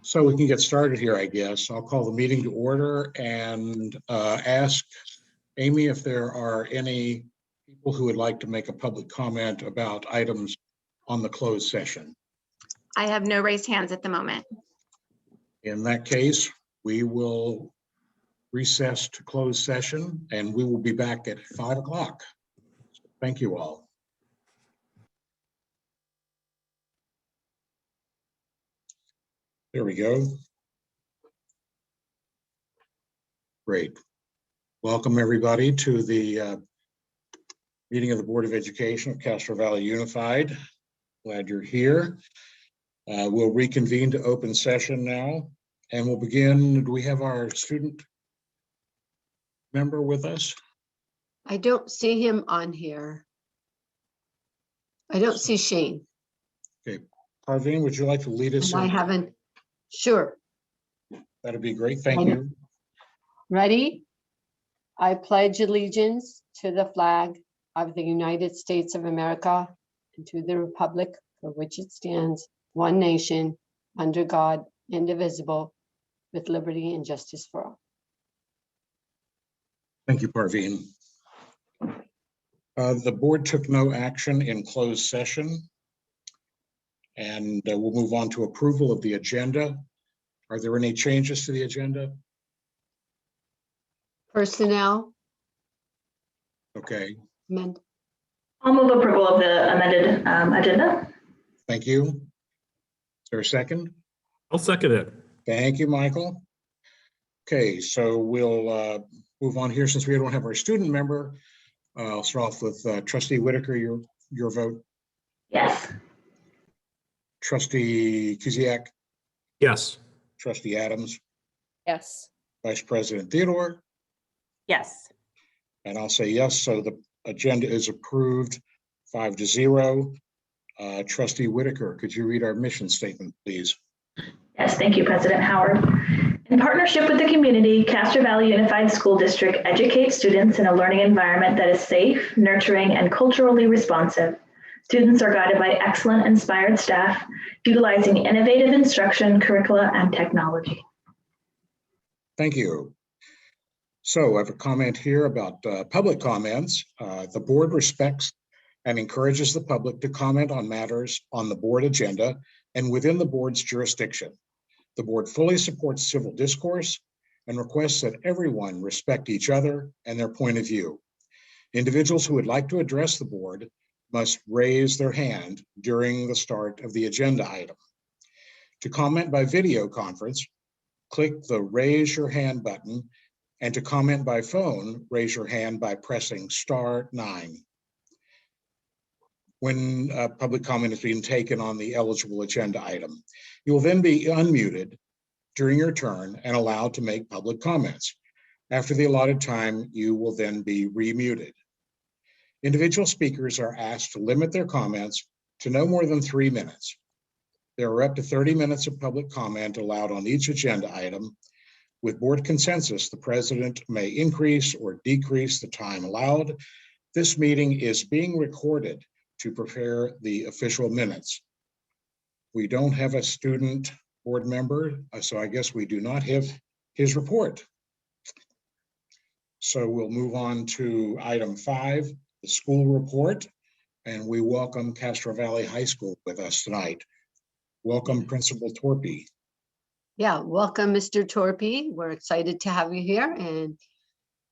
So we can get started here, I guess. I'll call the meeting to order and ask Amy if there are any people who would like to make a public comment about items on the closed session. I have no raised hands at the moment. In that case, we will recess to closed session and we will be back at 5 o'clock. Thank you all. There we go. Great. Welcome everybody to the meeting of the Board of Education of Castro Valley Unified. Glad you're here. We'll reconvene to open session now and we'll begin. Do we have our student member with us? I don't see him on here. I don't see Shane. Okay, Parveen, would you like to lead us? I haven't. Sure. That'd be great. Thank you. Ready? I pledge allegiance to the flag of the United States of America and to the republic for which it stands, one nation, under God, indivisible, with liberty and justice for all. Thank you, Parveen. The board took no action in closed session. And we'll move on to approval of the agenda. Are there any changes to the agenda? Personnel. Okay. Amend. I'll move approval of the amended agenda. Thank you. Is there a second? I'll second it. Thank you, Michael. Okay, so we'll move on here since we don't have our student member. I'll start off with Trustee Whitaker, your vote. Yes. Trustee Kuziak, Yes. Trustee Adams, Yes. Vice President Theodore, Yes. and I'll say yes. So the agenda is approved 5-0. Trustee Whitaker, could you read our mission statement, please? Yes, thank you, President Howard. In partnership with the community, Castro Valley Unified School District educates students in a learning environment that is safe, nurturing, and culturally responsive. Students are guided by excellent, inspired staff, utilizing innovative instruction, curricula, and technology. Thank you. So I have a comment here about public comments. The board respects and encourages the public to comment on matters on the board agenda and within the board's jurisdiction. The board fully supports civil discourse and requests that everyone respect each other and their point of view. Individuals who would like to address the board must raise their hand during the start of the agenda item. To comment by video conference, click the raise your hand button, and to comment by phone, raise your hand by pressing *9. When public comment is being taken on the eligible agenda item, you will then be unmuted during your turn and allowed to make public comments. After the allotted time, you will then be remuted. Individual speakers are asked to limit their comments to no more than 3 minutes. There are up to 30 minutes of public comment allowed on each agenda item. With board consensus, the president may increase or decrease the time allowed. This meeting is being recorded to prepare the official minutes. We don't have a student board member, so I guess we do not have his report. So we'll move on to item 5. The school report, and we welcome Castro Valley High School with us tonight. Welcome, Principal Torpy. Yeah, welcome, Mr. Torpy. We're excited to have you here, and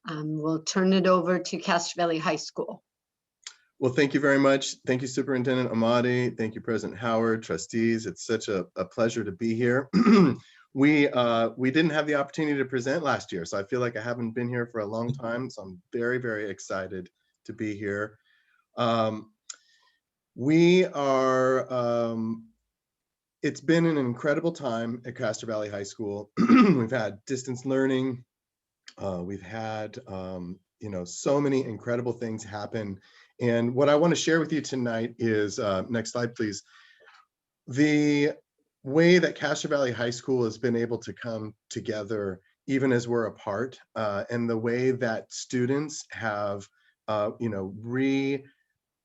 we'll turn it over to Castro Valley High School. Well, thank you very much. Thank you, Superintendent Amati. Thank you, President Howard, trustees. It's such a pleasure to be here. We didn't have the opportunity to present last year, so I feel like I haven't been here for a long time. So I'm very, very excited to be here. It's been an incredible time at Castro Valley High School. We've had distance learning. We've had, so many incredible things happen. And what I want to share with you tonight is, next slide, please. The way that Castro Valley High School has been able to come together, even as we're apart, and the way that students have,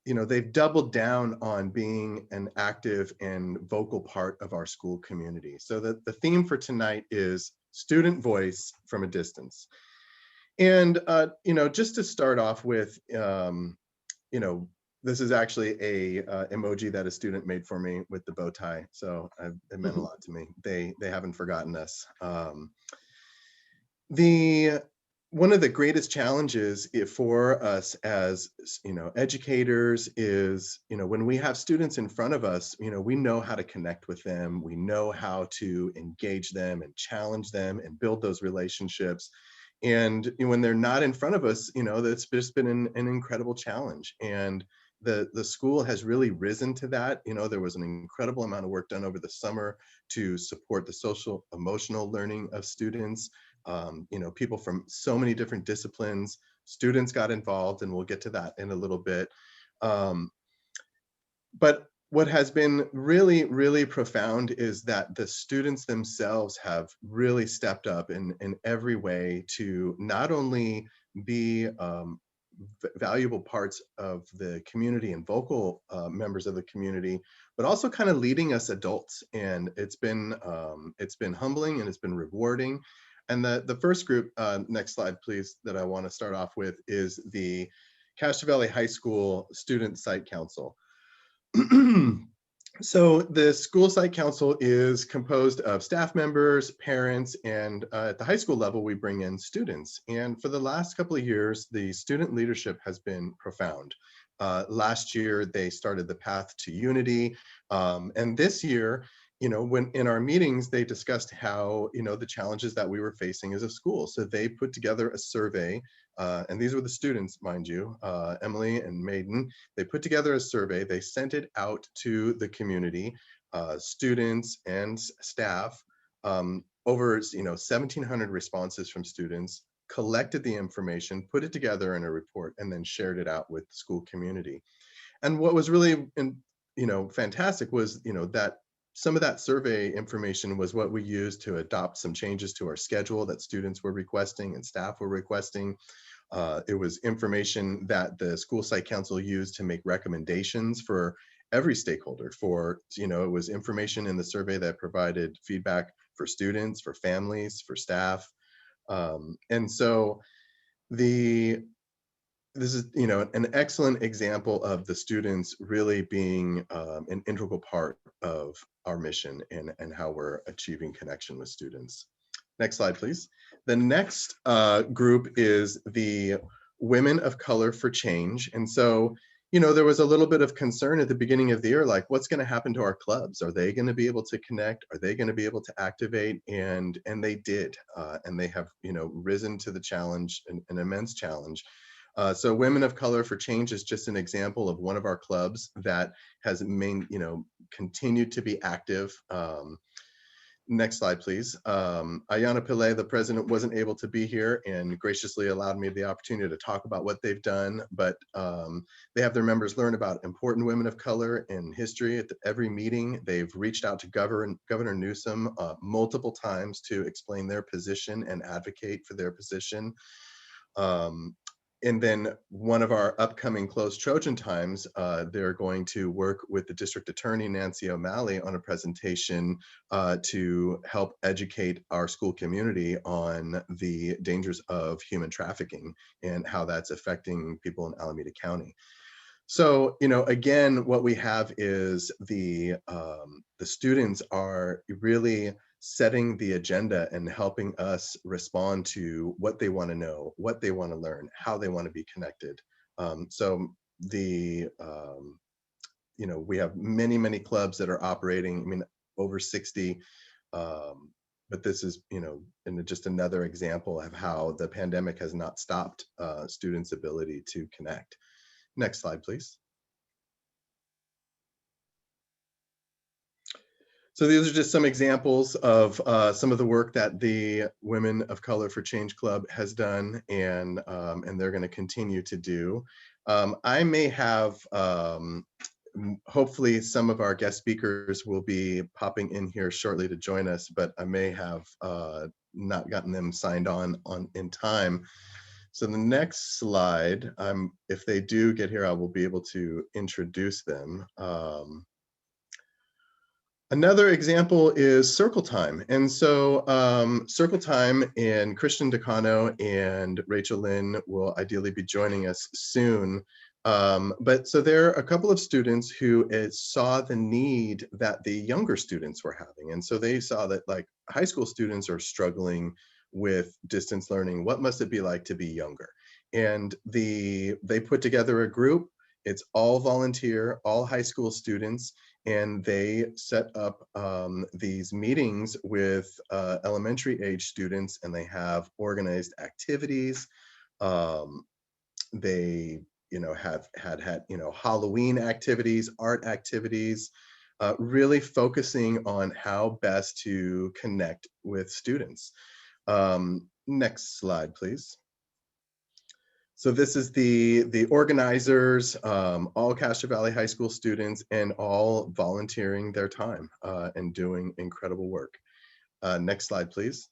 they've doubled down on being an active and vocal part of our school community. So the theme for tonight is student voice from a distance. And, just to start off with, this is actually a emoji that a student made for me with the bow tie. So it meant a lot to me. They haven't forgotten us. One of the greatest challenges for us as educators is when we have students in front of us, we know how to connect with them, we know how to engage them and challenge them and build those relationships. And when they're not in front of us, that's just been an incredible challenge. And the school has really risen to that. There was an incredible amount of work done over the summer to support the social emotional learning of students. People from so many different disciplines, students got involved, and we'll get to that in a little bit. But what has been really, really profound is that the students themselves have really stepped up in every way to not only be valuable parts of the community and vocal members of the community, but also kind of leading us adults. And it's been humbling and it's been rewarding. And the first group, next slide, please, that I want to start off with is the Castro Valley High School Student Site Council. So the school site council is composed of staff members, parents, and at the high school level, we bring in students. And for the last couple of years, the student leadership has been profound. Last year, they started the Path to Unity. And this year, when in our meetings, they discussed how, the challenges that we were facing as a school. So they put together a survey, and these were the students, mind you, Emily and Maiden. They put together a survey, they sent it out to the community, students and staff, over 1,700 responses from students, collected the information, put it together in a report, and then shared it out with the school community. And what was really, fantastic was, that some of that survey information was what we used to adopt some changes to our schedule that students were requesting and staff were requesting. It was information that the school site council used to make recommendations for every stakeholder. It was information in the survey that provided feedback for students, for families, for staff. And so this is, an excellent example of the students really being an integral part of our mission and how we're achieving connection with students. Next slide, please. The next group is the Women of Color for Change. And so, there was a little bit of concern at the beginning of the year, like what's going to happen to our clubs? Are they going to be able to connect? Are they going to be able to activate? And they did, and they have, risen to the challenge, an immense challenge. So Women of Color for Change is just an example of one of our clubs that has continued to be active. Next slide, please. Ayana Pillay, the president, wasn't able to be here and graciously allowed me the opportunity to talk about what they've done, but they have their members learn about important women of color in history at every meeting. They've reached out to Governor Newsom multiple times to explain their position and advocate for their position. And then one of our upcoming closed Trojan Times, they're going to work with the district attorney, Nancy O'Malley, on a presentation to help educate our school community on the dangers of human trafficking and how that's affecting people in Alameda County. So, again, what we have is the students are really setting the agenda and helping us respond to what they want to know, what they want to learn, how they want to be connected. We have many, many clubs that are operating, over 60. But this is, just another example of how the pandemic has not stopped students' ability to connect. Next slide, please. So these are just some examples of some of the work that the Women of Color for Change Club has done, and they're going to continue to do. I may have, hopefully some of our guest speakers will be popping in here shortly to join us, but I may have not gotten them signed on in time. So the next slide, if they do get here, I will be able to introduce them. Another example is Circle Time. And so Circle Time, and Christian Decano and Rachel Lynn will ideally be joining us soon. But so there are a couple of students who saw the need that the younger students were having. And so they saw that like high school students are struggling with distance learning. What must it be like to be younger? And they put together a group. It's all volunteer, all high school students, and they set up these meetings with elementary age students, and they have organized activities. They have had Halloween activities, art activities, really focusing on how best to connect with students. Next slide, please. So this is the organizers, all Castro Valley High School students, and all volunteering their time and doing incredible work. Next slide, please.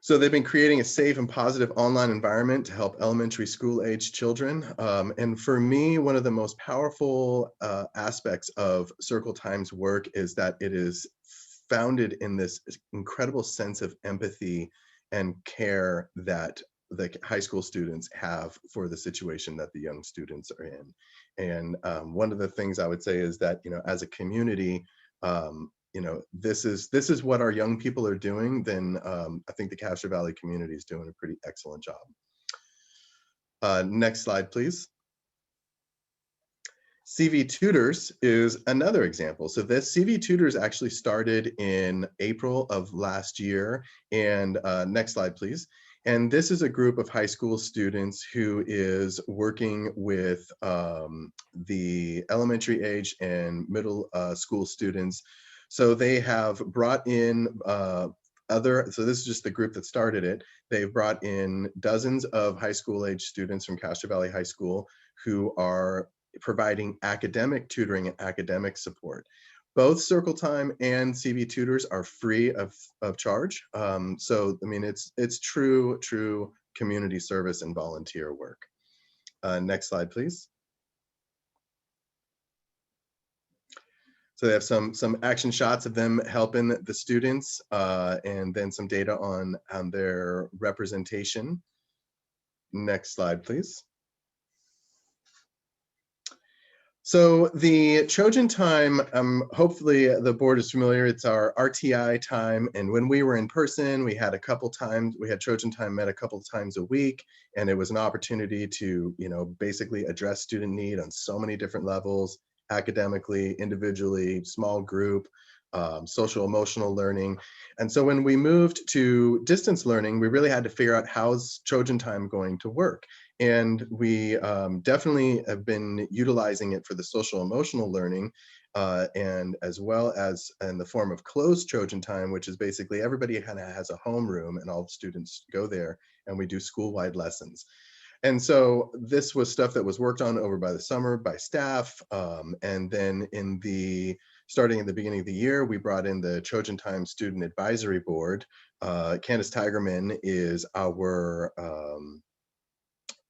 So they've been creating a safe and positive online environment to help elementary school age children. And for me, one of the most powerful aspects of Circle Time's work is that it is founded in this incredible sense of empathy and care that the high school students have for the situation that the young students are in. And one of the things I would say is that, as a community, this is what our young people are doing, then I think the Castro Valley community is doing a pretty excellent job. Next slide, please. CV Tutors is another example. So this CV Tutors actually started in April of last year. And next slide, please. And this is a group of high school students who is working with the elementary age and middle school students. So they have brought in so this is just the group that started it. They've brought in dozens of high school age students from Castro Valley High School who are providing academic tutoring and academic support. Both Circle Time and CV Tutors are free of charge. So, I mean, it's true community service and volunteer work. Next slide, please. So they have some action shots of them helping the students, and then some data on their representation. Next slide, please. So the Trojan time, hopefully the board is familiar, it's our RTI time. And when we were in person, we had Trojan time met a couple of times a week. And it was an opportunity to, basically address student need on so many different levels, academically, individually, small group, social emotional learning. And so when we moved to distance learning, we really had to figure out how's Trojan time going to work. And we definitely have been utilizing it for the social emotional learning, and as well as in the form of closed Trojan time, which is basically everybody kind of has a homeroom and all the students go there and we do school-wide lessons. And so this was stuff that was worked on over by the summer by staff. And then starting in the beginning of the year, we brought in the Trojan Time Student Advisory Board. Candace Tigerman is our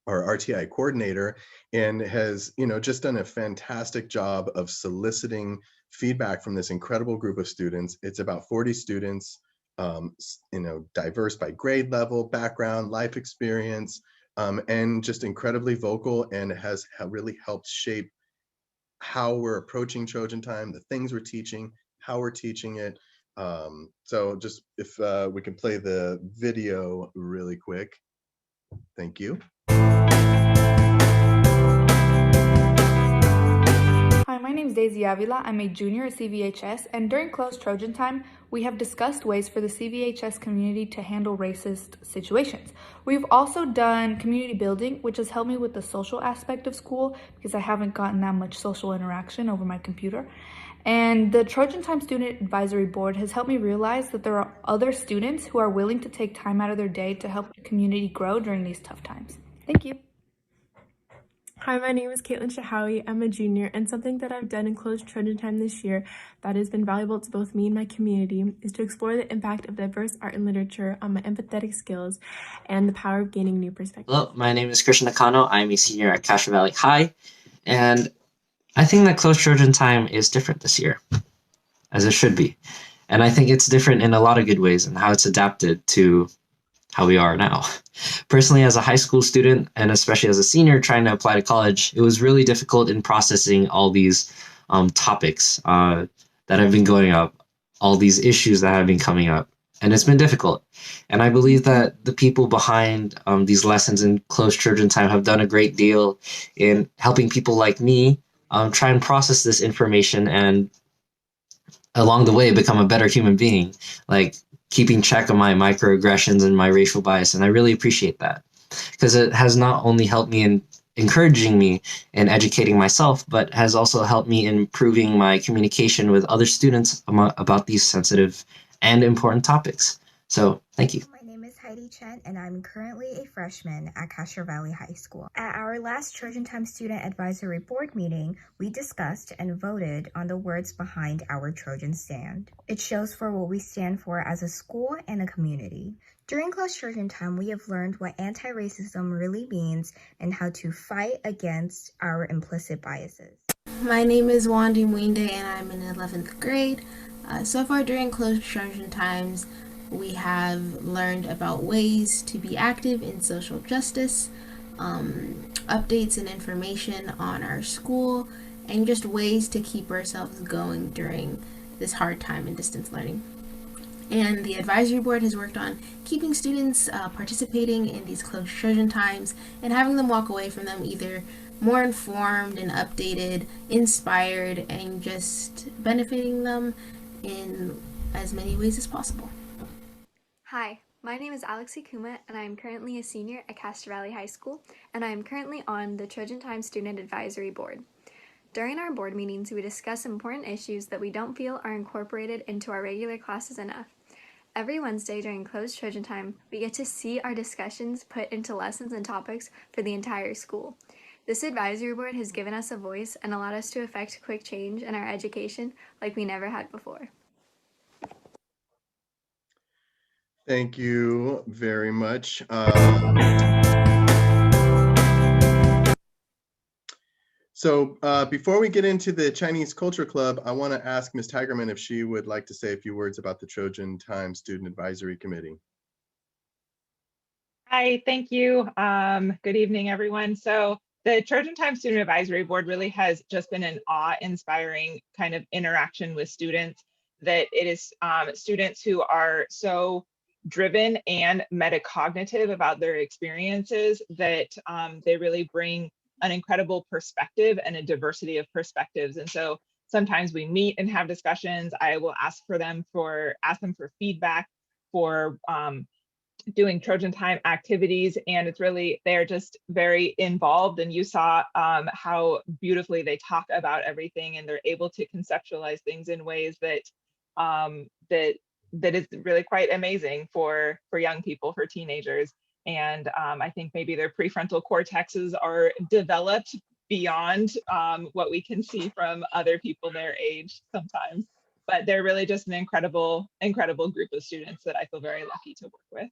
RTI coordinator, and has just done a fantastic job of soliciting feedback from this incredible group of students. It's about 40 students, diverse by grade level, background, life experience, and just incredibly vocal, and has really helped shape how we're approaching Trojan Time, the things we're teaching, how we're teaching it. So just if we can play the video really quick. Thank you. Hi, my name is Daisy Avila. I'm a junior at CVHS, and during closed Trojan time, we have discussed ways for the CVHS community to handle racist situations. We've also done community building, which has helped me with the social aspect of school because I haven't gotten that much social interaction over my computer. And the Trojan Time Student Advisory Board has helped me realize that there are other students who are willing to take time out of their day to help the community grow during these tough times. Thank you. Hi, my name is Caitlin Shahawi. I'm a junior, and something that I've done in closed Trojan Time this year that has been valuable to both me and my community is to explore the impact of diverse art and literature on my empathetic skills and the power of gaining new perspectives. Hello, my name is Christian Nakano. I'm a senior at Castro Valley High, and I think that closed Trojan Time is different this year, as it should be. And I think it's different in a lot of good ways and how it's adapted to how we are now. Personally, as a high school student, and especially as a senior trying to apply to college, it was really difficult in processing all these topics that have been going up, all these issues that have been coming up. And it's been difficult. And I believe that the people behind these lessons in closed Trojan Time have done a great deal in helping people like me try and process this information and along the way become a better human being, like keeping track of my microaggressions and my racial bias. And I really appreciate that because it has not only helped me in encouraging me in educating myself, but has also helped me in improving my communication with other students about these sensitive and important topics. So thank you. My name is Heidi Chen, and I'm currently a freshman at Castro Valley High School. At our last Trojan Time Student Advisory Board meeting, we discussed and voted on the words behind our Trojan Stand. It shows for what we stand for as a school and a community. During closed Trojan Time, we have learned what anti-racism really means and how to fight against our implicit biases. My name is Wandi Mwinde, and I'm in 11th grade. So far during closed Trojan Times, we have learned about ways to be active in social justice, updates and information on our school, and just ways to keep ourselves going during this hard time in distance learning. And the advisory board has worked on keeping students participating in these closed Trojan Times and having them walk away from them either more informed and updated, inspired, and just benefiting them in as many ways as possible. Hi, my name is Alexi Kuma, and I am currently a senior at Castro Valley High School, and I am currently on the Trojan Time Student Advisory Board. During our board meetings, we discuss important issues that we don't feel are incorporated into our regular classes enough. Every Wednesday during closed Trojan Time, we get to see our discussions put into lessons and topics for the entire school. This advisory board has given us a voice and allowed us to effect quick change in our education like we never had before. Thank you very much. So before we get into the Chinese Culture Club, I want to ask Ms. Tigerman if she would like to say a few words about the Trojan Time Student Advisory Committee. Hi, thank you. Good evening, everyone. So the Trojan Time Student Advisory Board really has just been an awe-inspiring kind of interaction with students, that it is students who are so driven and metacognitive about their experiences that they really bring an incredible perspective and a diversity of perspectives. And so sometimes we meet and have discussions. I will ask them for feedback for doing Trojan Time activities, and it's really, they're just very involved, and you saw how beautifully they talk about everything, and they're able to conceptualize things in ways that that is really quite amazing for young people, for teenagers. And I think maybe their prefrontal cortexes are developed beyond what we can see from other people their age sometimes. But they're really just an incredible group of students that I feel very lucky to work with.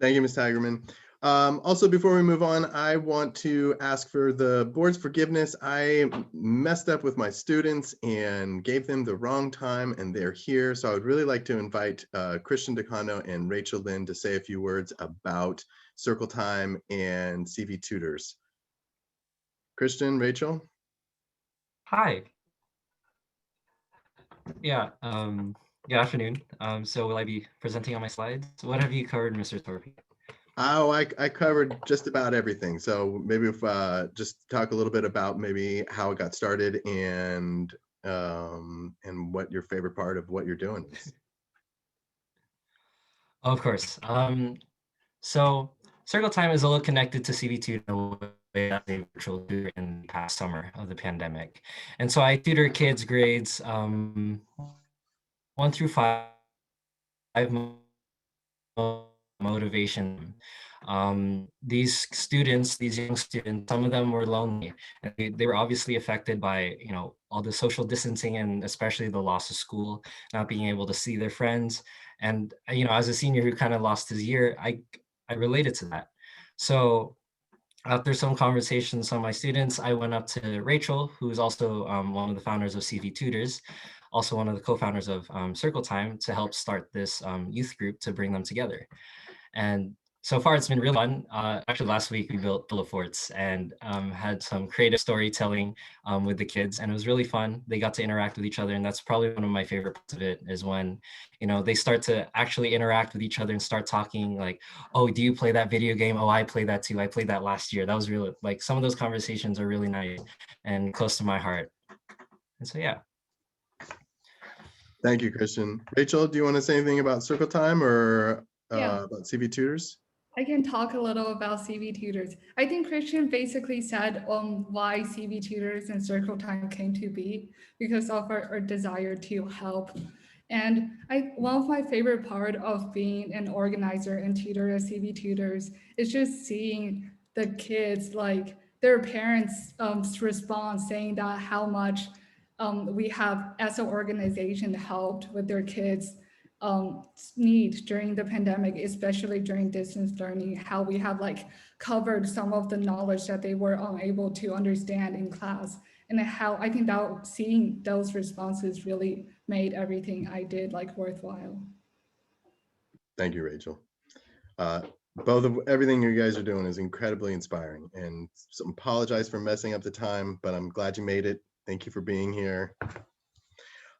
Thank you, Ms. Tigerman. Also, before we move on, I want to ask for the board's forgiveness. I messed up with my students and gave them the wrong time, and they're here. So I would really like to invite Christian Decano and Rachel Lynn to say a few words about Circle Time and CV Tutors. Christian, Rachel? Hi. Yeah, good afternoon. So will I be presenting on my slides? What have you covered, Mr. Thorpe? Oh, I covered just about everything. So maybe if just talk a little bit about maybe how it got started and what your favorite part of what you're doing is. Of course. So Circle Time is a little connected to CV2 in a way as a virtual tutor in the past summer of the pandemic. And so I tutor kids grades 1 through 5 motivation. These students, these young students, some of them were lonely, and they were obviously affected by, you know, all the social distancing and especially the loss of school, not being able to see their friends. And, you know, as a senior who kind of lost his year, I related to that. So after some conversations with my students, I went up to Rachel, who is also one of the founders of CV Tutors, also one of the co-founders of Circle Time, to help start this youth group to bring them together. And so far, it's been really fun. Actually, last week we built pillow forts and had some creative storytelling with the kids, and it was really fun. They got to interact with each other, and that's probably one of my favorite parts of it, is when, you know, they start to actually interact with each other and start talking like, "Oh, do you play that video game? Oh, I play that too. I played that last year." That was really, like, some of those conversations are really nice and close to my heart. And so, yeah. Thank you, Christian. Rachel, do you want to say anything about Circle Time or Yeah. about CV Tutors? I can talk a little about CV Tutors. I think Christian basically said why CV Tutors and Circle Time came to be, because of our desire to help. And one of my favorite part of being an organizer and tutor at CV Tutors is just seeing the kids, like their parents' response, saying that how much we have as an organization helped with their kids' need during the pandemic, especially during distance learning, how we have like covered some of the knowledge that they were unable to understand in class, and how I think that seeing those responses really made everything I did like worthwhile. Thank you, Rachel. Both of everything you guys are doing is incredibly inspiring, and apologize for messing up the time, but I'm glad you made it. Thank you for being here.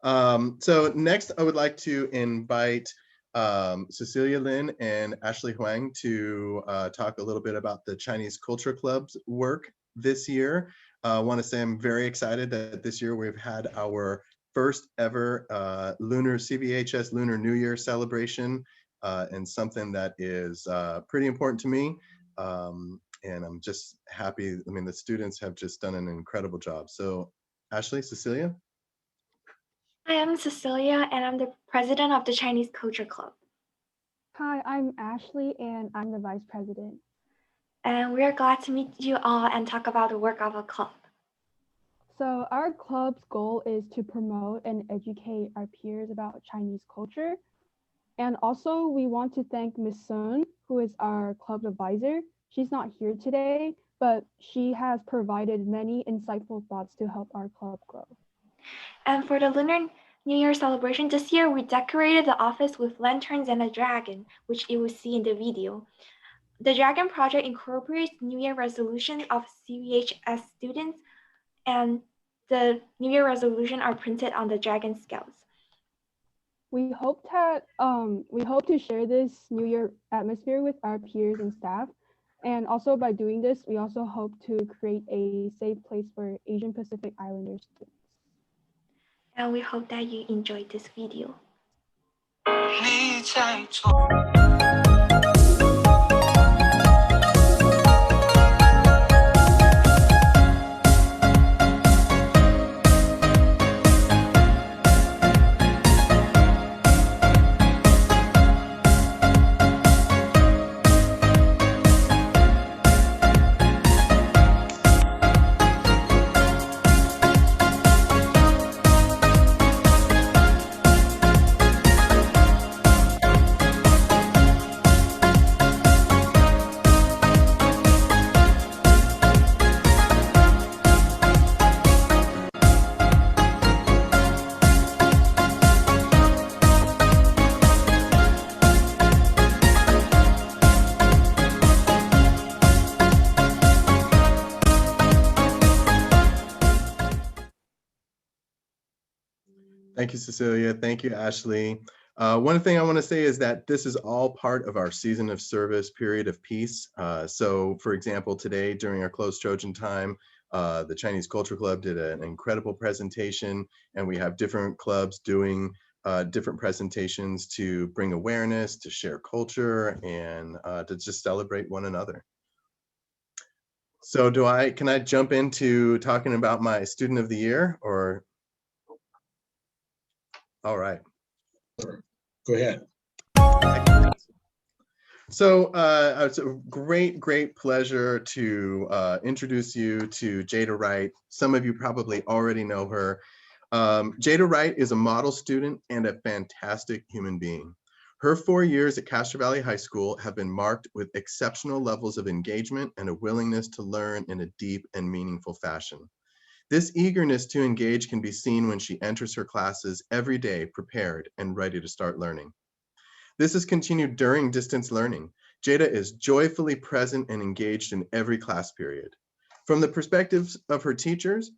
So next, I would like to invite Cecilia Lin and Ashley Huang to talk a little bit about the Chinese Culture Club's work this year. I want to say I'm very excited that this year we've had our first ever Lunar CVHS Lunar New Year celebration, and something that is pretty important to me. And I'm just happy. I mean, the students have just done an incredible job. So Ashley, Cecilia? Hi, I'm Cecilia, and I'm the president of the Chinese Culture Club. Hi, I'm Ashley, and I'm the vice president. And we are glad to meet you all and talk about the work of a club. So our club's goal is to promote and educate our peers about Chinese culture. And also we want to thank Ms. Sun, who is our club advisor. She's not here today, but she has provided many insightful thoughts to help our club grow. And for the Lunar New Year celebration this year, we decorated the office with lanterns and a dragon, which you will see in the video. The Dragon Project incorporates New Year resolutions of CVHS students, and the New Year resolution are printed on the dragon scales. We hope to share this New Year atmosphere with our peers and staff. And also by doing this, we also hope to create a safe place for Asian Pacific Islander students. And we hope that you enjoyed this video. Thank you, Cecilia. Thank you, Ashley. One thing I want to say is that this is all part of our season of service period of peace. So for example, today during our closed Trojan time, the Chinese Culture Club did an incredible presentation, and we have different clubs doing different presentations to bring awareness, to share culture, and to just celebrate one another. So can I jump into talking about my student of the year, or? All right. Go ahead. So it's a great pleasure to introduce you to Jada Wright. Some of you probably already know her. Jada Wright is a model student and a fantastic human being. Her 4 years at Castro Valley High School have been marked with exceptional levels of engagement and a willingness to learn in a deep and meaningful fashion. This eagerness to engage can be seen when she enters her classes every day prepared and ready to start learning. This is continued during distance learning. Jada is joyfully present and engaged in every class period. From the perspectives of her teachers,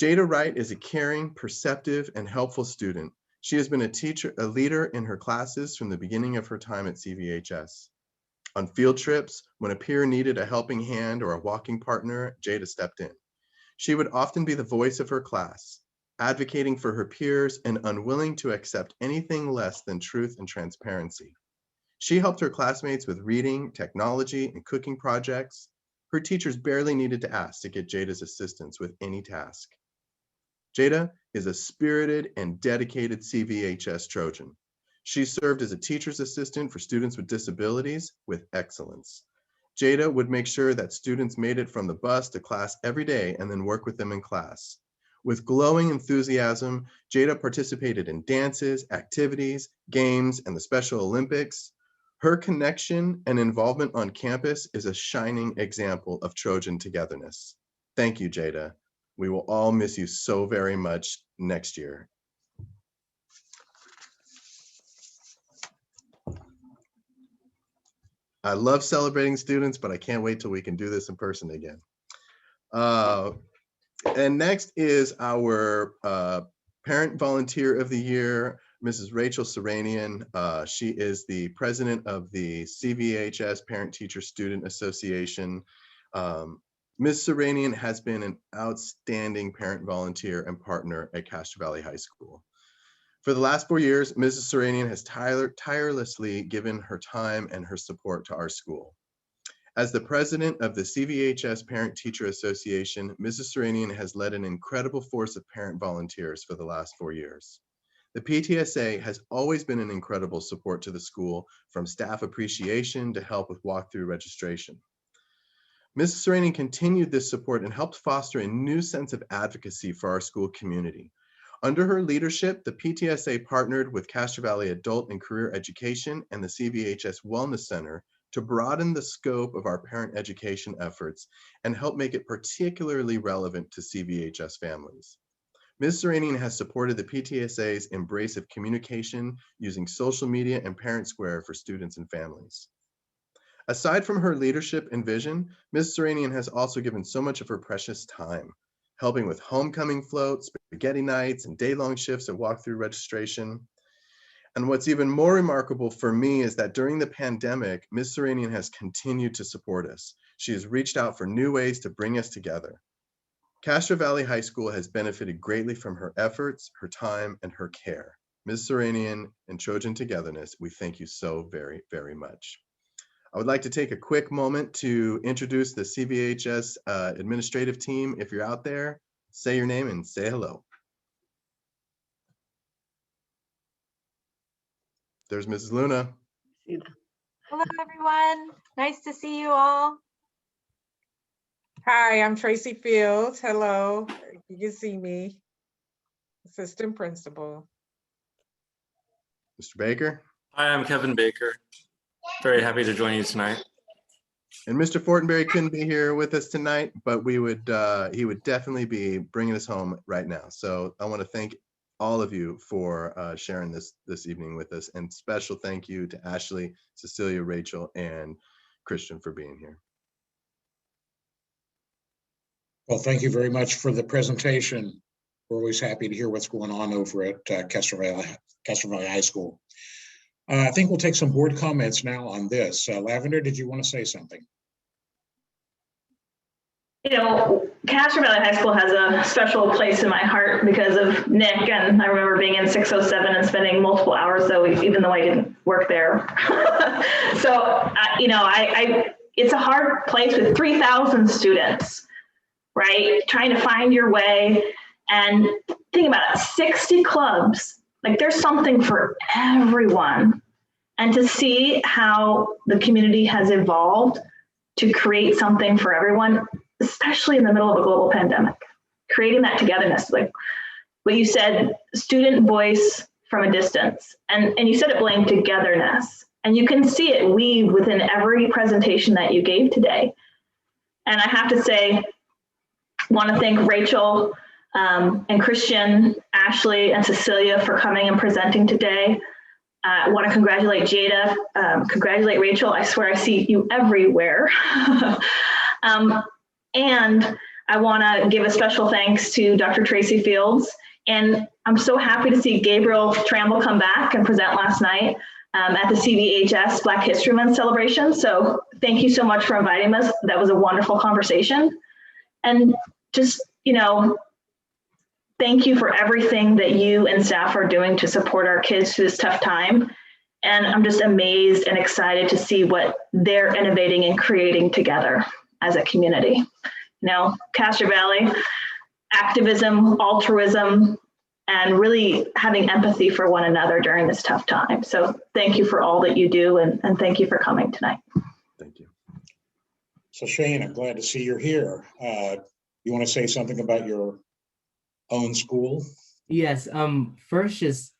Jada Wright is a caring, perceptive, and helpful student. She has been a leader in her classes from the beginning of her time at CVHS. On field trips, when a peer needed a helping hand or a walking partner, Jada stepped in. She would often be the voice of her class, advocating for her peers and unwilling to accept anything less than truth and transparency. She helped her classmates with reading, technology, and cooking projects. Her teachers barely needed to ask to get Jada's assistance with any task. Jada is a spirited and dedicated CVHS Trojan. She served as a teacher's assistant for students with disabilities with excellence. Jada would make sure that students made it from the bus to class every day and then work with them in class. With glowing enthusiasm, Jada participated in dances, activities, games, and the Special Olympics. Her connection and involvement on campus is a shining example of Trojan togetherness. Thank you, Jada. We will all miss you so very much next year. I love celebrating students, but I can't wait till we can do this in person again. And next is our Parent Volunteer of the Year, Mrs. Rachel Seranian. She is the president of the CVHS Parent Teacher Student Association. Ms. Seranian has been an outstanding parent volunteer and partner at Castro Valley High School. For the last 4 years, Mrs. Seranian has tirelessly given her time and her support to our school. As the president of the CVHS Parent Teacher Association, Mrs. Seranian has led an incredible force of parent volunteers for the last 4 years. The PTSA has always been an incredible support to the school, from staff appreciation to help with walkthrough registration. Mrs. Seranian continued this support and helped foster a new sense of advocacy for our school community. Under her leadership, the PTSA partnered with Castro Valley Adult and Career Education and the CVHS Wellness Center to broaden the scope of our parent education efforts and help make it particularly relevant to CVHS families. Ms. Seranian has supported the PTSA's embrace of communication using social media and Parent Square for students and families. Aside from her leadership and vision, Ms. Seranian has also given so much of her precious time, helping with homecoming floats, spaghetti nights, and day-long shifts at walkthrough registration. And what's even more remarkable for me is that during the pandemic, Ms. Seranian has continued to support us. She has reached out for new ways to bring us together. Castro Valley High School has benefited greatly from her efforts, her time, and her care. Ms. Seranian and Trojan Togetherness, we thank you so very, very much. I would like to take a quick moment to introduce the CVHS administrative team. If you're out there, say your name and say hello. There's Mrs. Luna. Hello, everyone. Nice to see you all. Hi, I'm Tracy Fields. Hello. You can see me. Assistant principal. Mr. Baker. Hi, I'm Kevin Baker. Very happy to join you tonight. And Mr. Fortenberry couldn't be here with us tonight, but he would definitely be bringing us home right now. So I want to thank all of you for sharing this evening with us, and special thank you to Ashley, Cecilia, Rachel, and Christian for being here. Well, thank you very much for the presentation. We're always happy to hear what's going on over at Castro Valley High School. I think we'll take some board comments now on this. Lavender, did you want to say something? You know, Castro Valley High School has a special place in my heart because of Nick, and I remember being in 607 and spending multiple hours, even though I didn't work there. So, you know, it's a hard place with 3,000 students, right? Trying to find your way, and think about it, 60 clubs. Like, there's something for everyone. and to see how the community has evolved to create something for everyone, especially in the middle of a global pandemic, creating that togetherness, like what you said, student voice from a distance. And you said it, Blaine, togetherness. And you can see it weave within every presentation that you gave today. And I have to say, want to thank Rachel and Christian, Ashley, and Cecilia for coming and presenting today. I want to congratulate Jada, congratulate Rachel. I swear I see you everywhere. And I want to give a special thanks to Dr. Tracy Fields. And I'm so happy to see Gabriel Tramble come back and present last night at the CVHS Black History Month celebration. So thank you so much for inviting us. That was a wonderful conversation. And just, you know, thank you for everything that you and staff are doing to support our kids through this tough time. And I'm just amazed and excited to see what they're innovating and creating together as a community. You know, Castro Valley, activism, altruism, and really having empathy for one another during this tough time. So thank you for all that you do, and thank you for coming tonight. Thank you. So Shane, I'm glad to see you're here. You want to say something about your own school? Yes. First, just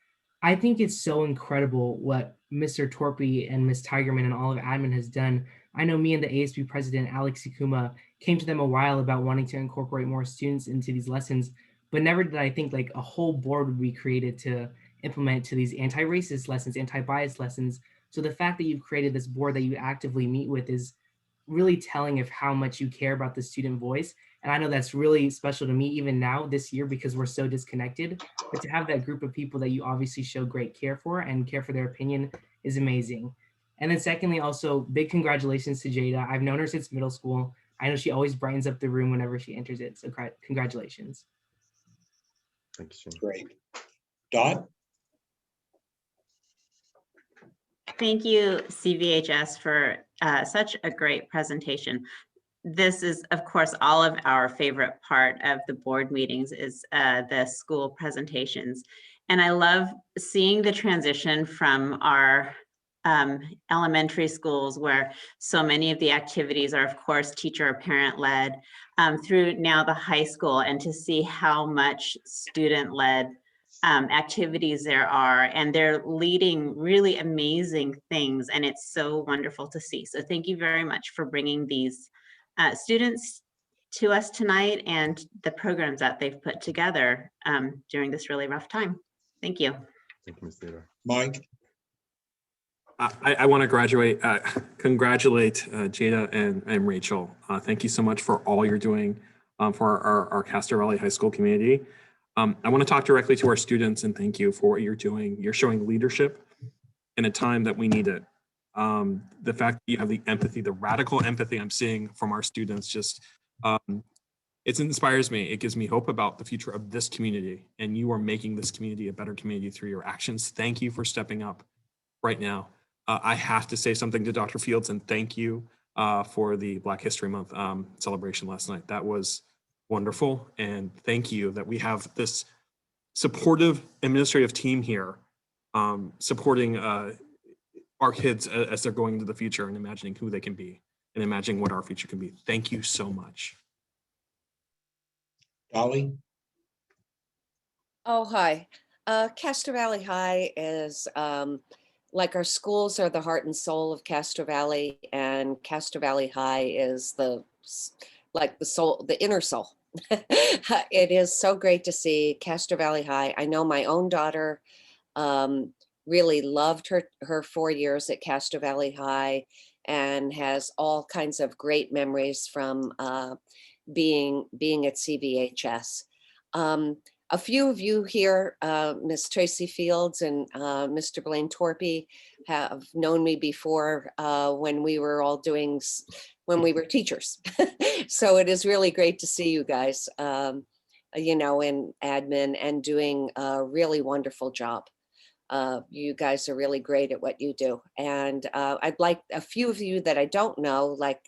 I think it's so incredible what Mr. Torpy and Ms. Tigerman and all of admin has done. I know me and the ASB president, Alex Ikuma, came to them a while about wanting to incorporate more students into these lessons, but never did I think like a whole board would be created to implement to these anti-racist lessons, anti-bias lessons. So the fact that you've created this board that you actively meet with is really telling of how much you care about the student voice. And I know that's really special to me even now this year because we're so disconnected, but to have that group of people that you obviously show great care for and care for their opinion is amazing. And then secondly, also big congratulations to Jada. I've known her since middle school. I know she always brightens up the room whenever she enters it. So congratulations. Thank you, Shane. Great. Dot? Thank you, CVHS, for such a great presentation. This is, of course, all of our favorite part of the board meetings is the school presentations. And I love seeing the transition from our elementary schools where so many of the activities are, of course, teacher or parent led through now the high school, and to see how much student led activities there are, and they're leading really amazing things, and it's so wonderful to see. So thank you very much for bringing these students to us tonight and the programs that they've put together during this really rough time. Thank you. Thank you, Ms. Theodore. Mike? I want to congratulate Jada and Rachel. Thank you so much for all you're doing for our Castro Valley High School community. I want to talk directly to our students and thank you for what you're doing. You're showing leadership in a time that we need it. The fact that you have the empathy, the radical empathy I'm seeing from our students, just it inspires me. It gives me hope about the future of this community, and you are making this community a better community through your actions. Thank you for stepping up right now. I have to say something to Dr. Fields and thank you for the Black History Month celebration last night. That was wonderful, and thank you that we have this supportive administrative team here supporting our kids as they're going into the future and imagining who they can be and imagining what our future can be. Thank you so much. Dolly? Oh, hi. Castro Valley High is like our schools are the heart and soul of Castro Valley, and Castro Valley High is the soul, the inner soul. It is so great to see Castro Valley High. I know my own daughter really loved her 4 years at Castro Valley High and has all kinds of great memories from being at CVHS. A few of you here, Ms. Tracy Fields and Mr. Blaine Torpy, have known me before when we were all when we were teachers. So it is really great to see you guys, you know, in admin and doing a really wonderful job. You guys are really great at what you do. And I'd like a few of you that I don't know, like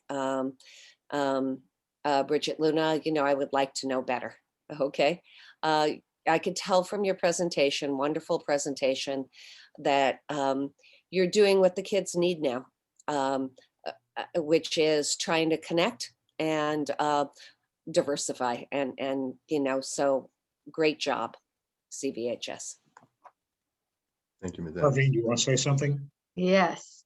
Bridget Luna, you know, I would like to know better. Okay. I could tell from your presentation, wonderful presentation, that you're doing what the kids need now, which is trying to connect and diversify. And you know, so great job, CVHS. Thank you, Ms. Parveen, do you want to say something? Yes.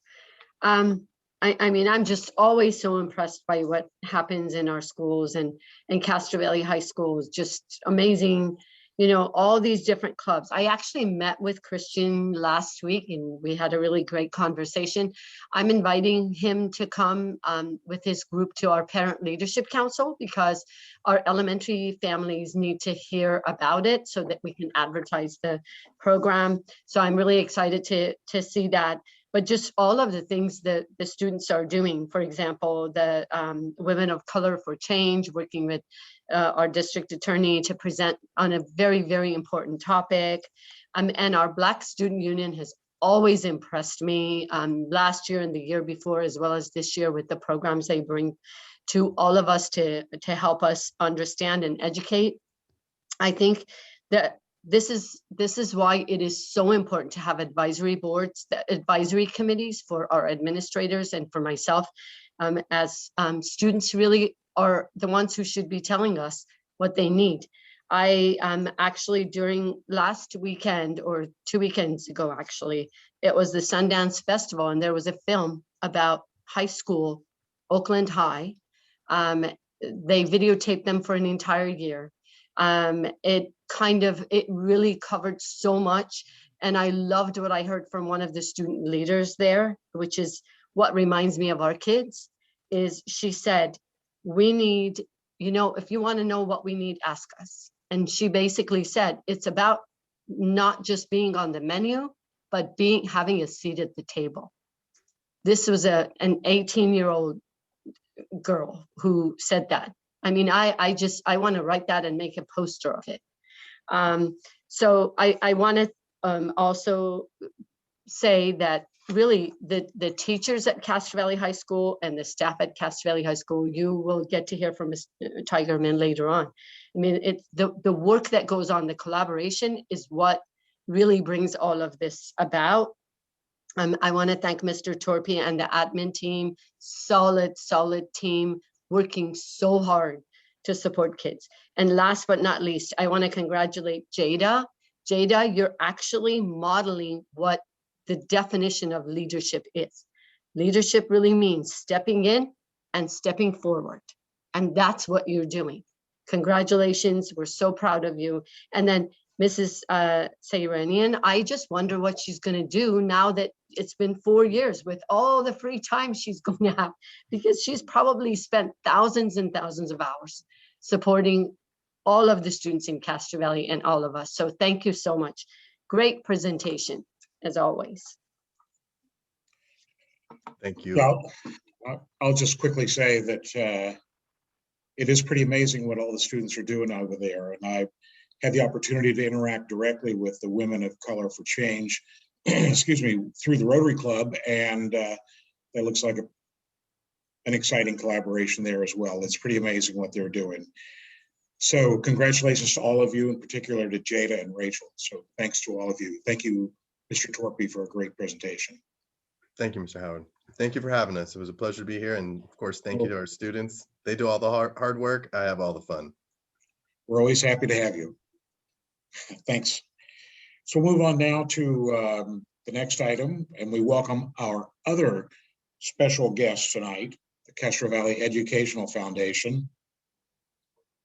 I mean, I'm just always so impressed by what happens in our schools, and Castro Valley High School is just amazing. You know, all these different clubs. I actually met with Christian last week and we had a really great conversation. I'm inviting him to come with his group to our Parent Leadership Council, because our elementary families need to hear about it so that we can advertise the program. So I'm really excited to see that. But just all of the things that the students are doing, for example, the Women of Color for Change, working with our district attorney to present on a very, very important topic. And our Black Student Union has always impressed me last year and the year before, as well as this year, with the programs they bring to all of us to help us understand and educate. I think that this is why it is so important to have advisory boards, advisory committees for our administrators and for myself, as students really are the ones who should be telling us what they need. I actually, during last weekend or 2 weekends ago, actually, it was the Sundance Festival, and there was a film about high school, Oakland High. They videotaped them for an entire year. It really covered so much. And I loved what I heard from one of the student leaders there, which is what reminds me of our kids, is she said, we need, you know, if you want to know what we need, ask us. And she basically said, it's about not just being on the menu, but having a seat at the table. This was an 18-year-old girl who said that. I mean, I want to write that and make a poster of it. So I want to also say that really the teachers at Castro Valley High School and the staff at Castro Valley High School, you will get to hear from Ms. Tigerman later on. I mean, it's the work that goes on, the collaboration is what really brings all of this about. I want to thank Mr. Torpy and the admin team, solid team, working so hard to support kids. And last but not least, I want to congratulate Jada. Jada, you're actually modeling what the definition of leadership is. Leadership really means stepping in and stepping forward. And that's what you're doing. Congratulations, we're so proud of you. And then Mrs. Sayranian, I just wonder what she's going to do now that it's been 4 years with all the free time she's going to have, because she's probably spent thousands and thousands of hours supporting all of the students in Castro Valley and all of us. So thank you so much. Great presentation, as always. Thank you. Well, I'll just quickly say that it is pretty amazing what all the students are doing over there. And I had the opportunity to interact directly with the Women of Color for Change, excuse me, through the Rotary Club. And that looks like an exciting collaboration there as well. It's pretty amazing what they're doing. So congratulations to all of you, in particular to Jada and Rachel. So thanks to all of you. Thank you, Mr. Torpy, for a great presentation. Thank you, Mr. Howard. Thank you for having us. It was a pleasure to be here. And of course, thank you to our students. They do all the hard work. I have all the fun. We're always happy to have you. Thanks. So we'll move on now to the next item, and we welcome our other special guest tonight, the Castro Valley Educational Foundation.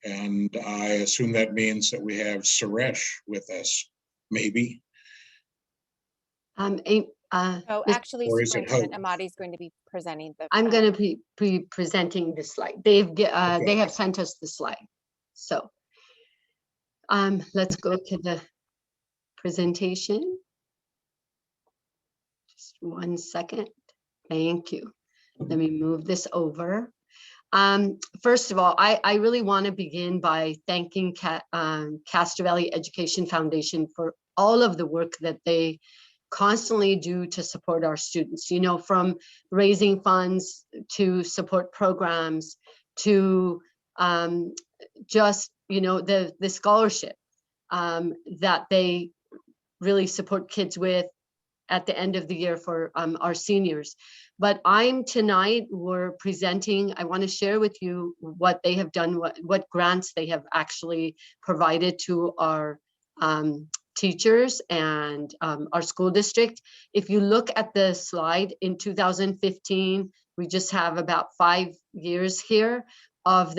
And I assume that means that we have Suresh with us, maybe. So actually, Superintendent Amati is going to be presenting the. I'm going to be presenting the slide. They have sent us the slide. So let's go to the presentation. Just 1 second. Thank you. Let me move this over. First of all, I really want to begin by thanking Castro Valley Education Foundation for all of the work that they constantly do to support our students, you know, from raising funds to support programs to just, you know, the scholarship that they really support kids with, at the end of the year for our seniors. But tonight we're presenting, I want to share with you what they have done, what grants they have actually provided to our teachers and our school district. If you look at the slide in 2015, we just have about 5 years here of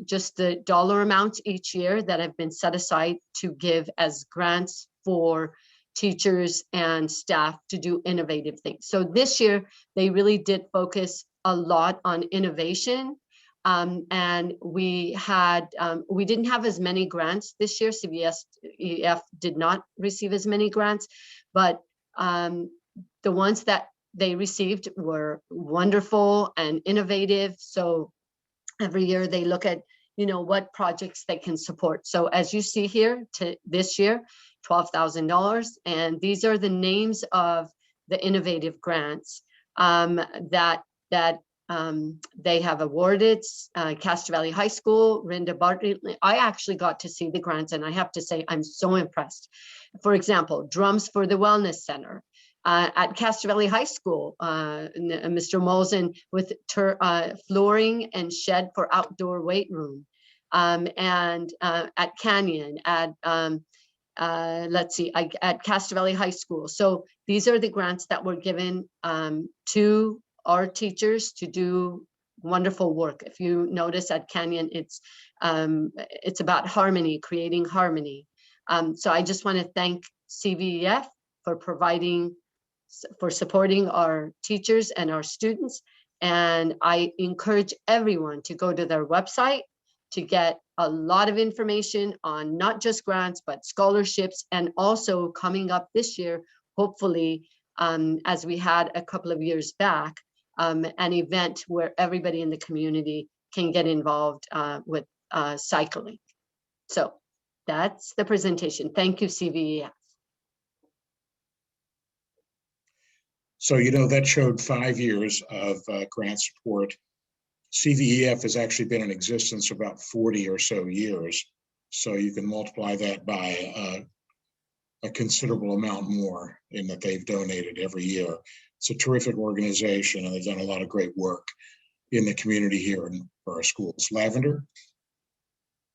just the dollar amounts each year that have been set aside to give as grants for teachers and staff to do innovative things. So this year, they really did focus a lot on innovation. And we didn't have as many grants this year. CVSEF did not receive as many grants, but the ones that they received were wonderful and innovative. So every year they look at, what projects they can support. So as you see here, to this year, $12,000, and these are the names of the innovative grants that they have awarded. Castro Valley High School, Rinda Bartley. I actually got to see the grants, and I have to say I'm so impressed. For example, Drums for the Wellness Center. At Castro Valley High School, Mr. Molson with flooring and shed for outdoor weight room. And at Canyon, at at Castro Valley High School. So these are the grants that were given to our teachers to do wonderful work. If you notice at Canyon, it's about harmony, creating harmony. So I just want to thank CVEF for supporting our teachers and our students. And I encourage everyone to go to their website to get a lot of information on not just grants, but scholarships, and also coming up this year, hopefully, as we had a couple of years back, an event where everybody in the community can get involved with cycling. So that's the presentation. Thank you, CVEF. So, that showed 5 years of grant support. CVEF has actually been in existence for about 40 or so years. So you can multiply that by a considerable amount more in that they've donated every year. It's a terrific organization, and they've done a lot of great work in the community here and for our schools. Lavender?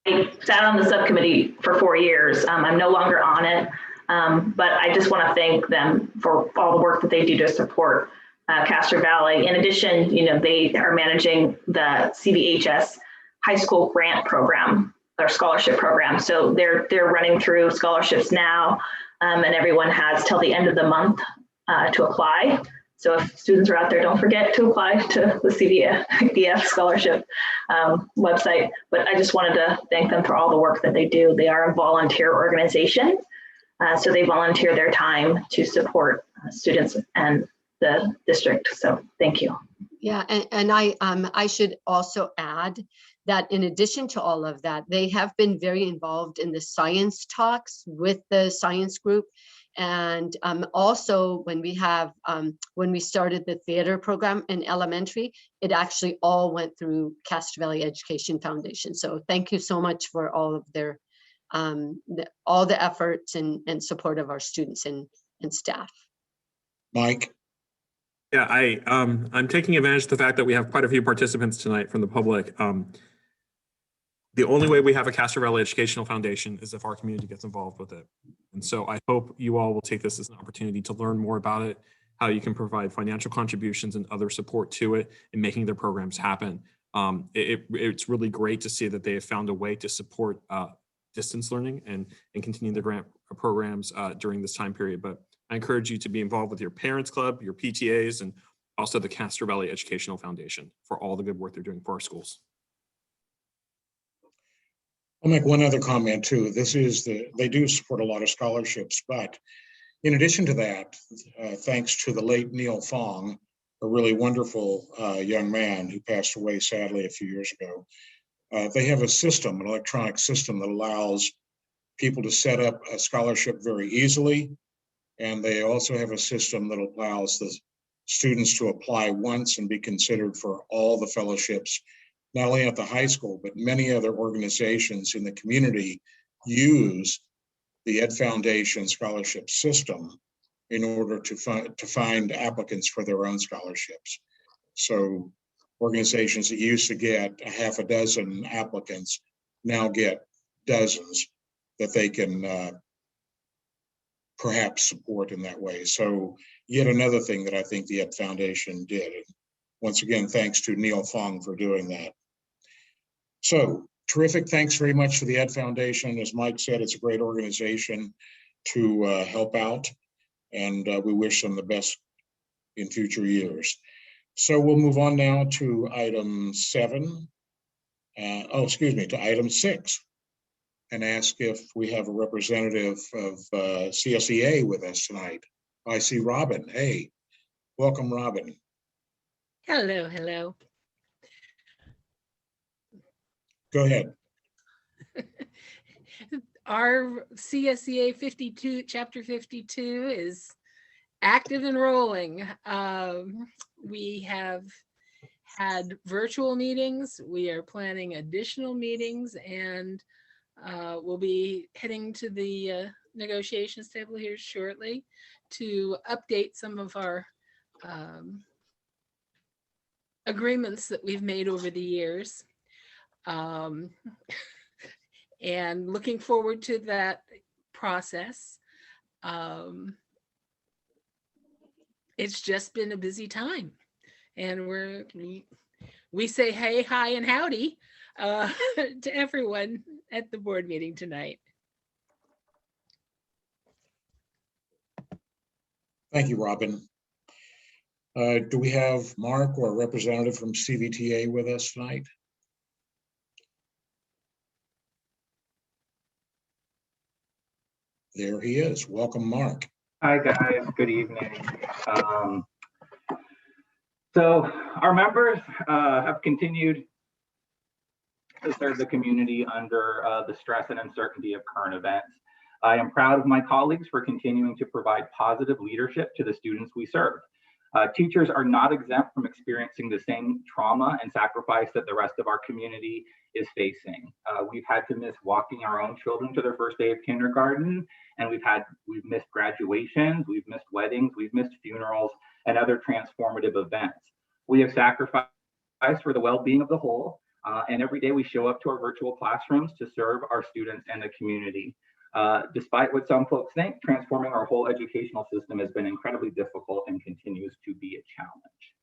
I sat on the subcommittee for 4 years. I'm no longer on it, but I just want to thank them for all the work that they do to support Castro Valley. In addition, they are managing the CVHS high school grant program, or scholarship program. So they're running through scholarships now, and everyone has till the end of the month to apply. So if students are out there, don't forget to apply to the CVEF scholarship website. But I just wanted to thank them for all the work that they do. They are a volunteer organization, so they volunteer their time to support students and the district. So thank you. Yeah, and I should also add that in addition to all of that, they have been very involved in the science talks with the science group. And also when we started the theater program in elementary, it actually all went through Castro Valley Education Foundation. So thank you so much for all of their all the efforts and support of our students and staff. Mike? Yeah, I'm taking advantage of the fact that we have quite a few participants tonight from the public. The only way we have a Castro Valley Educational Foundation is if our community gets involved with it. And so I hope you all will take this as an opportunity to learn more about it, how you can provide financial contributions and other support to it in making their programs happen. It's really great to see that they have found a way to support distance learning and continue the grant programs during this time period. But I encourage you to be involved with your parents club, your PTAs, and also the Castro Valley Educational Foundation for all the good work they're doing for our schools. I'll make one other comment too. They do support a lot of scholarships, but in addition to that, thanks to the late Neil Fong, a really wonderful young man who passed away sadly a few years ago, they have a system, an electronic system that allows people to set up a scholarship very easily. And they also have a system that allows the students to apply once and be considered for all the fellowships, not only at the high school, but many other organizations in the community use the Ed Foundation scholarship system in order to find applicants for their own scholarships. So organizations that used to get a half a dozen applicants now get dozens that they can perhaps support in that way. So yet another thing that I think the Ed Foundation did. And once again, thanks to Neil Fong for doing that. So terrific. Thanks very much to the Ed Foundation. As Mike said, it's a great organization to help out, and we wish them the best in future years. So we'll move on now to item 7. To item 6, and ask if we have a representative of CSEA with us tonight. I see Robin. Hey, welcome, Robin. Hello, hello. Go ahead. Our CSEA 52, chapter 52 is active and rolling. We have had virtual meetings. We are planning additional meetings, and we'll be heading to the negotiations table here shortly to update some of our agreements that we've made over the years. And looking forward to that process. It's just been a busy time, and we say hey, hi, and howdy to everyone at the board meeting tonight. Thank you, Robin. Do we have Mark or a representative from CVTA with us tonight? There he is. Welcome, Mark. Hi, guys. Good evening. So our members have continued to serve the community under the stress and uncertainty of current events. I am proud of my colleagues for continuing to provide positive leadership to the students we serve. Teachers are not exempt from experiencing the same trauma and sacrifice that the rest of our community is facing. We've had to miss walking our own children to their first day of kindergarten, and we've missed graduations, we've missed weddings, we've missed funerals, and other transformative events. We have sacrificed for the well-being of the whole, and every day we show up to our virtual classrooms to serve our students and the community. Despite what some folks think, transforming our whole educational system has been incredibly difficult and continues to be a challenge.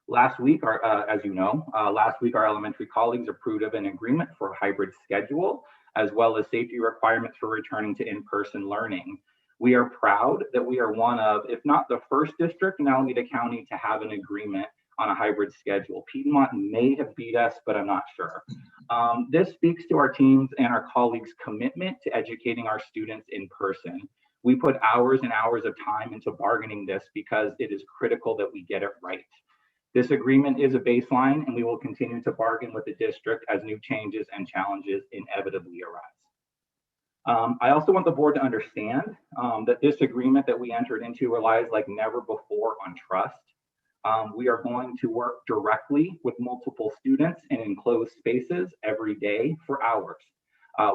Last week, as you know, our elementary colleagues approved of an agreement for a hybrid schedule, as well as safety requirements for returning to in-person learning. We are proud that we are one of, if not the first district in Alameda County to have an agreement on a hybrid schedule. Piedmont may have beat us, but I'm not sure. This speaks to our teams and our colleagues' commitment to educating our students in person. We put hours and hours of time into bargaining this because it is critical that we get it right. This agreement is a baseline, and we will continue to bargain with the district as new changes and challenges inevitably arise. I also want the board to understand that this agreement that we entered into relies like never before on trust. We are going to work directly with multiple students in enclosed spaces every day for hours.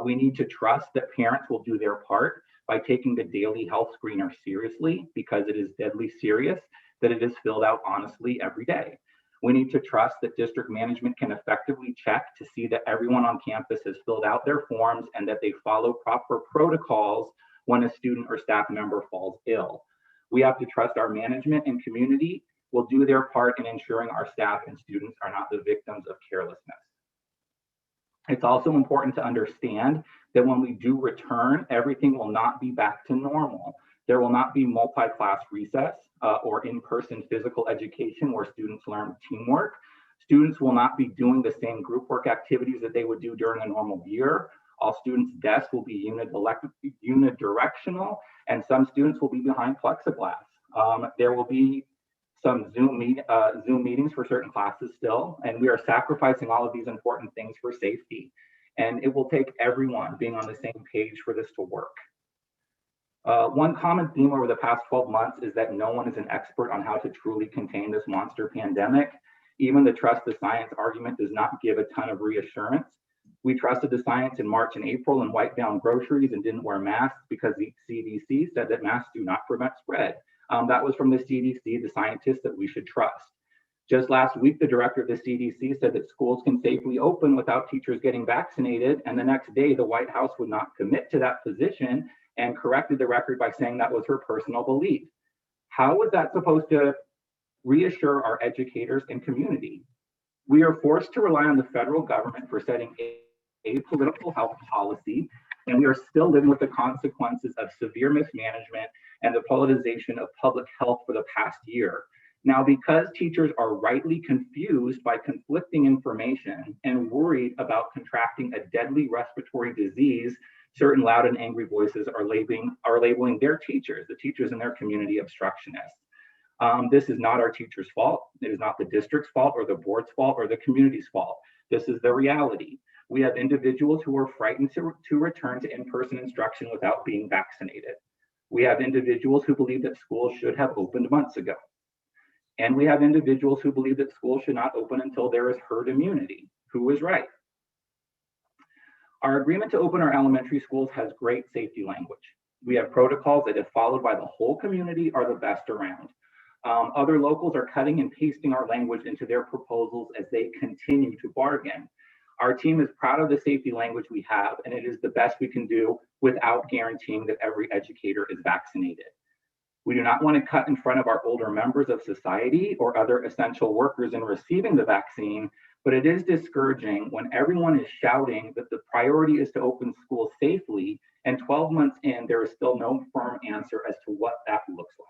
We need to trust that parents will do their part by taking the daily health screener seriously, because it is deadly serious that it is filled out honestly every day. We need to trust that district management can effectively check to see that everyone on campus has filled out their forms and that they follow proper protocols when a student or staff member falls ill. We have to trust our management and community will do their part in ensuring our staff and students are not the victims of carelessness. It's also important to understand that when we do return, everything will not be back to normal. There will not be multi-class recess or in-person physical education where students learn teamwork. Students will not be doing the same group work activities that they would do during a normal year. All students' desks will be unidirectional, and some students will be behind plexiglass. There will be some Zoom meetings for certain classes still, and we are sacrificing all of these important things for safety. And it will take everyone being on the same page for this to work. One common theme over the past 12 months is that no one is an expert on how to truly contain this monster pandemic. Even the trust the science argument does not give a ton of reassurance. We trusted the science in March and April and wiped down groceries and didn't wear masks because the CDC said that masks do not prevent spread. That was from the CDC, the scientists that we should trust. Just last week, the director of the CDC said that schools can safely open without teachers getting vaccinated. And the next day, the White House would not commit to that position and corrected the record by saying that was her personal belief. How was that supposed to reassure our educators and community? We are forced to rely on the federal government for setting a political health policy, and we are still living with the consequences of severe mismanagement and the politicization of public health for the past year. Now, because teachers are rightly confused by conflicting information and worried about contracting a deadly respiratory disease, certain loud and angry voices are labeling their teachers, the teachers in their community, obstructionists. This is not our teachers' fault. It is not the district's fault or the board's fault or the community's fault. This is the reality. We have individuals who are frightened to return to in-person instruction without being vaccinated. We have individuals who believe that schools should have opened months ago. And we have individuals who believe that schools should not open until there is herd immunity. Who is right? Our agreement to open our elementary schools has great safety language. We have protocols that, if followed by the whole community, are the best around. Other locals are cutting and pasting our language into their proposals as they continue to bargain. Our team is proud of the safety language we have, and it is the best we can do without guaranteeing that every educator is vaccinated. We do not want to cut in front of our older members of society or other essential workers in receiving the vaccine, but it is discouraging when everyone is shouting that the priority is to open schools safely, and 12 months in, there is still no firm answer as to what that looks like.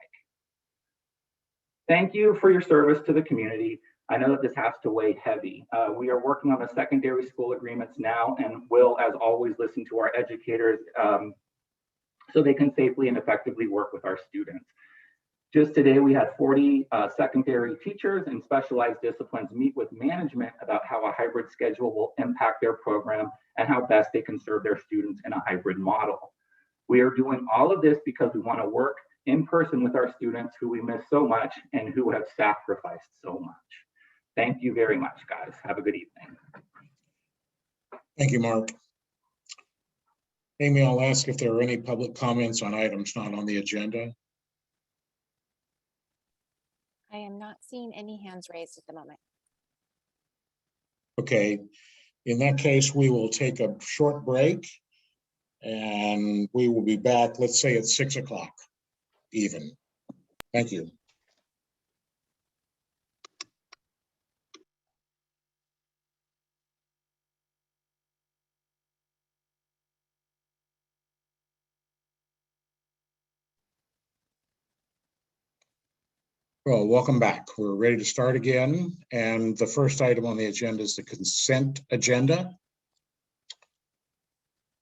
Thank you for your service to the community. I know that this has to weigh heavy. We are working on the secondary school agreements now and will, as always, listen to our educators so they can safely and effectively work with our students. Just today, we had 40 secondary teachers in specialized disciplines meet with management about how a hybrid schedule will impact their program and how best they can serve their students in a hybrid model. We are doing all of this because we want to work in person with our students who we miss so much and who have sacrificed so much. Thank you very much, guys. Have a good evening. Thank you, Mark. Amy, I'll ask if there are any public comments on items not on the agenda. I am not seeing any hands raised at the moment. Okay, in that case, we will take a short break and we will be back, let's say at 6 o'clock even. Thank you. Well, welcome back. We're ready to start again. And the first item on the agenda is the consent agenda.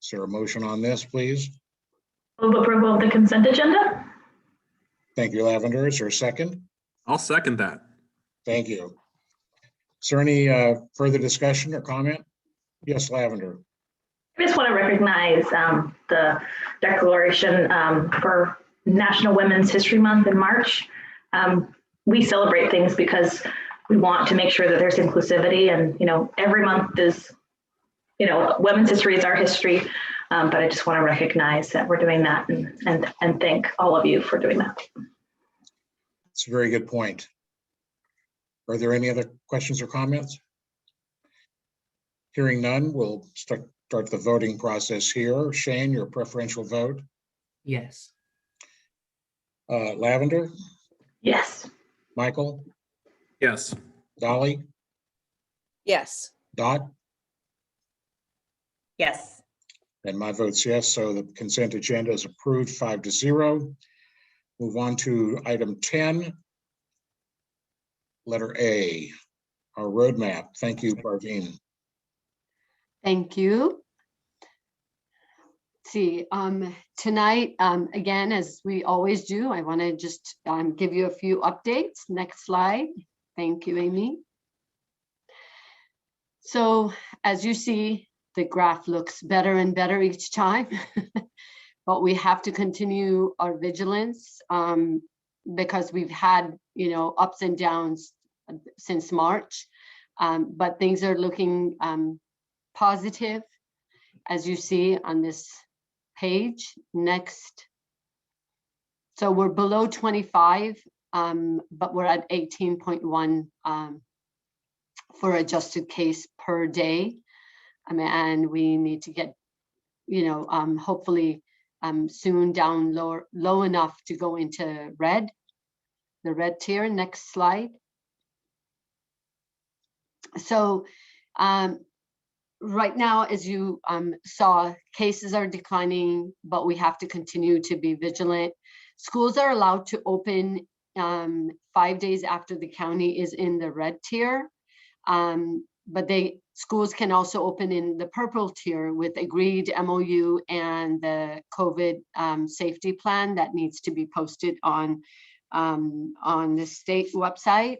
Is there a motion on this, please? Move approval of the consent agenda. Thank you, Lavender. Is there a second? I'll second that. Thank you. Is there any further discussion or comment? Yes, Lavender. I just want to recognize the declaration for National Women's History Month in March. We celebrate things because we want to make sure that there's inclusivity, and every month is, women's history is our history. But I just want to recognize that we're doing that and thank all of you for doing that. It's a very good point. Are there any other questions or comments? Hearing none, we'll start the voting process here. Shane, your preferential vote? Yes. Lavender? Yes. Michael? Yes. Dolly? Yes. Dot? Yes. And my vote's yes, so the consent agenda is approved 5-0. Move on to item 10, letter A, our roadmap. Thank you, Parveen. Thank you. See, tonight, again, as we always do, I want to just give you a few updates. Next slide. Thank you, Amy. So as you see, the graph looks better and better each time, but we have to continue our vigilance because we've had, ups and downs since March, but things are looking positive, as you see on this page. Next. So we're below 25, but we're at 18.1 for adjusted case per day. And we need to get, hopefully soon down low enough to go into red, the red tier. Next slide. So right now, as you saw, cases are declining, but we have to continue to be vigilant. Schools are allowed to open 5 days after the county is in the red tier, but schools can also open in the purple tier with agreed MOU and the COVID safety plan that needs to be posted on the state website.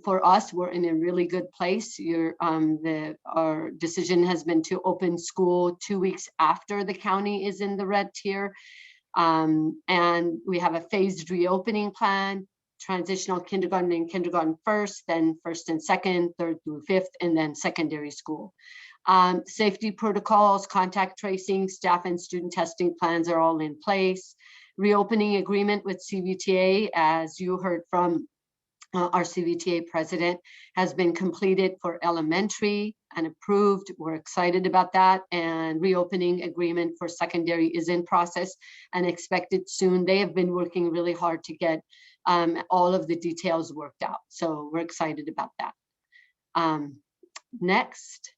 For us, we're in a really good place. Our decision has been to open school 2 weeks after the county is in the red tier. And we have a phased reopening plan, transitional kindergarten and kindergarten first, then first and second, third through fifth, and then secondary school. Safety protocols, contact tracing, staff and student testing plans are all in place. Reopening agreement with CVTA, as you heard from our CVTA president, has been completed for elementary and approved. We're excited about that. And reopening agreement for secondary is in process and expected soon. They have been working really hard to get all of the details worked out. So we're excited about that. Next.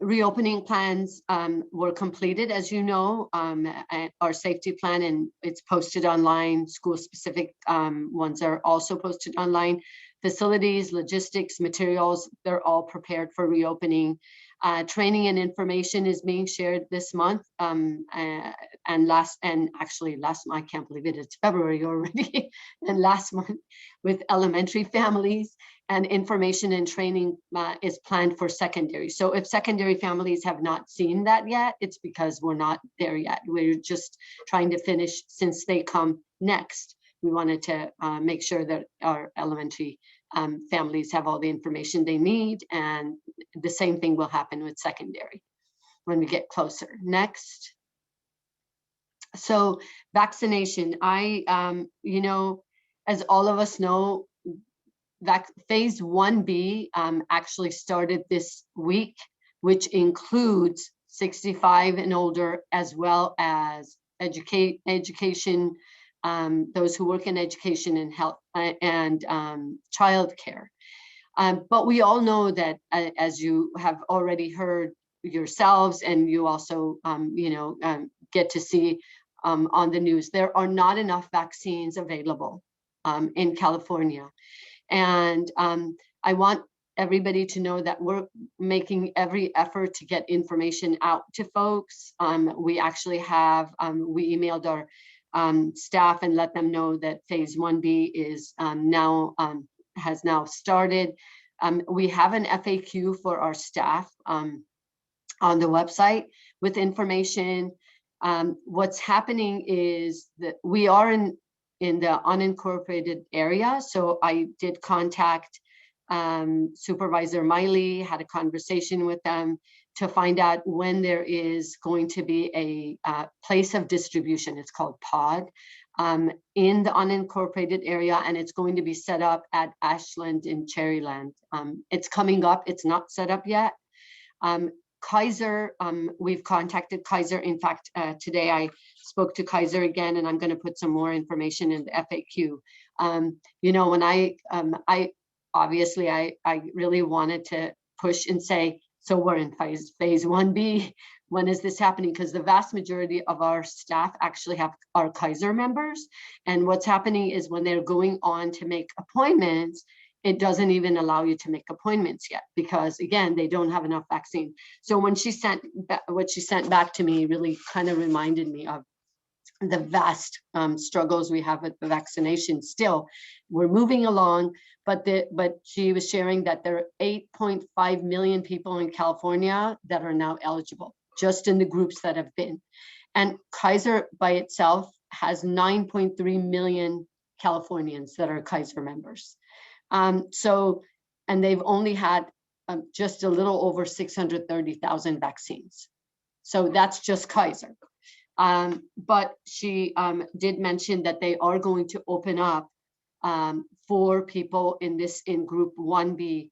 Reopening plans were completed, as you know, our safety plan, and it's posted online. School specific ones are also posted online. Facilities, logistics, materials, they're all prepared for reopening. Training and information is being shared this month. Actually last month, I can't believe it, it's February already, and last month with elementary families. And information and training is planned for secondary. So if secondary families have not seen that yet, it's because we're not there yet. We're just trying to finish since they come next. We wanted to make sure that our elementary families have all the information they need, and the same thing will happen with secondary when we get closer. Next. So vaccination, as all of us know, that phase 1B actually started this week, which includes 65 and older, as well as education, those who work in education and health and childcare. But we all know that, as you have already heard yourselves, and you also get to see on the news, there are not enough vaccines available in California. And I want everybody to know that we're making every effort to get information out to folks. We actually have, we emailed our staff and let them know that phase 1B is has now started. We have an FAQ for our staff on the website with information. What's happening is that we are in the unincorporated area. So I did contact Supervisor Miley, had a conversation with them to find out when there is going to be a place of distribution. It's called POD in the unincorporated area, and it's going to be set up at Ashland in Cherryland. It's coming up, it's not set up yet. Kaiser, we've contacted Kaiser. In fact, today I spoke to Kaiser again, and I'm going to put some more information in the FAQ. When I obviously really wanted to push and say, so we're in phase 1B. When is this happening? Because the vast majority of our staff actually are Kaiser members. And what's happening is when they're going on to make appointments, it doesn't even allow you to make appointments yet, because again, they don't have enough vaccine. So when she sent what she sent back to me really kind of reminded me of the vast struggles we have with the vaccination. Still, we're moving along, but she was sharing that there are 8.5 million people in California that are now eligible, just in the groups that have been. And Kaiser by itself has 9.3 million Californians that are Kaiser members. And they've only had just a little over 630,000 vaccines. So that's just Kaiser. But she did mention that they are going to open up for people in group 1B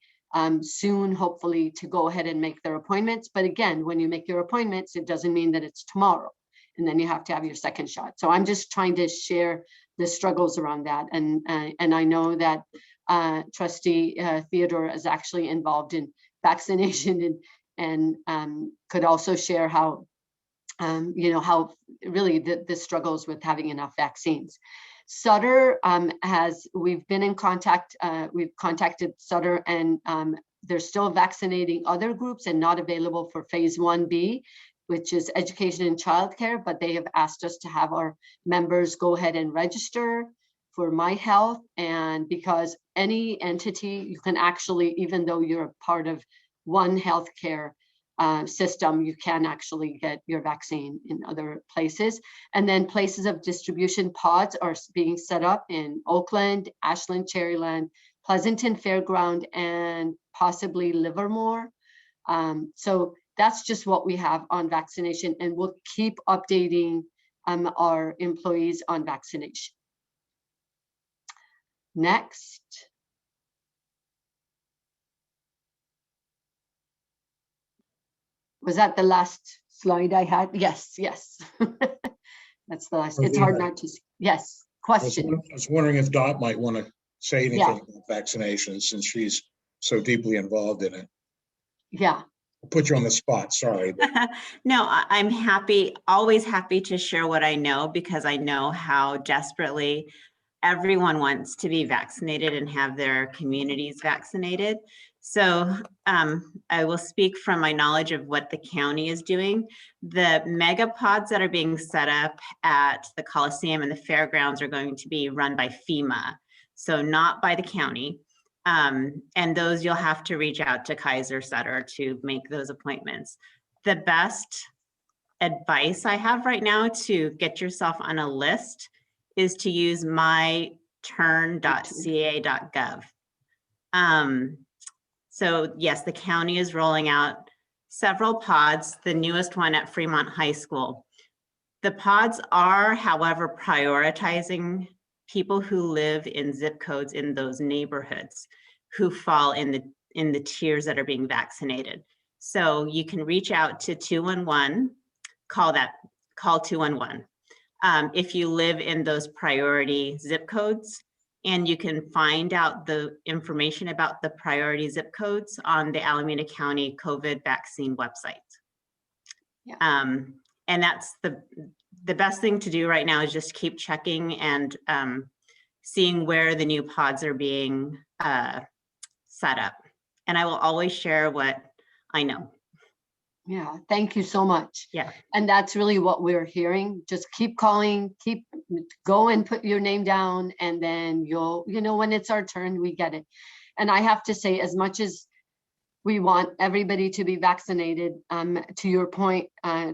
soon, hopefully, to go ahead and make their appointments. But again, when you make your appointments, it doesn't mean that it's tomorrow, and then you have to have your second shot. So I'm just trying to share the struggles around that. And I know that Trustee Theodore is actually involved in vaccination and could also share how, how really the struggles with having enough vaccines. Sutter we've been in contact, we've contacted Sutter, and they're still vaccinating other groups and not available for phase 1B, which is education and childcare, but they have asked us to have our members go ahead and register for My Health. And because any entity, you can actually, even though you're a part of one healthcare system, you can actually get your vaccine in other places. And then places of distribution pods are being set up in Oakland, Ashland, Cherryland, Pleasanton Fairground, and possibly Livermore. So that's just what we have on vaccination, and we'll keep updating our employees on vaccination. Next. Was that the last slide I had? Yes, yes. That's the last. It's hard not to see. Yes, question. I was wondering if Dot might want to say anything about vaccinations, since she's so deeply involved in it. Yeah. I'll put you on the spot, sorry. No, I'm happy, always happy to share what I know, because I know how desperately everyone wants to be vaccinated and have their communities vaccinated. So I will speak from my knowledge of what the county is doing. The mega pods that are being set up at the Coliseum and the fairgrounds are going to be run by FEMA, so not by the county. And those you'll have to reach out to Kaiser Sutter to make those appointments. The best advice I have right now to get yourself on a list is to use myturn.ca.gov. So yes, the county is rolling out several pods, the newest one at Fremont High School. The pods are, however, prioritizing people who live in zip codes in those neighborhoods who fall in the tiers that are being vaccinated. So you can reach out to 211, call 211. If you live in those priority zip codes, and you can find out the information about the priority zip codes on the Alameda County COVID vaccine website. Yeah. And that's the best thing to do right now, is just keep checking and seeing where the new pods are being set up. And I will always share what I know. Yeah, thank you so much. Yeah. And that's really what we're hearing. Just keep calling, go and put your name down, and then you'll, when it's our turn, we get it. And I have to say, as much as we want everybody to be vaccinated, to your point,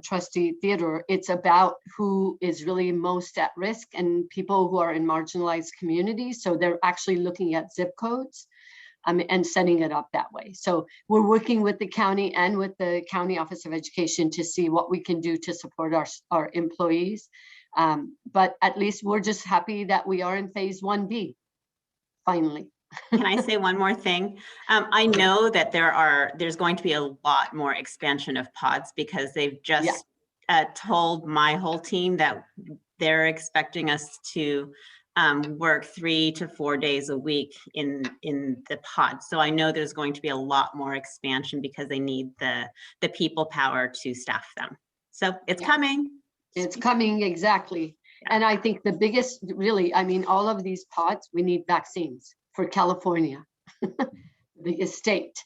Trustee Theodore, it's about who is really most at risk and people who are in marginalized communities. So they're actually looking at zip codes and setting it up that way. So we're working with the county and with the County Office of Education to see what we can do to support our employees. But at least we're just happy that we are in phase 1B, finally. Can I say one more thing? I know that there's going to be a lot more expansion of pods, because they've just told my whole team that they're expecting us to work 3 to 4 days a week in the pods. So I know there's going to be a lot more expansion, because they need the people power to staff them. So it's coming. It's coming, exactly. Yeah. And I think the biggest, really, all of these pods, we need vaccines for California, the biggest state.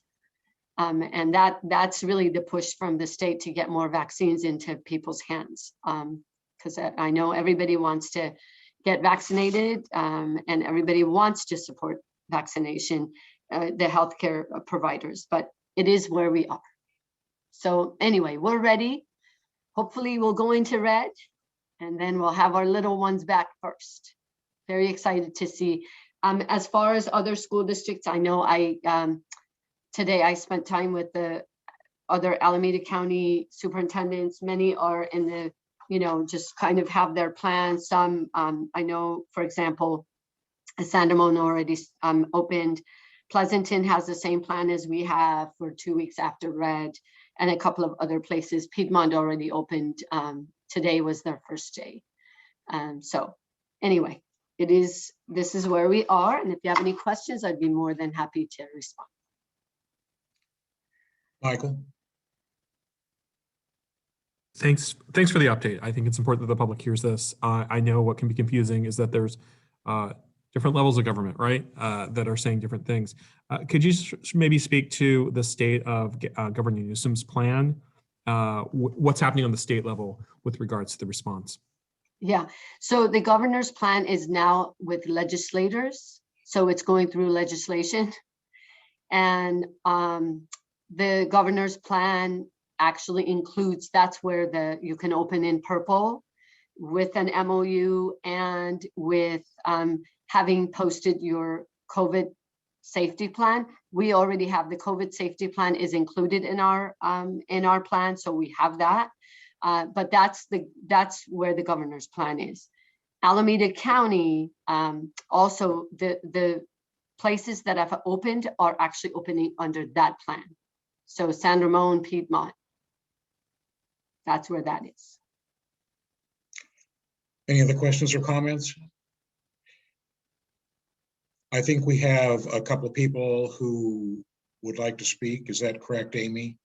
And that's really the push from the state to get more vaccines into people's hands. Because I know everybody wants to get vaccinated, and everybody wants to support vaccination, the healthcare providers, but it is where we are. So anyway, we're ready. Hopefully we'll go into red, and then we'll have our little ones back first. Very excited to see. As far as other school districts, I know today I spent time with the other Alameda County superintendents. Many are in the, just kind of have their plans. Some, I know, for example, San Ramon already opened. Pleasanton has the same plan as we have for 2 weeks after Red, and a couple of other places. Piedmont already opened. Today was their first day. So anyway, this is where we are. And if you have any questions, I'd be more than happy to respond. Michael? Thanks for the update. I think it's important that the public hears this. I know what can be confusing is that there's different levels of government, right, that are saying different things. Could you maybe speak to the state of Governor Newsom's plan? What's happening on the state level with regards to the response? Yeah, so the governor's plan is now with legislators. So it's going through legislation. And the governor's plan actually includes, that's where you can open in purple with an MOU and with having posted your COVID safety plan. We already have the COVID safety plan is included in our plan, so we have that. But that's where the governor's plan is. Alameda County, also the places that have opened are actually opening under that plan. So San Ramon, Piedmont, that's where that is. Any other questions or comments? I think we have a couple of people who would like to speak. Is that correct, Amy?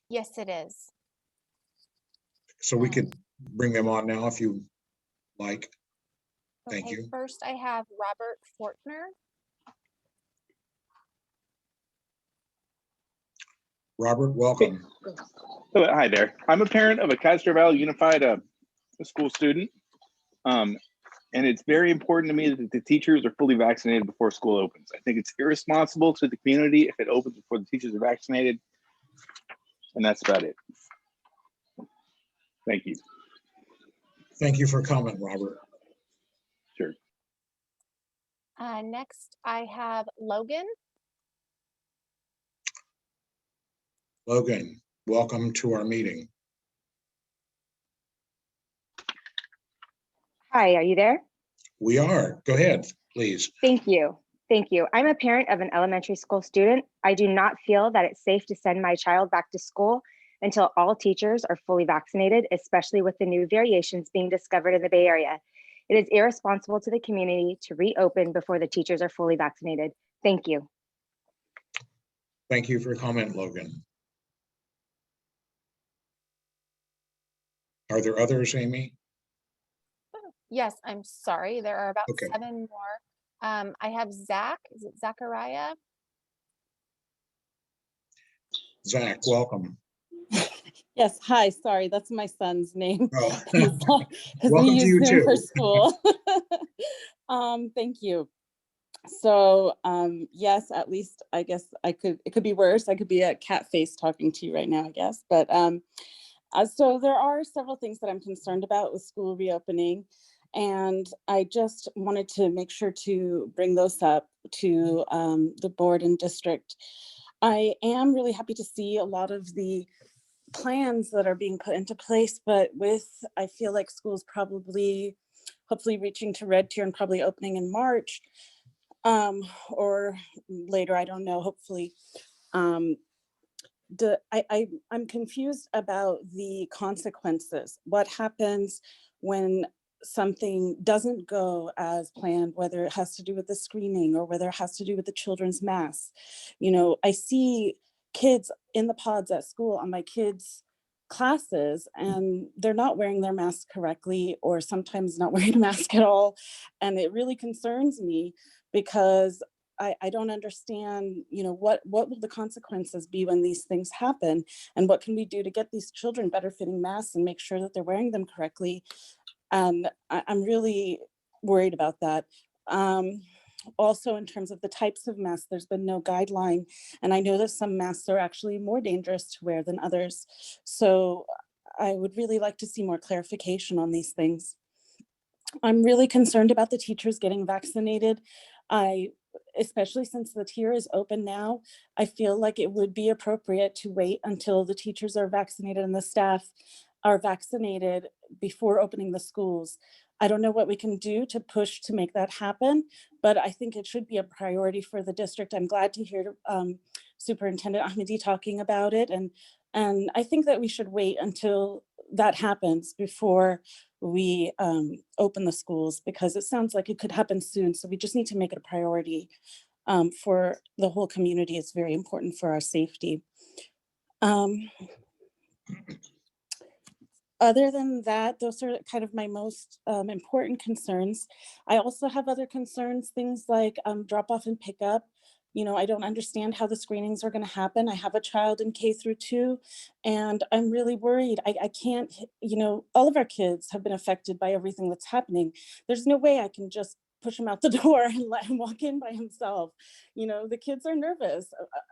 Yes, it is. So we could bring them on now if you like. Thank you. First, I have Robert Fortner. Robert, welcome. Hi there. I'm a parent of a Castro Valley Unified school student. And it's very important to me that the teachers are fully vaccinated before school opens. I think it's irresponsible to the community if it opens before the teachers are vaccinated. And that's about it. Thank you. Thank you for comment, Robert. Sure. Next, I have Logan. Logan, welcome to our meeting. Hi, are you there? We are. Go ahead, please. Thank you. Thank you. I'm a parent of an elementary school student. I do not feel that it's safe to send my child back to school until all teachers are fully vaccinated, especially with the new variations being discovered in the Bay Area. It is irresponsible to the community to reopen before the teachers are fully vaccinated. Thank you. Thank you for your comment, Logan. Are there others, Amy? Yes, I'm sorry. There are about Okay. 7 more. I have Zach. Is it Zachariah? Zach, welcome. Yes, hi, sorry, that's my son's name. Oh. Because Welcome we to use you him for too. school. Thank you. So yes, at least I guess it could be worse. I could be a cat face talking to you right now, I guess. But so there are several things that I'm concerned about with school reopening. And I just wanted to make sure to bring those up to the board and district. I am really happy to see a lot of the plans that are being put into place, but I feel like schools probably, hopefully reaching to red tier and probably opening in March or later, I don't know, hopefully. I'm confused about the consequences. What happens when something doesn't go as planned, whether it has to do with the screening or whether it has to do with the children's masks? You know, I see kids in the pods at school on my kids' classes and they're not wearing their masks correctly or sometimes not wearing a mask at all. And it really concerns me because I don't understand, you know, what will the consequences be when these things happen, and what can we do to get these children better fitting masks and make sure that they're wearing them correctly? And I'm really worried about that. Also, in terms of the types of masks, there's been no guideline, and I know that some masks are actually more dangerous to wear than others. So I would really like to see more clarification on these things. I'm really concerned about the teachers getting vaccinated. especially since the tier is open now, I feel like it would be appropriate to wait until the teachers are vaccinated and the staff are vaccinated before opening the schools. I don't know what we can do to push to make that happen, but I think it should be a priority for the district. I'm glad to hear Superintendent Ahmadi talking about it. And I think that we should wait until that happens before we open the schools, because it sounds like it could happen soon. So we just need to make it a priority for the whole community. It's very important for our safety. Other than that, those are kind of my most important concerns. I also have other concerns, things like drop off and pick up. You know, I don't understand how the screenings are going to happen. I have a child in K-2, and I'm really worried. I can't, you know, all of our kids have been affected by everything that's happening. There's no way I can just push him out the door and let him walk in by himself. You know, the kids are nervous,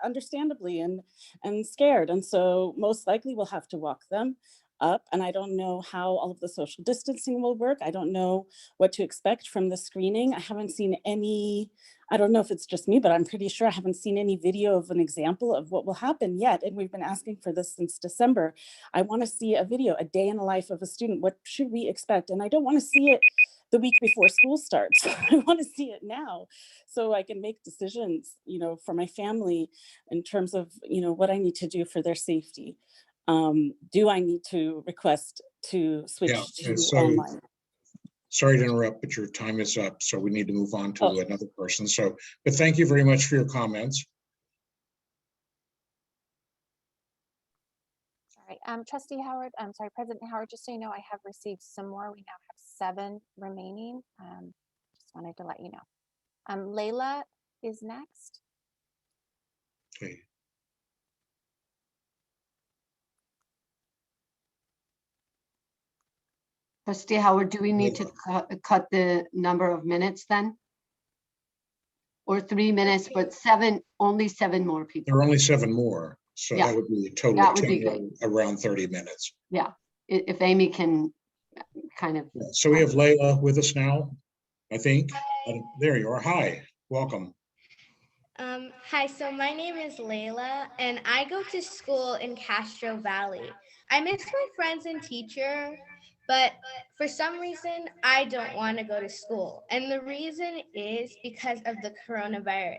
understandably, and scared. And so most likely we'll have to walk them up. And I don't know how all of the social distancing will work. I don't know what to expect from the screening. I haven't seen any, I don't know if it's just me, but I'm pretty sure I haven't seen any video of an example of what will happen yet. And we've been asking for this since December. I want to see a video, a day in the life of a student. What should we expect? And I don't want to see it the week before school starts. I want to see it now so I can make decisions, you know, for my family in terms of, you know, what I need to do for their safety. Do I need to request to switch to online? Sorry to interrupt, but your time is up, so we need to move on to another person. So, but thank you very much for your comments. All right, Trustee Howard, I'm sorry, President Howard, just so you know, I have received some more. We now have 7 remaining. Just wanted to let you know. Layla is next. Okay. Trustee Howard, do we need to cut the number of minutes then? Or 3 minutes, but only 7 more people. There are only 7 more. So that would be a total of 10, around 30 minutes. Yeah, if Amy can kind of. Yeah. So we have Layla with us now, I think. There you are. Hi, welcome. Hi, so my name is Layla, and I go to school in Castro Valley. I miss my friends and teacher, but for some reason, I don't want to go to school. And the reason is because of the coronavirus.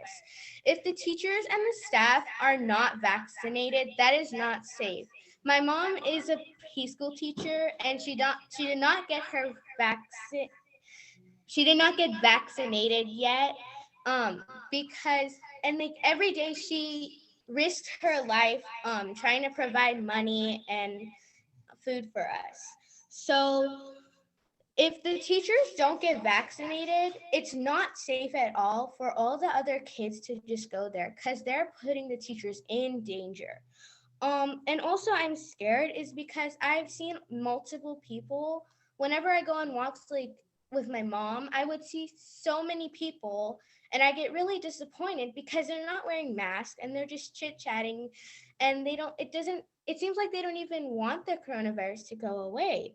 If the teachers and the staff are not vaccinated, that is not safe. My mom is a preschool teacher, and she did not get her vaccine. She did not get vaccinated yet, because like every day she risked her life trying to provide money and food for us. So if the teachers don't get vaccinated, it's not safe at all for all the other kids to just go there, because they're putting the teachers in danger. And also I'm scared is because I've seen multiple people, whenever I go on walks like with my mom, I would see so many people and I get really disappointed because they're not wearing masks and they're just chit-chatting, and it seems like they don't even want the coronavirus to go away.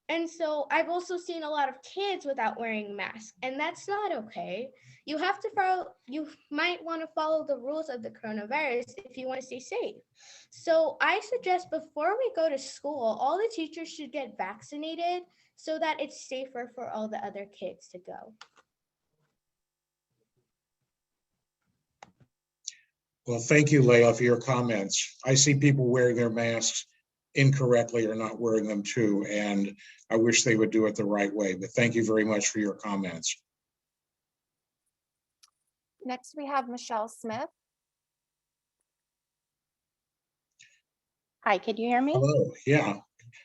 And so I've also seen a lot of kids without wearing masks, and that's not okay. You might want to follow the rules of the coronavirus if you want to stay safe. So I suggest before we go to school, all the teachers should get vaccinated so that it's safer for all the other kids to go. Well, thank you, Layla, for your comments. I see people wearing their masks incorrectly or not wearing them too, and I wish they would do it the right way, but thank you very much for your comments. Next, we have Michelle Smith. Hi, can you hear me? Hello, yeah.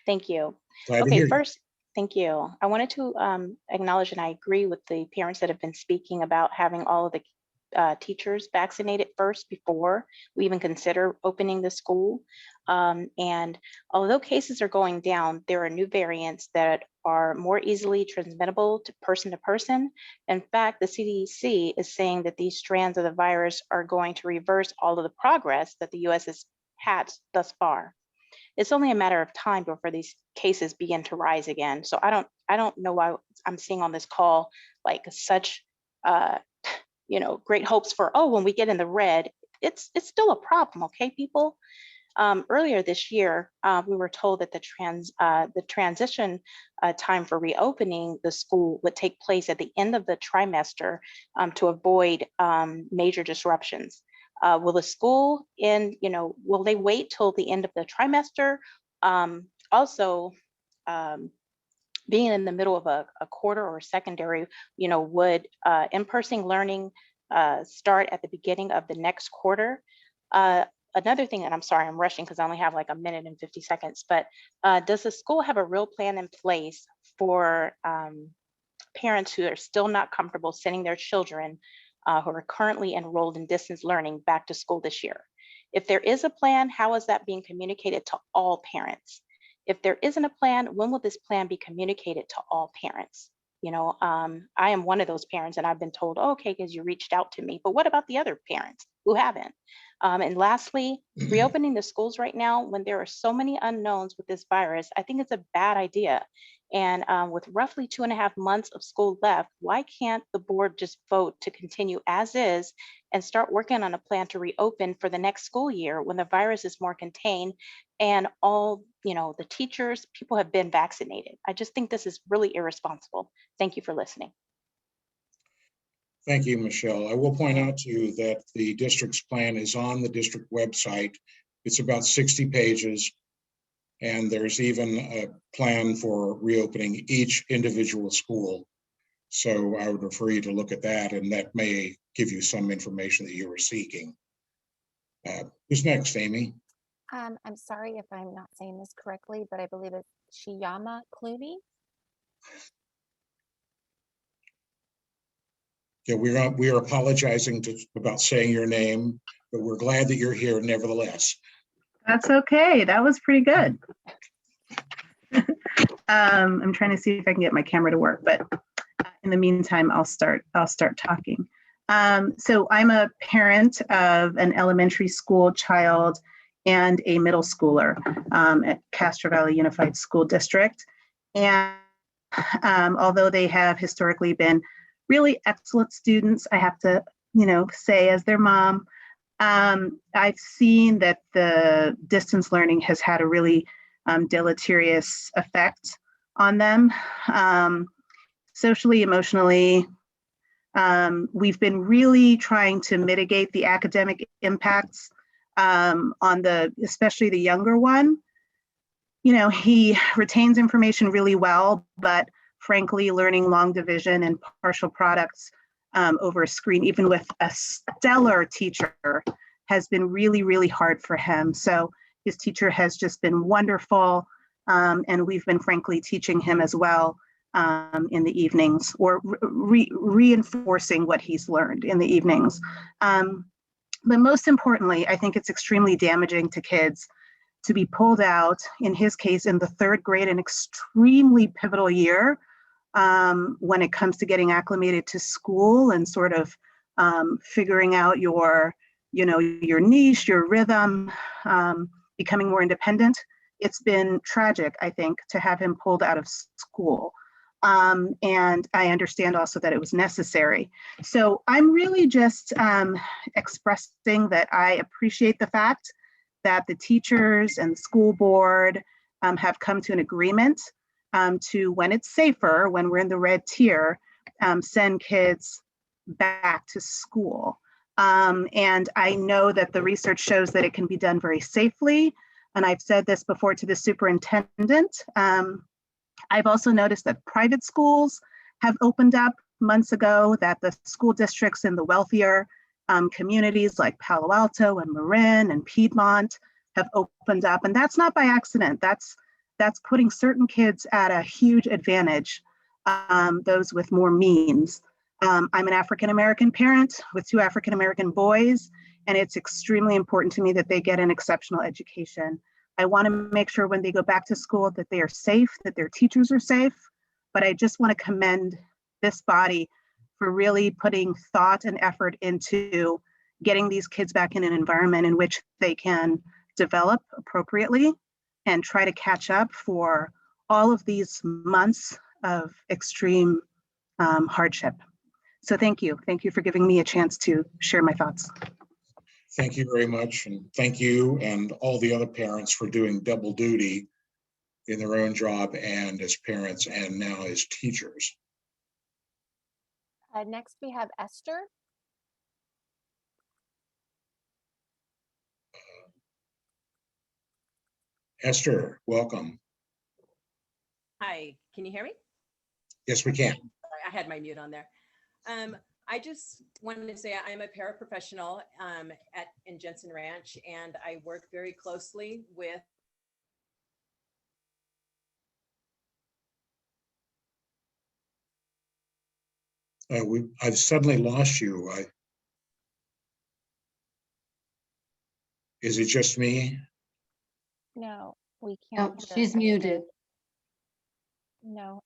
Thank you. Glad to hear you. First, thank you. I wanted to acknowledge, and I agree with the parents that have been speaking about having all of the teachers vaccinated first before we even consider opening the school. And although cases are going down, there are new variants that are more easily transmittable to person. In fact, the CDC is saying that these strands of the virus are going to reverse all of the progress that the US has had thus far. It's only a matter of time before these cases begin to rise again. So I don't know why I'm seeing on this call like such great hopes for, oh, when we get in the red, it's still a problem, okay, people? Earlier this year, we were told that the transition time for reopening the school would take place at the end of the trimester to avoid major disruptions. Will the school will they wait till the end of the trimester? Also, being in the middle of a quarter or secondary, would in-person learning start at the beginning of the next quarter? Another thing, and I'm sorry, I'm rushing because I only have like a minute and 50 seconds, but does the school have a real plan in place for parents who are still not comfortable sending their children who are currently enrolled in distance learning back to school this year? If there is a plan, how is that being communicated to all parents? If there isn't a plan, when will this plan be communicated to all parents? I am one of those parents and I've been told, oh, okay, because you reached out to me, but what about the other parents who haven't? And lastly, reopening the schools right now, when there are so many unknowns with this virus, I think it's a bad idea. And with roughly 2.5 months of school left, why can't the board just vote to continue as is and start working on a plan to reopen for the next school year when the virus is more contained and all, the teachers, people have been vaccinated? I just think this is really irresponsible. Thank you for listening. Thank you, Michelle. I will point out to you that the district's plan is on the district website. It's about 60 pages. And there's even a plan for reopening each individual school. So I would refer you to look at that, and that may give you some information that you were seeking. Who's next, Amy? I'm sorry if I'm not saying this correctly, but I believe it's Shiyama Clooney. Yeah, we are apologizing about saying your name, but we're glad that you're here nevertheless. That's okay. That was pretty good. I'm trying to see if I can get my camera to work, but in the meantime, I'll start talking. So I'm a parent of an elementary school child and a middle schooler at Castro Valley Unified School District. And although they have historically been really excellent students, I have to, say as their mom, I've seen that the distance learning has had a really deleterious effect on them, socially, emotionally. We've been really trying to mitigate the academic impacts on especially the younger one. He retains information really well, but frankly, learning long division and partial products over a screen, even with a stellar teacher, has been really, really hard for him. So his teacher has just been wonderful. And we've been frankly teaching him as well in the evenings, or reinforcing what he's learned in the evenings. But most importantly, I think it's extremely damaging to kids to be pulled out, in his case, in the 3rd grade, an extremely pivotal year when it comes to getting acclimated to school and sort of figuring out your niche, your rhythm, becoming more independent. It's been tragic, I think, to have him pulled out of school. And I understand also that it was necessary. So I'm really just expressing that I appreciate the fact that the teachers and the school board have come to an agreement to, when it's safer, when we're in the red tier, send kids back to school. And I know that the research shows that it can be done very safely. And I've said this before to the superintendent. I've also noticed that private schools have opened up months ago, that the school districts in the wealthier communities like Palo Alto and Marin and Piedmont have opened up. And that's not by accident. That's putting certain kids at a huge advantage, those with more means. I'm an African-American parent with 2 African-American boys, and it's extremely important to me that they get an exceptional education. I want to make sure when they go back to school that they are safe, that their teachers are safe, but I just want to commend this body for really putting thought and effort into getting these kids back in an environment in which they can develop appropriately and try to catch up for all of these months of extreme hardship. So thank you. Thank you for giving me a chance to share my thoughts. Thank you very much. And thank you and all the other parents for doing double duty in their own job and as parents and now as teachers. Next, we have Esther. Esther, welcome. Hi, can you hear me? Yes, we can. Sorry, I had my mute on there. I just wanted to say I'm a paraprofessional in Jensen Ranch, and I work very closely with I've suddenly lost you. Is it just me? No, we No, can't. she's muted. No.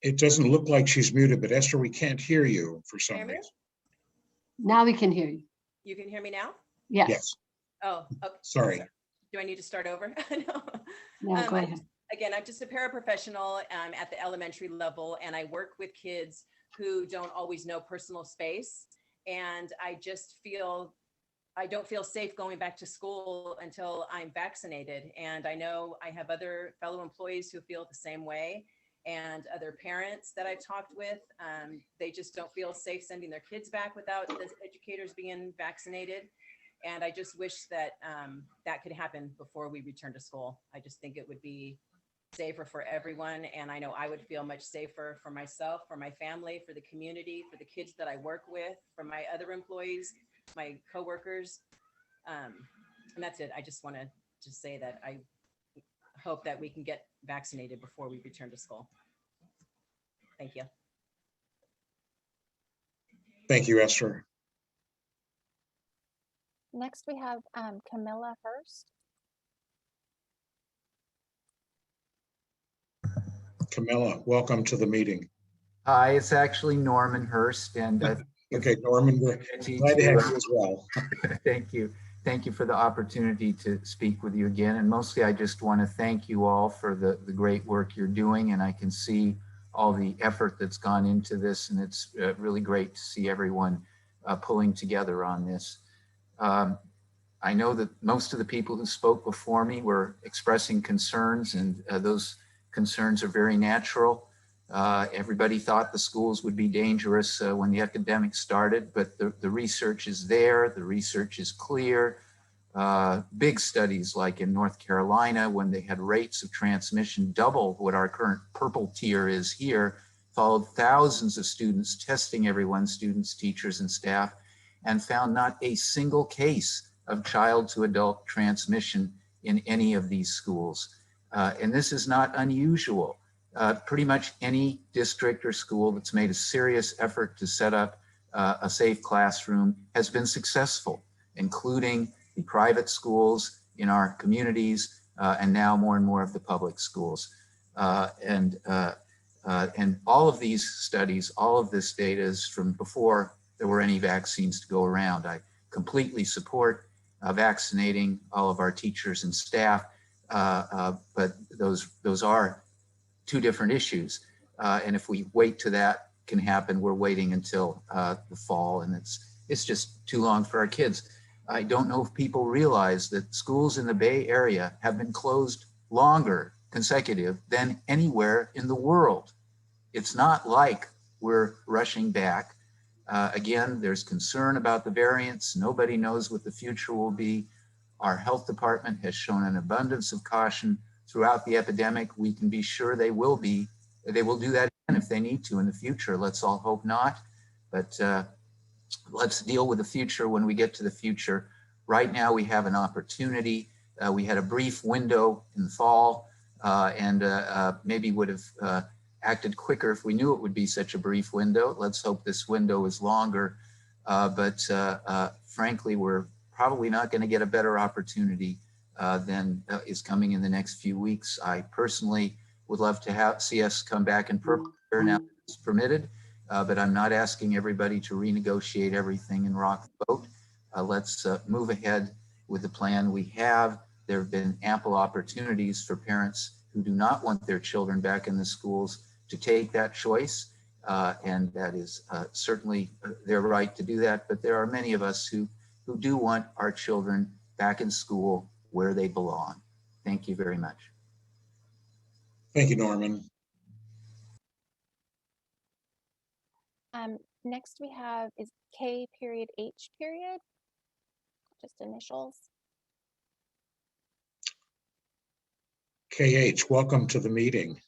It doesn't look like she's muted, but Esther, we can't hear you for some reason. Now we can hear you. You can hear me now? Yes. Oh, okay. Sorry. Do I need to start over? No. No, go ahead. Again, I'm just a paraprofessional at the elementary level, and I work with kids who don't always know personal space. And I just feel, I don't feel safe going back to school until I'm vaccinated. And I know I have other fellow employees who feel the same way, and other parents that I've talked with. They just don't feel safe sending their kids back without the educators being vaccinated. And I just wish that that could happen before we return to school. I just think it would be safer for everyone. And I know I would feel much safer for myself, for my family, for the community, for the kids that I work with, for my other employees, my coworkers. And that's it. I just want to just say that I hope that we can get vaccinated before we return to school. Thank you. Thank you, Esther. Next, we have Camilla Hurst. Camilla, welcome to the meeting. Hi, it's actually Norman Hurst, and okay, Norman, we're glad to have you as well. Thank you. Thank you for the opportunity to speak with you again. And mostly, I just want to thank you all for the great work you're doing. And I can see all the effort that's gone into this, and it's really great to see everyone pulling together on this. I know that most of the people who spoke before me were expressing concerns, and those concerns are very natural. Everybody thought the schools would be dangerous when the epidemic started, but the research is there, the research is clear. Big studies like in North Carolina, when they had rates of transmission double what our current purple tier is here, followed thousands of students, testing everyone, students, teachers, and staff, and found not a single case of child to adult transmission in any of these schools. And this is not unusual. Pretty much any district or school that's made a serious effort to set up a safe classroom has been successful, including the private schools in our communities, and now more and more of the public schools. And all of these studies, all of this data is from before there were any vaccines to go around. I completely support vaccinating all of our teachers and staff, but those are two different issues. And if we wait till that can happen, we're waiting until the fall, and it's just too long for our kids. I don't know if people realize that schools in the Bay Area have been closed longer consecutive than anywhere in the world. It's not like we're rushing back. Again, there's concern about the variants. Nobody knows what the future will be. Our health department has shown an abundance of caution throughout the epidemic. We can be sure they will do that again if they need to in the future. Let's all hope not, but let's deal with the future when we get to the future. Right now, we have an opportunity. We had a brief window in the fall, and maybe would have acted quicker if we knew it would be such a brief window. Let's hope this window is longer, but frankly, we're probably not going to get a better opportunity than is coming in the next few weeks. I personally would love to see us come back in purple now it's permitted, but I'm not asking everybody to renegotiate everything and rock the boat. Let's move ahead with the plan we have. There have been ample opportunities for parents who do not want their children back in the schools to take that choice. and that is certainly their right to do that. But there are many of us who do want our children back in school where they belong. Thank you very much. Thank you, Norman. Next we have is K period H period, just initials. KH, welcome to the meeting.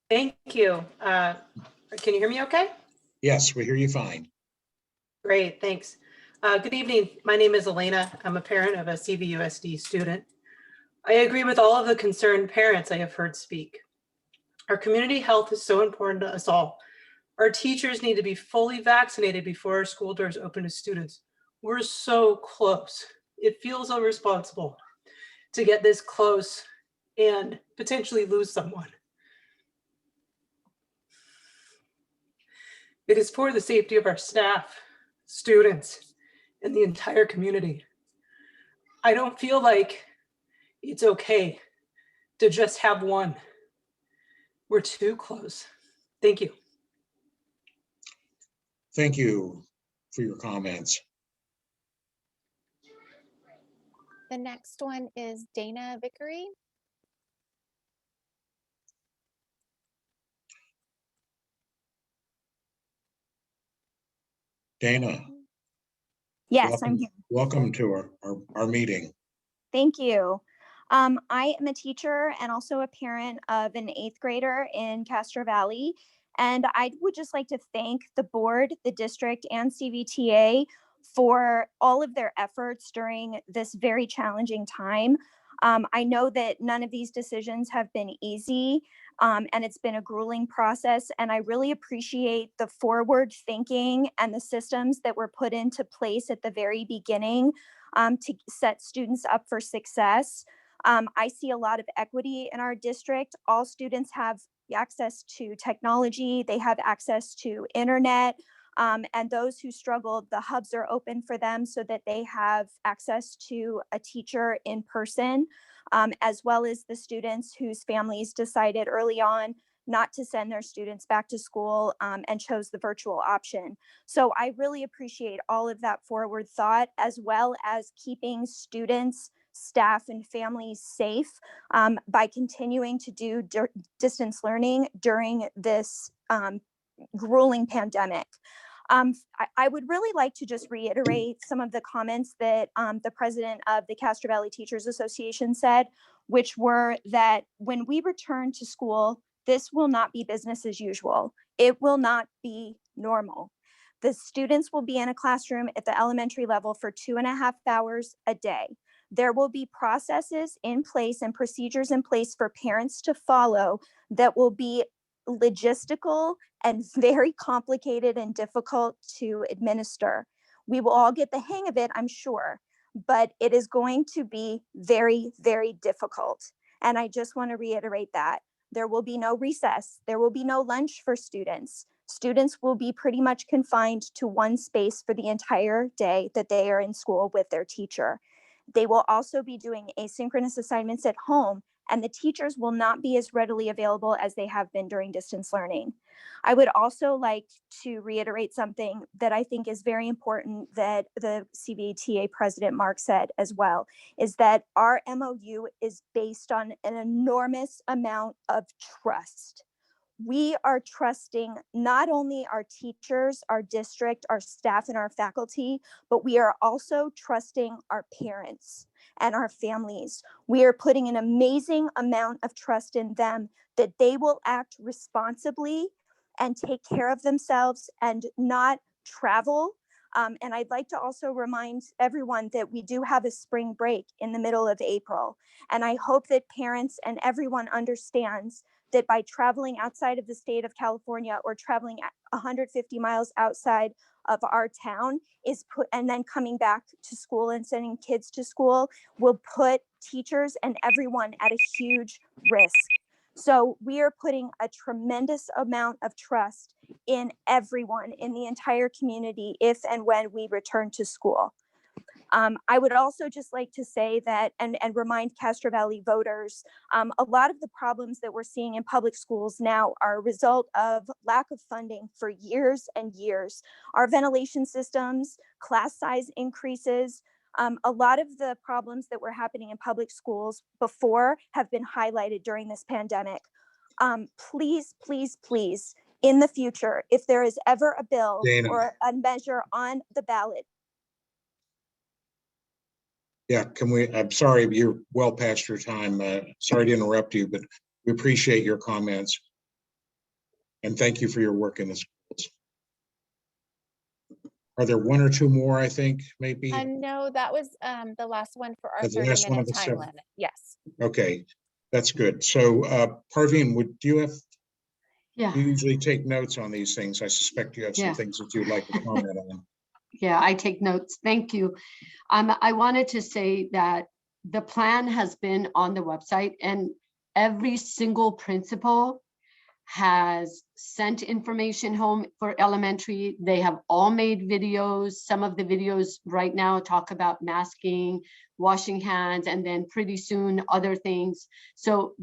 Thank you. Can you hear me okay? Yes, we hear you fine. Great, thanks. Good evening. My name is Elena. I'm a parent of a CVUSD student. I agree with all of the concerned parents I have heard speak. Our community health is so important to us all. Our teachers need to be fully vaccinated before our school doors open to students. We're so close. It feels irresponsible to get this close and potentially lose someone. It is for the safety of our staff, students, and the entire community. I don't feel like it's okay to just have one. We're too close. Thank you. Thank you for your comments. The next one is Dana Vickery. Dana. Yes, welcome, I'm here. Welcome to our meeting. Thank you. I am a teacher and also a parent of an 8th grader in Castro Valley. And I would just like to thank the board, the district, and CVTA for all of their efforts during this very challenging time. I know that none of these decisions have been easy, and it's been a grueling process. And I really appreciate the forward thinking and the systems that were put into place at the very beginning to set students up for success. I see a lot of equity in our district. All students have access to technology, they have access to internet, and those who struggled, the hubs are open for them so that they have access to a teacher in person, as well as the students whose families decided early on not to send their students back to school and chose the virtual option. So I really appreciate all of that forward thought, as well as keeping students, staff, and families safe by continuing to do distance learning during this grueling pandemic. I would really like to just reiterate some of the comments that the president of the Castro Valley Teachers Association said, which were that when we return to school, this will not be business as usual. It will not be normal. The students will be in a classroom at the elementary level for 2.5 hours a day. There will be processes in place and procedures in place for parents to follow that will be logistical and very complicated and difficult to administer. We will all get the hang of it, I'm sure, but it is going to be very, very difficult. And I just want to reiterate that. There will be no recess. There will be no lunch for students. Students will be pretty much confined to one space for the entire day that they are in school with their teacher. They will also be doing asynchronous assignments at home, and the teachers will not be as readily available as they have been during distance learning. I would also like to reiterate something that I think is very important that the CVTA President Mark said as well, is that our MOU is based on an enormous amount of trust. We are trusting not only our teachers, our district, our staff, and our faculty, but we are also trusting our parents and our families. We are putting an amazing amount of trust in them that they will act responsibly and take care of themselves and not travel. And I'd like to also remind everyone that we do have a spring break in the middle of April. And I hope that parents and everyone understands that by traveling outside of the state of California or traveling 150 miles outside of our town and then coming back to school and sending kids to school will put teachers and everyone at a huge risk. So we are putting a tremendous amount of trust in everyone in the entire community if and when we return to school. I would also just like to say that, and remind Castro Valley voters, a lot of the problems that we're seeing in public schools now are a result of lack of funding for years and years. Our ventilation systems, class size increases, a lot of the problems that were happening in public schools before have been highlighted during this pandemic. Please, please, please, in the future, if there is ever a bill Dana. or a measure on the ballot. Yeah, I'm sorry, you're well past your time. Sorry to interrupt you, but we appreciate your comments. And thank you for your work in the schools. Are there one or two more, I think, maybe? No, that was the last one for our That's the last one of 30-minute the time seven. limit. Yes. Okay, that's good. So Parveen, do you Yeah. you usually take notes on these things? I suspect you have some Yeah. things that you'd like to comment on. Yeah, I take notes. Thank you. I wanted to say that the plan has been on the website, and every single principal has sent information home for elementary. They have all made videos. Some of the videos right now talk about masking, washing hands, and then pretty soon other things. So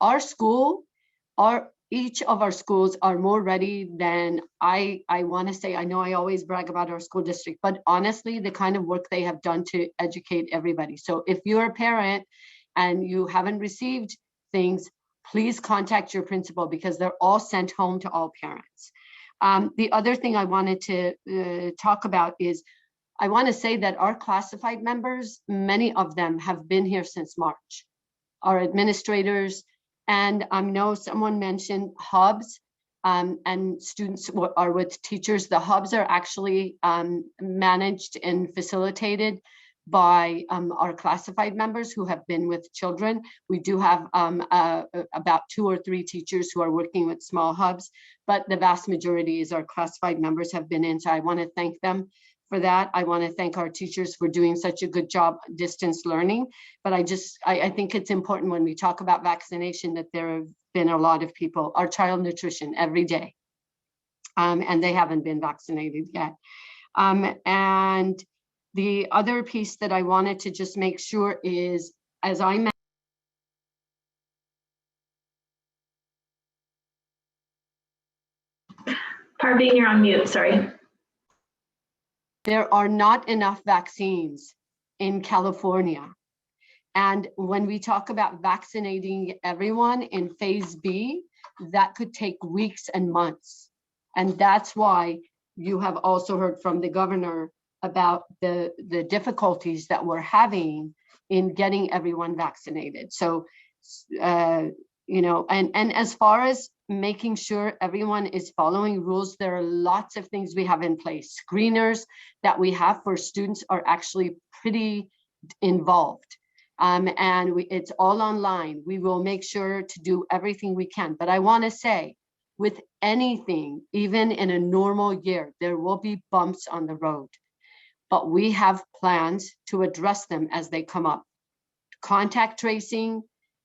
our school, each of our schools are more ready than I want to say. I know I always brag about our school district, but honestly, the kind of work they have done to educate everybody. So if you're a parent and you haven't received things, please contact your principal, because they're all sent home to all parents. The other thing I wanted to talk about is, I want to say that our classified members, many of them have been here since March. Our administrators, and I know someone mentioned hubs, and students are with teachers. The hubs are actually managed and facilitated by our classified members who have been with children. We do have about 2 or 3 teachers who are working with small hubs, but the vast majority is our classified members have been in. So I want to thank them for that. I want to thank our teachers for doing such a good job distance learning. But I think it's important when we talk about vaccination that there have been a lot of people, our child nutrition every day, and they haven't been vaccinated yet. And the other piece that I wanted to just make sure is, as I mentioned, Parveen, you're on mute, sorry. There are not enough vaccines in California. And when we talk about vaccinating everyone in phase B, that could take weeks and months. And that's why you have also heard from the governor about the difficulties that we're having in getting everyone vaccinated. So, and as far as making sure everyone is following rules, there are lots of things we have in place. Screeners that we have for students are actually pretty involved. It's all online. We will make sure to do everything we can. But I want to say, with anything, even in a normal year, there will be bumps on the road. But we have plans to address them as they come up. Contact tracing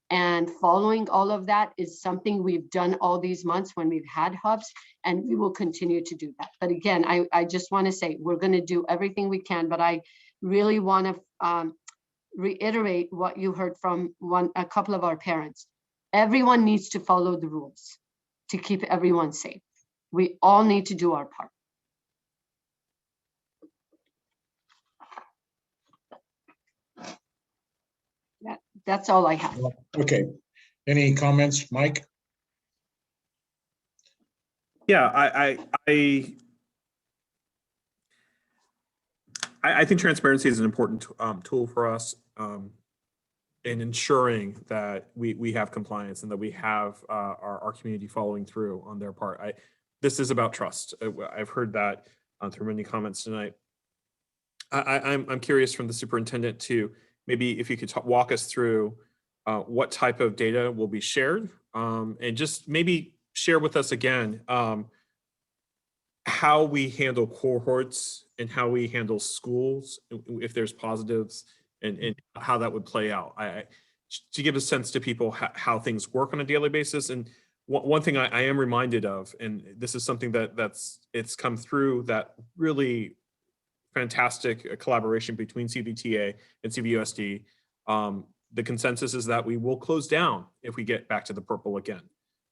and following all of that is something we've done all these months when we've had hubs, and we will continue to do that. But again, I just want to say we're going to do everything we can, but I really want to reiterate what you heard from a couple of our parents. Everyone needs to follow the rules to keep everyone safe. We all need to do our part. That's all I have. Okay. Any comments, Mike? Yeah, I think transparency is an important tool for us in ensuring that we have compliance and that we have our community following through on their part. This is about trust. I've heard that through many comments tonight. I'm curious from the superintendent to maybe if you could walk us through what type of data will be shared, and just maybe share with us again how we handle cohorts and how we handle schools if there's positives, and how that would play out. To give a sense to people how things work on a daily basis. And one thing I am reminded of, and this is something it's come through that really fantastic collaboration between CVTA and CVUSD. The consensus is that we will close down if we get back to the purple again.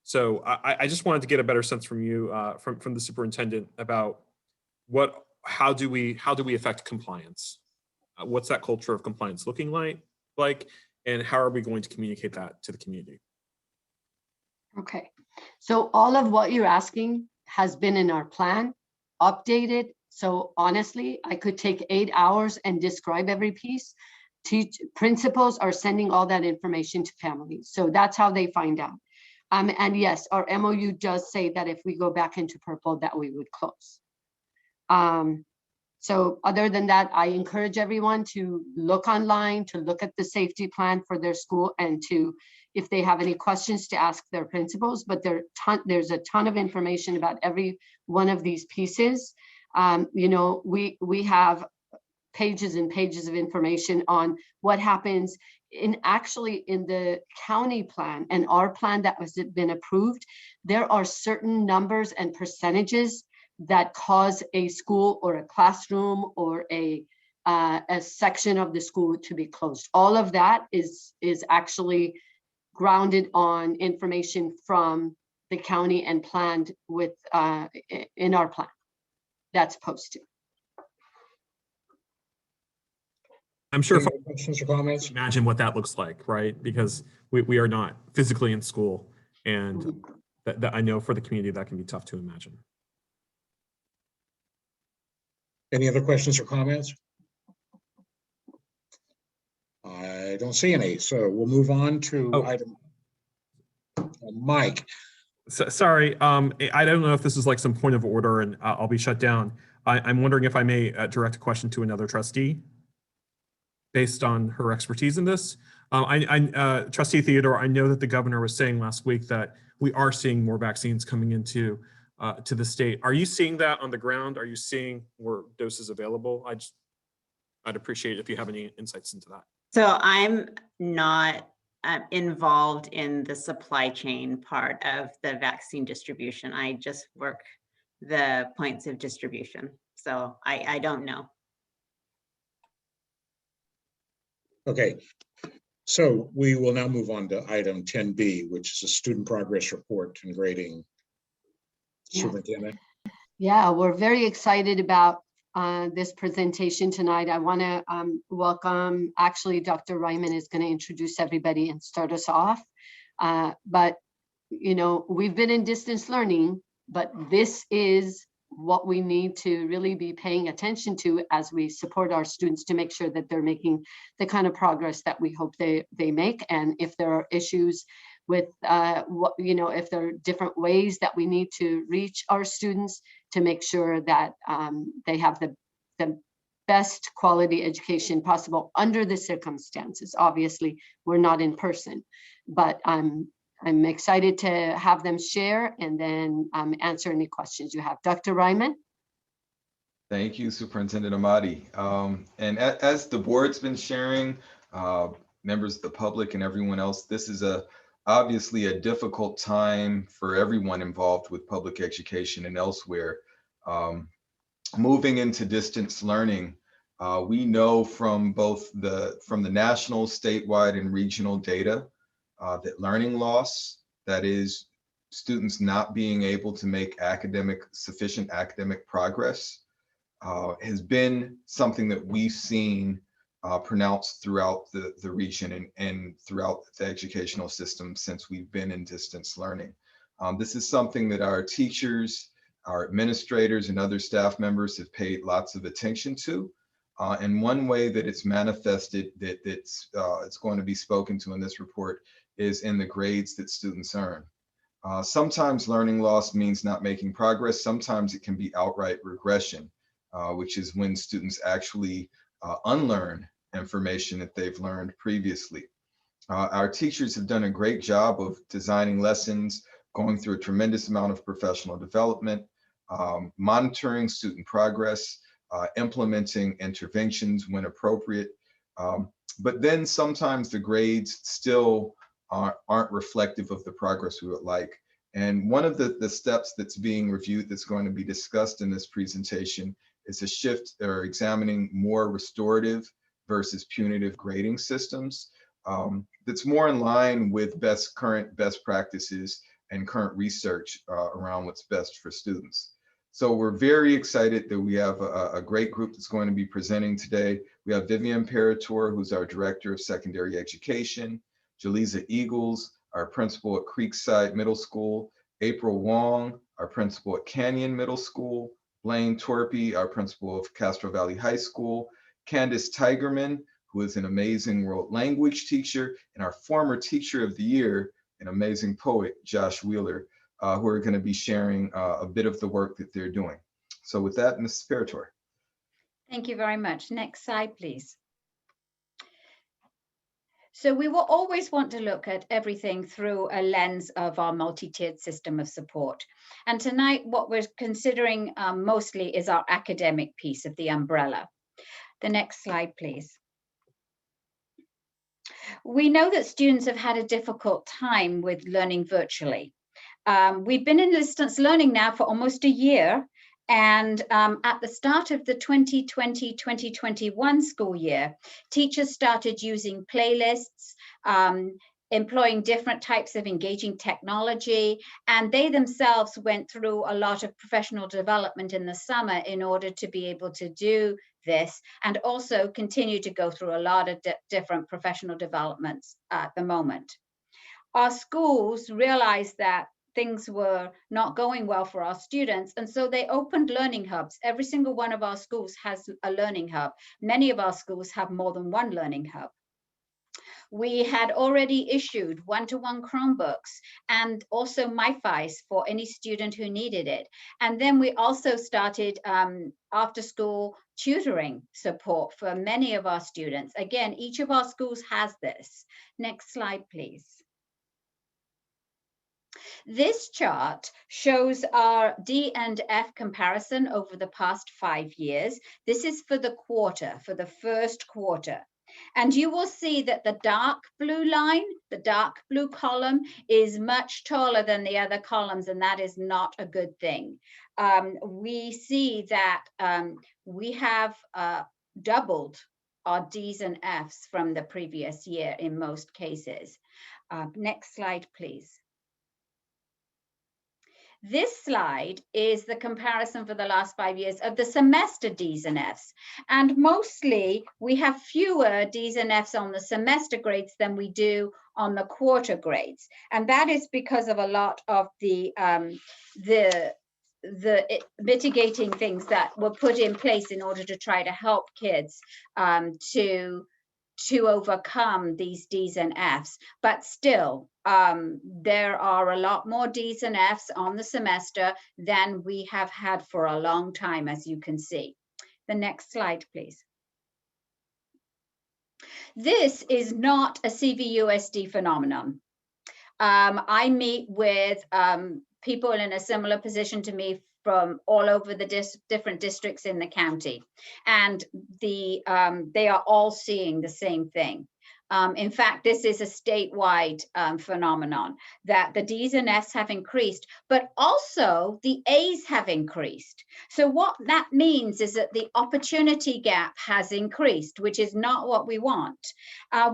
So I just wanted to get a better sense from you, from the superintendent, about how do we affect compliance? What's that culture of compliance looking like, and how are we going to communicate that to the community? Okay, so all of what you're asking has been in our plan, updated. So honestly, I could take 8 hours and describe every piece. Principals are sending all that information to families. So that's how they find out. And yes, our MOU does say that if we go back into purple, that we would close. So other than that, I encourage everyone to look online, to look at the safety plan for their school, and to, if they have any questions, to ask their principals. But there's a ton of information about every one of these pieces. You know, we have pages and pages of information on what happens in the county plan and our plan that has been approved. There are certain numbers and percentages that cause a school or a classroom or a section of the school to be closed. All of that is actually grounded on information from the county and planned with in our plan that's posted. I'm sure Any questions or comments? Imagine what that looks like, right? Because we are not physically in school, and that I know for the community that can be tough to imagine. Any other questions or comments? I don't see any, so we'll move on to item. Mike. Sorry, I don't know if this is like some point of order, and I'll be shut down. I'm wondering if I may direct a question to another trustee based on her expertise in this. Trustee Theodore, I know that the governor was saying last week that we are seeing more vaccines coming into to the state. Are you seeing that on the ground? Are you seeing more doses available? I'd appreciate it if you have any insights into that. So I'm not involved in the supply chain part of the vaccine distribution. I just work the points of distribution. So I don't know. Okay, so we will now move on to item 10B, which is a student progress report and grading. Superintendent. Yeah, we're very excited about this presentation tonight. I want to welcome, actually, Dr. Ryman is going to introduce everybody and start us off. But, you know, we've been in distance learning, but this is what we need to really be paying attention to as we support our students to make sure that they're making the kind of progress that we hope they make. And if there are issues with if there are different ways that we need to reach our students to make sure that they have the best quality education possible under the circumstances. Obviously, we're not in person, but I'm excited to have them share and then answer any questions you have. Dr. Ryman? Thank you, Superintendent Amati. And as the board's been sharing, members of the public and everyone else, this is obviously a difficult time for everyone involved with public education and elsewhere. Moving into distance learning, we know from both the national, statewide, and regional data that learning loss, that is students not being able to make sufficient academic progress, has been something that we've seen pronounced throughout the region and throughout the educational system since we've been in distance learning. This is something that our teachers, our administrators, and other staff members have paid lots of attention to. And one way that it's manifested that it's going to be spoken to in this report is in the grades that students earn. Sometimes learning loss means not making progress. Sometimes it can be outright regression, which is when students actually unlearn information that they've learned previously. Our teachers have done a great job of designing lessons, going through a tremendous amount of professional development, monitoring student progress, implementing interventions when appropriate. But then sometimes the grades still aren't reflective of the progress we would like. And one of the steps that's being reviewed that's going to be discussed in this presentation is a shift or examining more restorative versus punitive grading systems. That's more in line with current best practices and current research around what's best for students. So we're very excited that we have a great group that's going to be presenting today. We have Vivian Parator, who's our Director of Secondary Education, Jaleesa Eagles, our principal at Creekside Middle School, April Wong, our principal at Canyon Middle School, Blaine Torpy, our principal of Castro Valley High School, Candace Tigerman, who is an amazing world language teacher, and our former Teacher of the Year, an amazing poet, Josh Wheeler, who are going to be sharing a bit of the work that they're doing. So with that, Mrs. Parator. Thank you very much. Next slide, please. So we will always want to look at everything through a lens of our multi-tiered system of support. And tonight, what we're considering mostly is our academic piece of the umbrella. The next slide, please. We know that students have had a difficult time with learning virtually. We've been in distance learning now for almost a year. And at the start of the 2020-2021 school year, teachers started using playlists, employing different types of engaging technology, and they themselves went through a lot of professional development in the summer in order to be able to do this, and also continue to go through a lot of different professional developments at the moment. Our schools realized that things were not going well for our students, and so they opened learning hubs. Every single one of our schools has a learning hub. Many of our schools have more than one learning hub. We had already issued one-to-one Chromebooks and also MiFis for any student who needed it. And then we also started after-school tutoring support for many of our students. Again, each of our schools has this. Next slide, please. This chart shows our D and F comparison over the past 5 years. This is for the quarter, for the first quarter. And you will see that the dark blue line, the dark blue column, is much taller than the other columns, and that is not a good thing. We see that we have doubled our Ds and Fs from the previous year in most cases. Next slide, please. This slide is the comparison for the last 5 years of the semester Ds and Fs. And mostly we have fewer Ds and Fs on the semester grades than we do on the quarter grades. And that is because of a lot of the mitigating things that were put in place in order to try to help kids to overcome these Ds and Fs. But still, there are a lot more Ds and Fs on the semester than we have had for a long time, as you can see. The next slide, please. This is not a CVUSD phenomenon. I meet with people in a similar position to me from all over the different districts in the county, and they are all seeing the same thing. In fact, this is a statewide phenomenon, that the Ds and Fs have increased, but also the As have increased. So what that means is that the opportunity gap has increased, which is not what we want.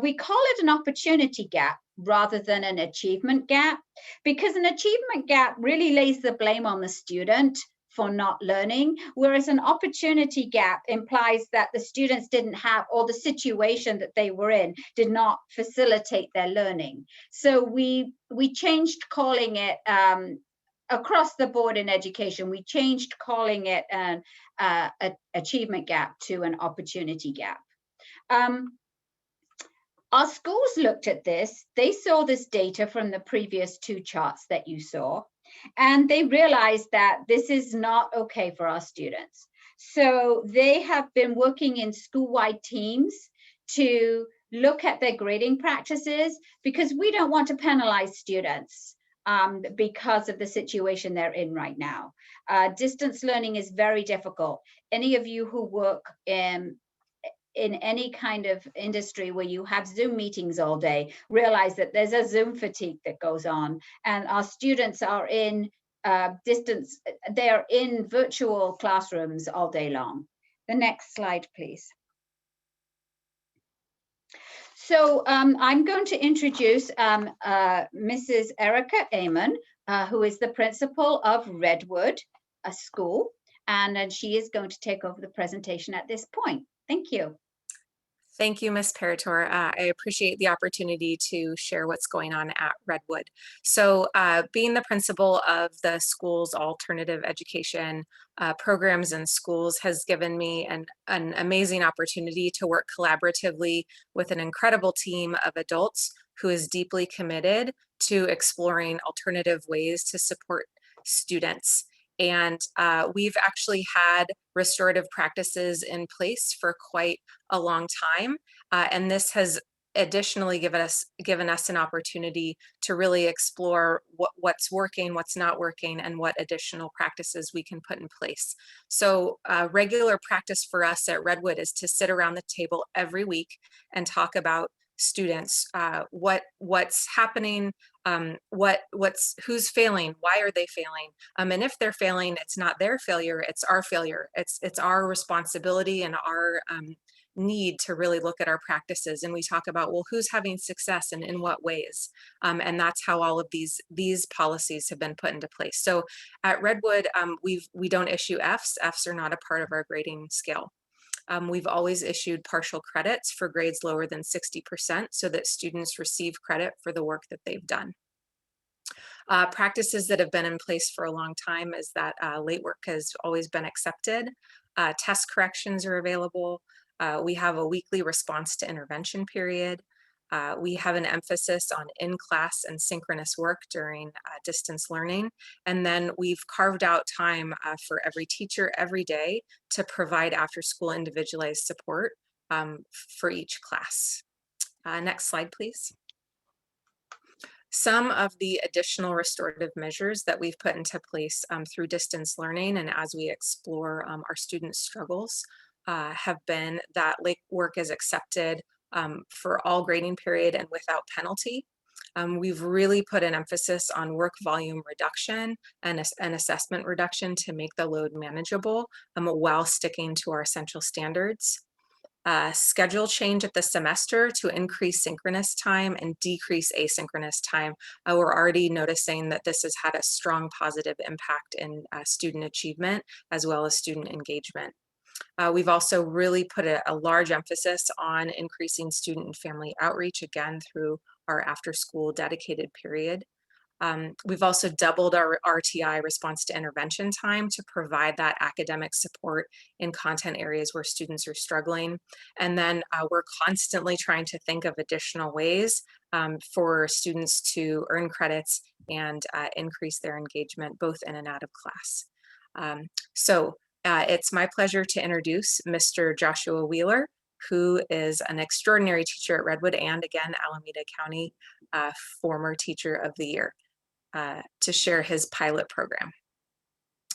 We call it an opportunity gap rather than an achievement gap, because an achievement gap really lays the blame on the student for not learning, whereas an opportunity gap implies that the students didn't have, or the situation that they were in did not facilitate their learning. So we changed calling it, across the board in education, we changed calling it an achievement gap to an opportunity gap. Our schools looked at this. They saw this data from the previous 2 charts that you saw, and they realized that this is not okay for our students. So they have been working in school-wide teams to look at their grading practices, because we don't want to penalize students because of the situation they're in right now. Distance learning is very difficult. Any of you who work in any kind of industry where you have Zoom meetings all day realize that there's a Zoom fatigue that goes on, and our students are in they're in virtual classrooms all day long. The next slide, please. So I'm going to introduce Mrs. Erica Amon, who is the principal of Redwood School, and she is going to take over the presentation at this point. Thank you. Thank you, Ms. Parator. I appreciate the opportunity to share what's going on at Redwood. So being the principal of the school's alternative education programs and schools has given me an amazing opportunity to work collaboratively with an incredible team of adults who is deeply committed to exploring alternative ways to support students. And we've actually had restorative practices in place for quite a long time. And this has additionally given us an opportunity to really explore what's working, what's not working, and what additional practices we can put in place. So regular practice for us at Redwood is to sit around the table every week and talk about students, what's happening, who's failing, why are they failing, and if they're failing, it's not their failure, it's our failure. It's our responsibility and our need to really look at our practices, and we talk about, well, who's having success and in what ways, and that's how all of these policies have been put into place. So at Redwood, we don't issue Fs. Fs are not a part of our grading scale. We've always issued partial credits for grades lower than 60% so that students receive credit for the work that they've done. Practices that have been in place for a long time is that late work has always been accepted. Test corrections are available. We have a weekly response to intervention period. We have an emphasis on in-class and synchronous work during distance learning. And then we've carved out time for every teacher every day to provide after-school individualized support for each class. Next slide, please. Some of the additional restorative measures that we've put into place through distance learning and as we explore our students' struggles have been that late work is accepted for all grading period and without penalty. We've really put an emphasis on work volume reduction and an assessment reduction to make the load manageable while sticking to our essential standards. Schedule change at the semester to increase synchronous time and decrease asynchronous time. We're already noticing that this has had a strong positive impact in student achievement as well as student engagement. We've also really put a large emphasis on increasing student and family outreach, again, through our after-school dedicated period. We've also doubled our RTI, response to intervention time, to provide that academic support in content areas where students are struggling. And then we're constantly trying to think of additional ways for students to earn credits and increase their engagement both in and out of class. It's my pleasure to introduce Mr. Joshua Wheeler, who is an extraordinary teacher at Redwood and, again, Alameda County former Teacher of the Year, to share his pilot program.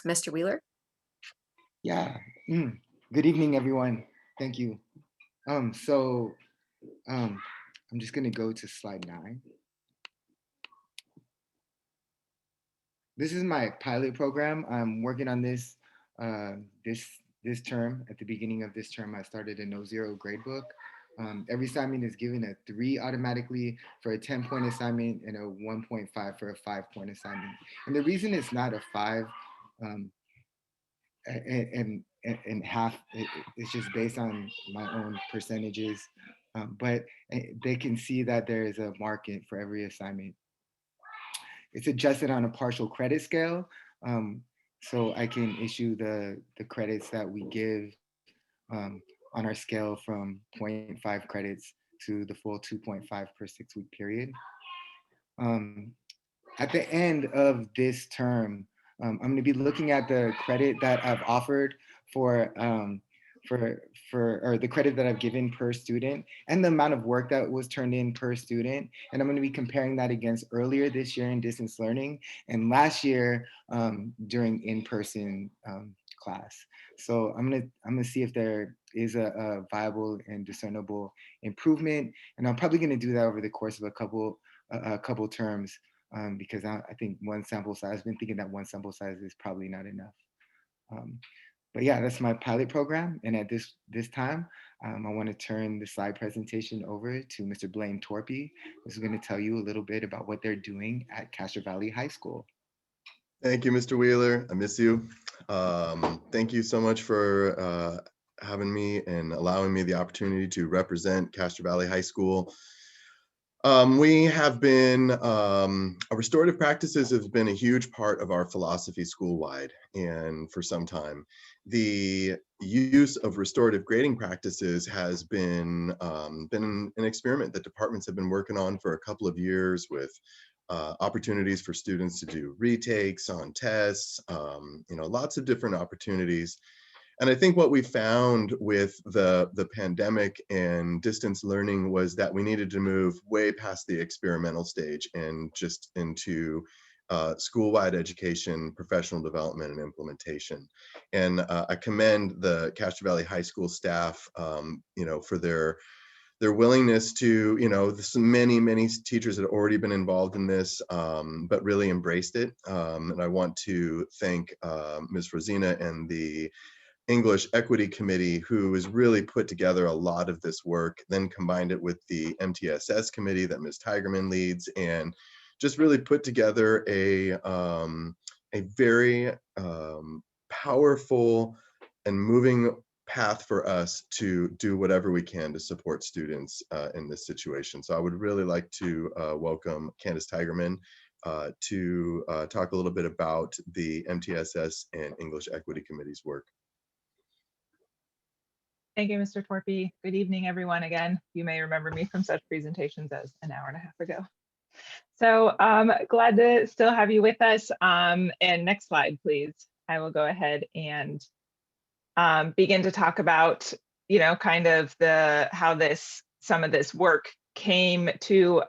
Mr. Wheeler? Yeah, good evening, everyone. Thank you. I'm just gonna go to slide 9. This is my pilot program. I'm working on this this term. At the beginning of this term, I started a no-zero gradebook. Every assignment is given a 3 automatically for a 10-point assignment and a 1.5 for a 5-point assignment. And the reason it's not a 5 and half, it's just based on my own percentages. But they can see that there is a market for every assignment. It's adjusted on a partial credit scale. So I can issue the credits that we give on our scale from 0.5 credits to the full 2.5 per 6-week period. At the end of this term, I'm going to be looking at the credit that I've offered or the credit that I've given per student and the amount of work that was turned in per student. And I'm going to be comparing that against earlier this year in distance learning and last year during in-person class. So I'm gonna see if there is a viable and discernible improvement. And I'm probably gonna do that over the course of a couple terms because I think one sample size, I've been thinking that one sample size is probably not enough. But yeah, that's my pilot program. And at this time, I want to turn the slide presentation over to Mr. Blaine Torpy, who's going to tell you a little bit about what they're doing at Castro Valley High School. Thank you, Mr. Wheeler. I miss you. Thank you so much for having me and allowing me the opportunity to represent Castro Valley High School. We have been, restorative practices have been a huge part of our philosophy school-wide and for some time. The use of restorative grading practices has been an experiment that departments have been working on for a couple of years with opportunities for students to do retakes on tests, lots of different opportunities. And I think what we found with the pandemic and distance learning was that we needed to move way past the experimental stage and just into school-wide education, professional development, and implementation. And I commend the Castro Valley High School staff, for their willingness to, many teachers had already been involved in this, but really embraced it. And I want to thank Ms. Rosina and the English Equity Committee, who has really put together a lot of this work, then combined it with the MTSS committee that Ms. Tigerman leads, and just really put together a very powerful and moving path for us to do whatever we can to support students in this situation. So I would really like to welcome Candace Tigerman to talk a little bit about the MTSS and English Equity Committee's work. Thank you, Mr. Torpy. Good evening, everyone. Again, you may remember me from such presentations as an hour and a half ago. So glad to still have you with us. And next slide, please. I will go ahead and begin to talk about, kind of how some of this work came to,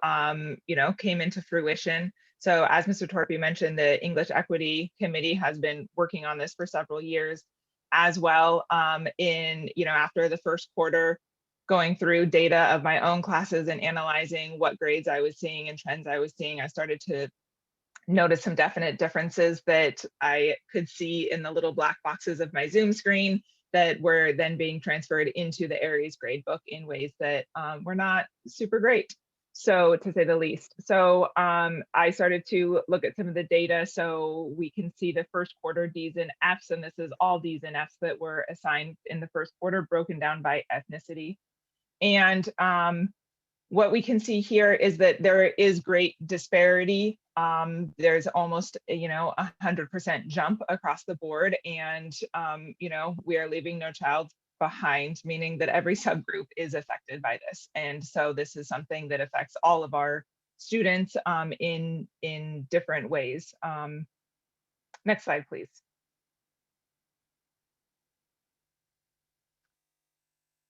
came into fruition. So as Mr. Torpy mentioned, the English Equity Committee has been working on this for several years as well. After the first quarter, going through data of my own classes and analyzing what grades I was seeing and trends I was seeing, I started to notice some definite differences that I could see in the little black boxes of my Zoom screen that were then being transferred into the Aries gradebook in ways that were not super great, so to say the least. So I started to look at some of the data, so we can see the first quarter Ds and Fs, and this is all Ds and Fs that were assigned in the first quarter, broken down by ethnicity. And what we can see here is that there is great disparity. There's almost, 100% jump across the board, and we are leaving no child behind, meaning that every subgroup is affected by this. And so this is something that affects all of our students in different ways. Next slide, please.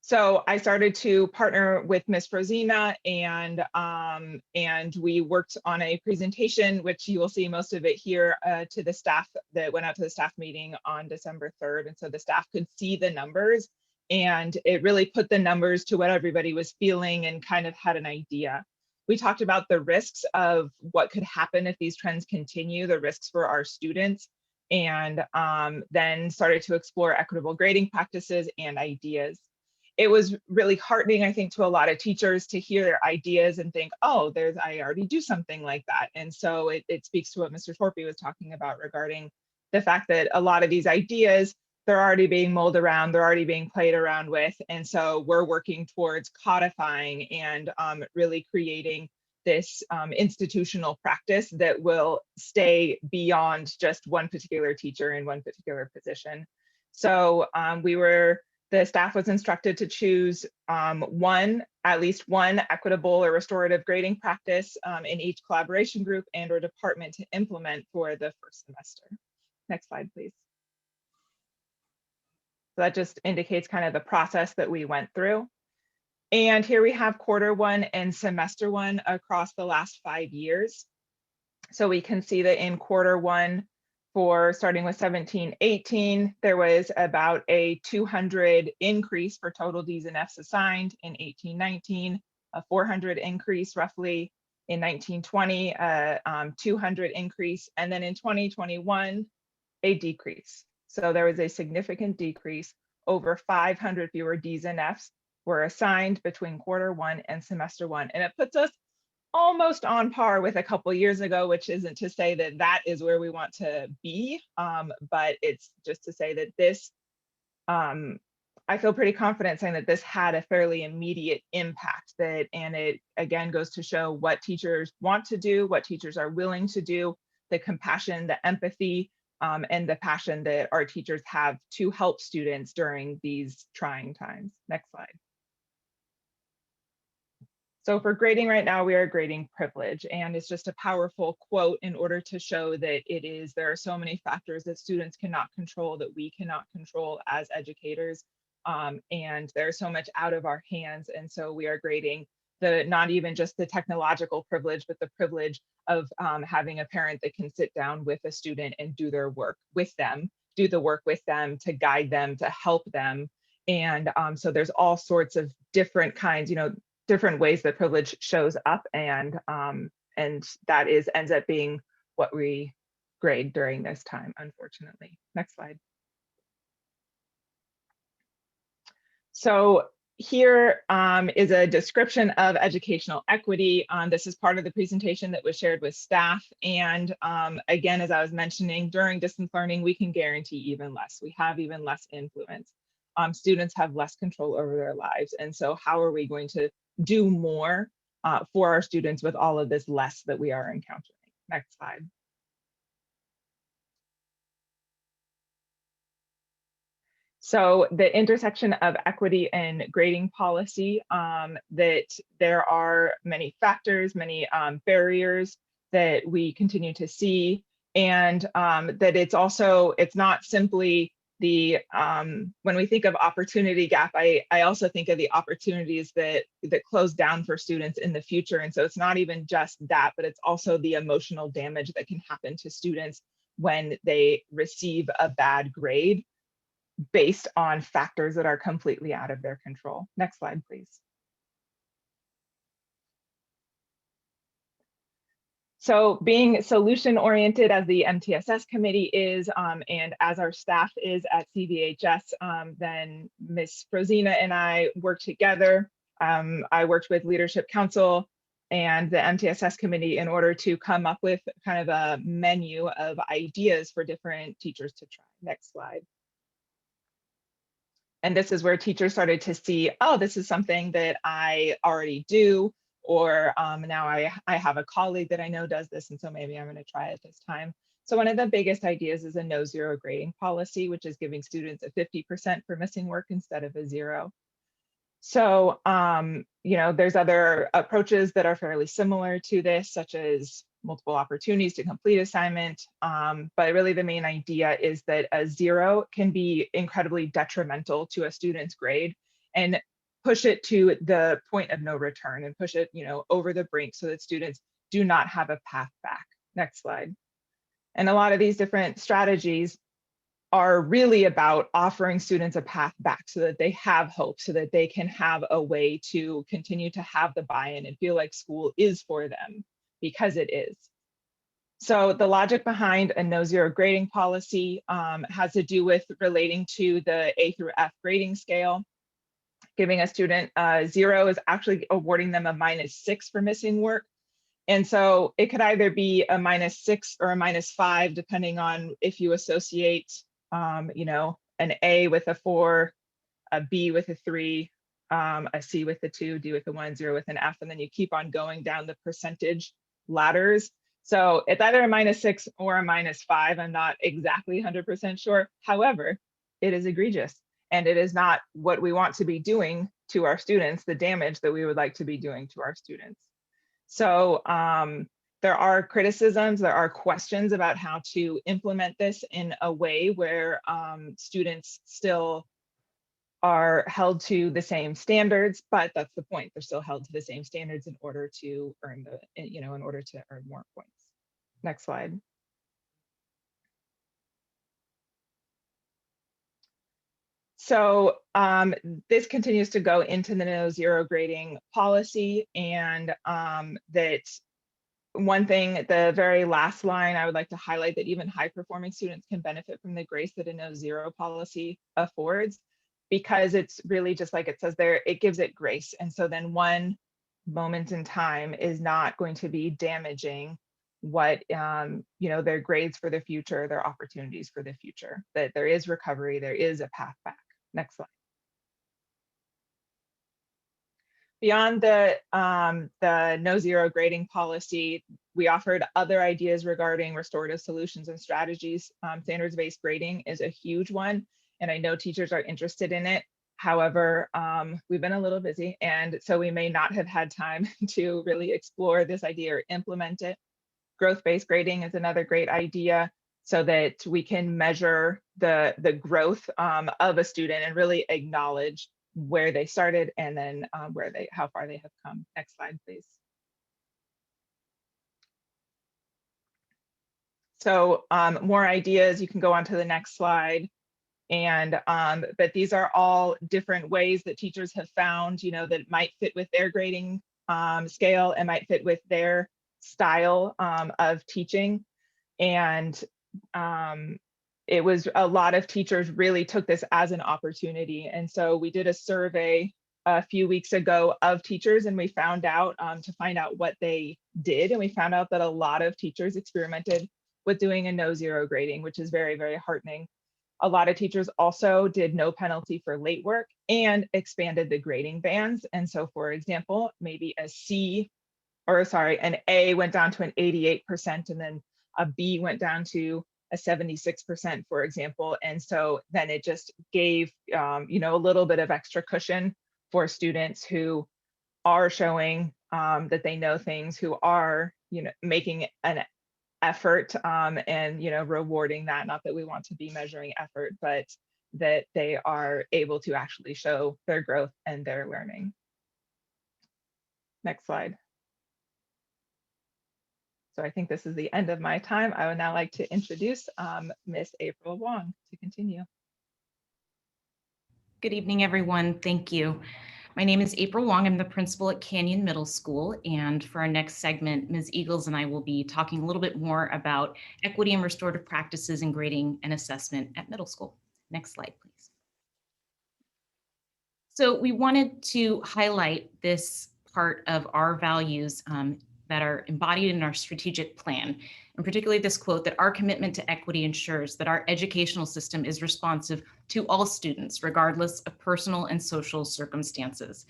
So I started to partner with Ms. Rosina, and we worked on a presentation, which you will see most of it here, to the staff that went out to the staff meeting on December 3rd. And so the staff could see the numbers, and it really put the numbers to what everybody was feeling and kind of had an idea. We talked about the risks of what could happen if these trends continue, the risks for our students, and then started to explore equitable grading practices and ideas. It was really heartening, I think, to a lot of teachers to hear their ideas and think, oh, I already do something like that. And so it speaks to what Mr. Torpy was talking about regarding the fact that a lot of these ideas, they're already being mulled around, they're already being played around with. And so we're working towards codifying and really creating this institutional practice that will stay beyond just one particular teacher in one particular position. So the staff was instructed to choose at least one equitable or restorative grading practice in each collaboration group and or department to implement for the first semester. Next slide, please. So that just indicates kind of the process that we went through. And here we have quarter one and semester one across the last 5 years. So we can see that in quarter one, for starting with 17-18, there was about a 200 increase for total Ds and Fs assigned. In 18-19, a 400 increase roughly. In 1920, 200 increase, and then in 2021, a decrease. So there was a significant decrease. Over 500 fewer Ds and Fs were assigned between Q1 and semester 1. And it puts us almost on par with a couple years ago, which isn't to say that that is where we want to be, but it's just to say that this, I feel pretty confident saying that this had a fairly immediate impact, and it again goes to show what teachers want to do, what teachers are willing to do, the compassion, the empathy, and the passion that our teachers have to help students during these trying times. Next slide. So for grading right now, we are grading privilege, and it's just a powerful quote in order to show that there are so many factors that students cannot control, that we cannot control as educators, and there's so much out of our hands. And so we are grading not even just the technological privilege, but the privilege of having a parent that can sit down with a student and do their work with them, do the work with them, to guide them, to help them. And so there's all sorts of different kinds, different ways that privilege shows up, and that ends up being what we grade during this time, unfortunately. Next slide. So here is a description of educational equity. This is part of the presentation that was shared with staff. And again, as I was mentioning, during distance learning, we can guarantee even less. We have even less influence. Students have less control over their lives. And so how are we going to do more for our students with all of this less that we are encountering? Next slide. So the intersection of equity and grading policy, that there are many factors, many barriers that we continue to see, and that it's not simply when we think of opportunity gap, I also think of the opportunities that close down for students in the future. And so it's not even just that, but it's also the emotional damage that can happen to students when they receive a bad grade based on factors that are completely out of their control. Next slide, please. So being solution-oriented as the MTSS committee is, and as our staff is at CVHS, then Ms. Rosina and I worked together. I worked with Leadership Council and the MTSS committee in order to come up with kind of a menu of ideas for different teachers to try. Next slide. And this is where teachers started to see, oh, this is something that I already do, or now I have a colleague that I know does this, and so maybe I'm going to try it this time. So one of the biggest ideas is a no zero grading policy, which is giving students a 50% for missing work instead of a 0. So, there's other approaches that are fairly similar to this, such as multiple opportunities to complete assignment. But really the main idea is that a 0 can be incredibly detrimental to a student's grade, and push it to the point of no return, and push it, over the brink, so that students do not have a path back. Next slide. And a lot of these different strategies are really about offering students a path back so that they have hope, so that they can have a way to continue to have the buy-in and feel like school is for them, because it is. So the logic behind a no zero grading policy has to do with relating to the A through F grading scale. Giving a student a 0 is actually awarding them a -6 for missing work. And so it could either be a -6 or a -5, depending on if you associate, an A with a 4, a B with a 3, a C with a 2, D with a 1, 0 with an F, and then you keep on going down the percentage ladders. So it's either a -6 or a -5. I'm not exactly 100% sure. However, it is egregious, and it is not what we want to be doing to our students, the damage that we would like to be doing to our students. So there are criticisms, there are questions about how to implement this in a way where students still are held to the same standards, but that's the point. They're still held to the same standards in order to earn in order to earn more points. Next slide. So this continues to go into the no zero grading policy, and that one thing, the very last line, I would like to highlight that even high performing students can benefit from the grace that a no zero policy affords, because it's really just like it says there, it gives it grace. And so then one moment in time is not going to be damaging what, their grades for the future, their opportunities for the future, that there is recovery, there is a path back. Next slide. Beyond the no zero grading policy, we offered other ideas regarding restorative solutions and strategies. Standards-based grading is a huge one, and I know teachers are interested in it. However, we've been a little busy, and so we may not have had time to really explore this idea or implement it. Growth-based grading is another great idea, so that we can measure the growth of a student and really acknowledge where they started and then how far they have come. Next slide, please. So more ideas, you can go on to the next slide. And but these are all different ways that teachers have found, that might fit with their grading scale and might fit with their style of teaching. And it was a lot of teachers really took this as an opportunity. And so we did a survey a few weeks ago of teachers, and we found out to find out what they did. And we found out that a lot of teachers experimented with doing a no zero grading, which is very, very heartening. A lot of teachers also did no penalty for late work and expanded the grading bands. And so, for example, maybe an A went down to an 88%, and then a B went down to a 76%, for example. And so then it just gave, a little bit of extra cushion for students who are showing that they know things, who are, making an effort and, rewarding that. Not that we want to be measuring effort, but that they are able to actually show their growth and their learning. Next slide. So I think this is the end of my time. I would now like to introduce Miss April Wong to continue. Good evening, everyone. Thank you. My name is April Wong. I'm the principal at Canyon Middle School. And for our next segment, Ms. Eagles and I will be talking a little bit more about equity and restorative practices in grading and assessment at middle school. Next slide, please. So we wanted to highlight this part of our values that are embodied in our strategic plan, and particularly this quote that our commitment to equity ensures that our educational system is responsive to all students, regardless of personal and social circumstances.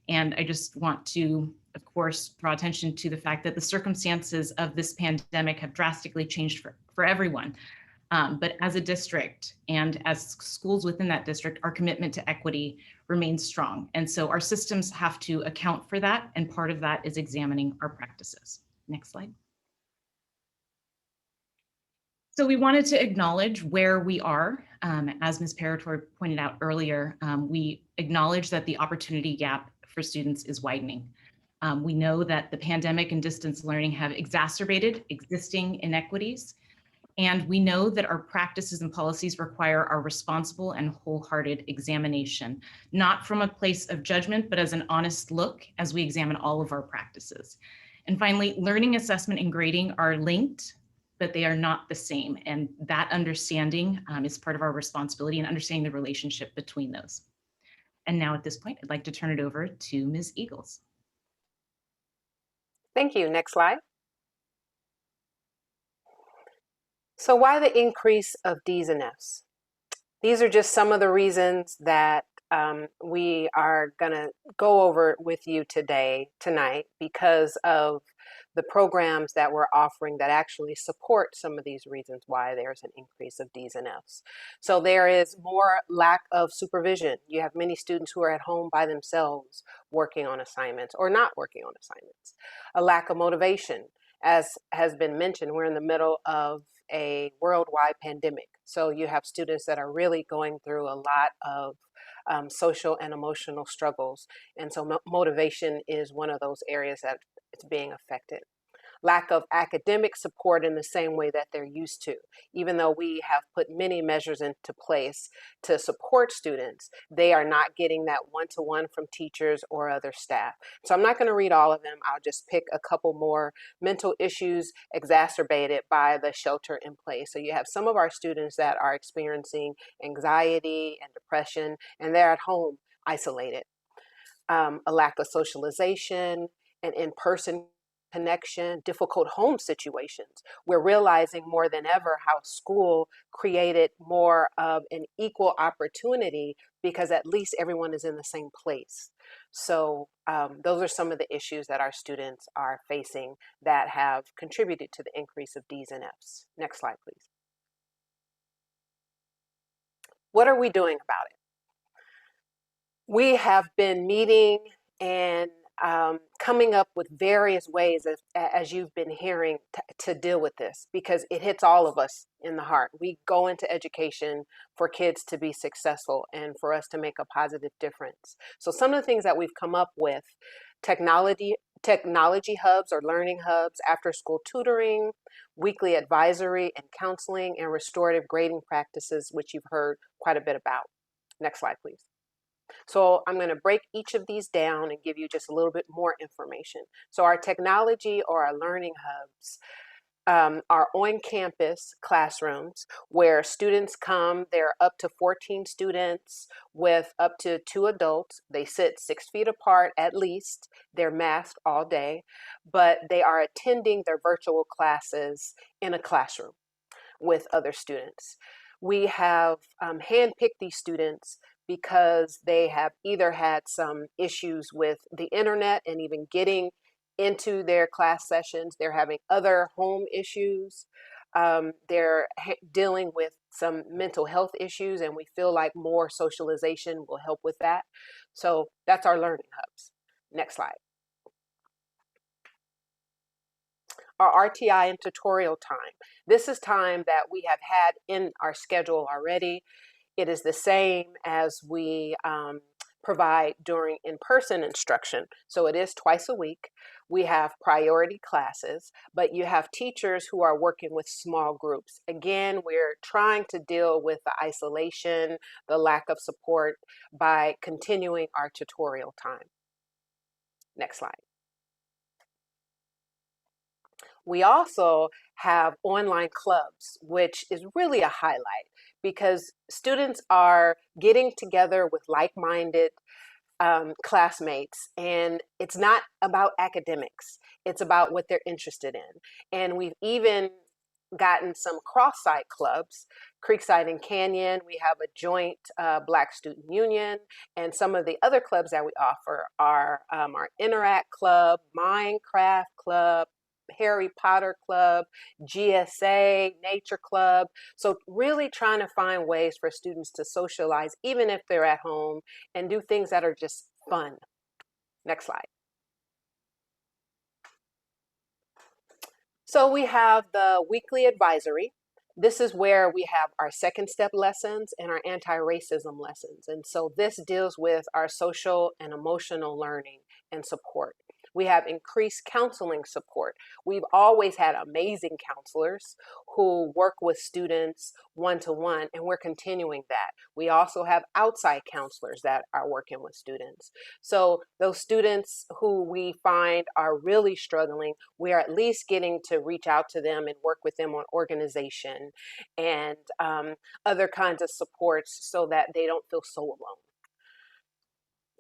And I just want to, of course, draw attention to the fact that the circumstances of this pandemic have drastically changed for everyone. But as a district and as schools within that district, our commitment to equity remains strong. And so our systems have to account for that. And part of that is examining our practices. Next slide. So we wanted to acknowledge where we are. As Ms. Parator pointed out earlier, we acknowledge that the opportunity gap for students is widening. We know that the pandemic and distance learning have exacerbated existing inequities. And we know that our practices and policies require our responsible and wholehearted examination, not from a place of judgment, but as an honest look as we examine all of our practices. And finally, learning, assessment, and grading are linked, but they are not the same. And that understanding is part of our responsibility and understanding the relationship between those. And now at this point, I'd like to turn it over to Ms. Eagles. Thank you. Next slide. So why the increase of D's and F's? These are just some of the reasons that we are going to go over with you tonight, because of the programs that we're offering that actually support some of these reasons why there's an increase of D's and F's. So there is more lack of supervision. You have many students who are at home by themselves working on assignments or not working on assignments. A lack of motivation. As has been mentioned, we're in the middle of a worldwide pandemic. So you have students that are really going through a lot of social and emotional struggles. And so motivation is one of those areas that it's being affected. lack of academic support in the same way that they're used to. Even though we have put many measures into place to support students, they are not getting that one-to-one from teachers or other staff. So I'm not going to read all of them. I'll just pick a couple more. Mental issues exacerbated by the shelter in place. So you have some of our students that are experiencing anxiety and depression, and they're at home isolated. A lack of socialization and in-person connection, difficult home situations. We're realizing more than ever how school created more of an equal opportunity because at least everyone is in the same place. So those are some of the issues that our students are facing that have contributed to the increase of D's and F's. Next slide, please. What are we doing about it? We have been meeting and coming up with various ways, as you've been hearing, to deal with this, because it hits all of us in the heart. We go into education for kids to be successful and for us to make a positive difference. So some of the things that we've come up with: technology hubs or learning hubs, after school tutoring, weekly advisory and counseling, and restorative grading practices, which you've heard quite a bit about. Next slide, please. So I'm going to break each of these down and give you just a little bit more information. So our technology or our learning hubs are on-campus classrooms where students come. There are up to 14 students with up to 2 adults. They sit 6 feet apart at least. They're masked all day, but they are attending their virtual classes in a classroom with other students. We have handpicked these students because they have either had some issues with the internet and even getting into their class sessions. They're having other home issues. They're dealing with some mental health issues, and we feel like more socialization will help with that. So that's our learning hubs. Next slide. Our RTI and tutorial time. This is time that we have had in our schedule already. It is the same as we provide during in-person instruction. So it is twice a week. We have priority classes, but you have teachers who are working with small groups. Again, we're trying to deal with the isolation, the lack of support by continuing our tutorial time. Next slide. We also have online clubs, which is really a highlight because students are getting together with like-minded classmates, and it's not about academics. It's about what they're interested in. And we've even gotten some cross-site clubs, Creekside and Canyon. We have a joint Black Student Union, and some of the other clubs that we offer are our Interact Club, Minecraft Club, Harry Potter Club, GSA, Nature Club. So really trying to find ways for students to socialize, even if they're at home, and do things that are just fun. Next slide. So we have the weekly advisory. This is where we have our second step lessons and our anti-racism lessons. And so this deals with our social and emotional learning and support. We have increased counseling support. We've always had amazing counselors who work with students one-to-one, and we're continuing that. We also have outside counselors that are working with students. So those students who we find are really struggling, we are at least getting to reach out to them and work with them on organization and other kinds of supports so that they don't feel so alone.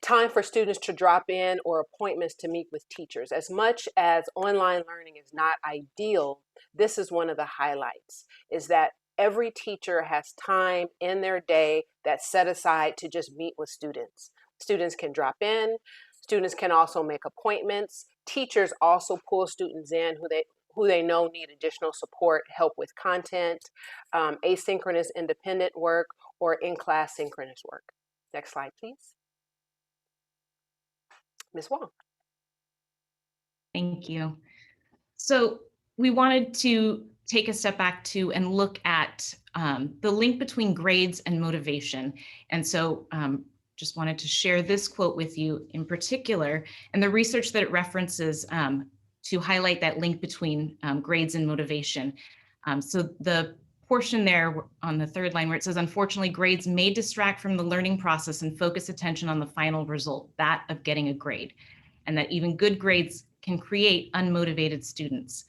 Time for students to drop in or appointments to meet with teachers. As much as online learning is not ideal, this is one of the highlights, is that every teacher has time in their day that's set aside to just meet with students. Students can drop in. Students can also make appointments. Teachers also pull students in who they know need additional support, help with content, asynchronous independent work, or in-class synchronous work. Next slide, please. Ms. Wong. Thank you. So we wanted to take a step back to and look at the link between grades and motivation. And so just wanted to share this quote with you in particular, and the research that it references to highlight that link between grades and motivation. So the portion there on the third line where it says, unfortunately, grades may distract from the learning process and focus attention on the final result, that of getting a grade, and that even good grades can create unmotivated students.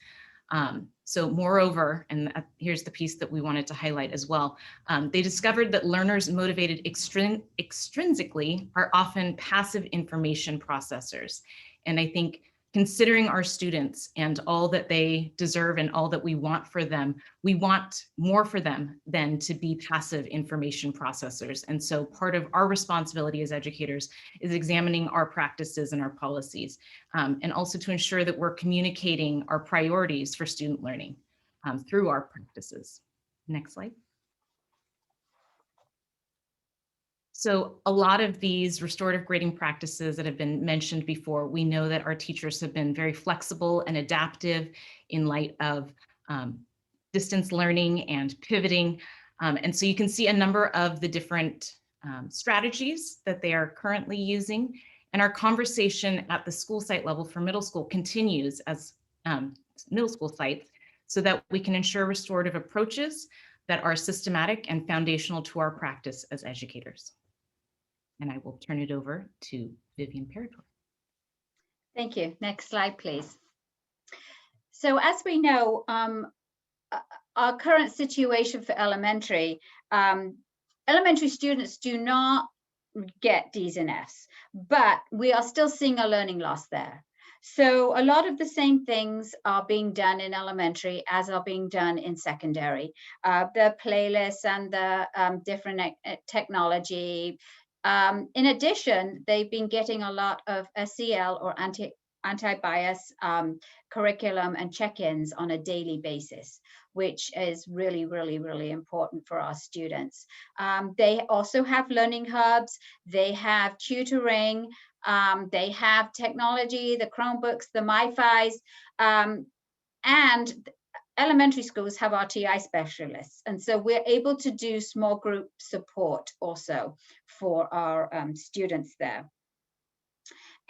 So moreover, and here's the piece that we wanted to highlight as well, they discovered that learners motivated extrinsically are often passive information processors. And I think considering our students and all that they deserve and all that we want for them, we want more for them than to be passive information processors. And so part of our responsibility as educators is examining our practices and our policies, and also to ensure that we're communicating our priorities for student learning through our practices. Next slide. So a lot of these restorative grading practices that have been mentioned before, we know that our teachers have been very flexible and adaptive in light of distance learning and pivoting. And so you can see a number of the different strategies that they are currently using. And our conversation at the school site level for middle school continues as middle school sites so that we can ensure restorative approaches that are systematic and foundational to our practice as educators. And I will turn it over to Vivian Parator. Thank you. Next slide, please. So as we know, our current situation for elementary students do not get D's and F's, but we are still seeing a learning loss there. So a lot of the same things are being done in elementary as are being done in secondary. The playlists and the different technology. In addition, they've been getting a lot of SEL or anti-bias curriculum and check-ins on a daily basis, which is really, really, really important for our students. They also have learning hubs, they have tutoring, they have technology, the Chromebooks, the MiFis, and elementary schools have RTI specialists. And so we're able to do small group support also for our students there.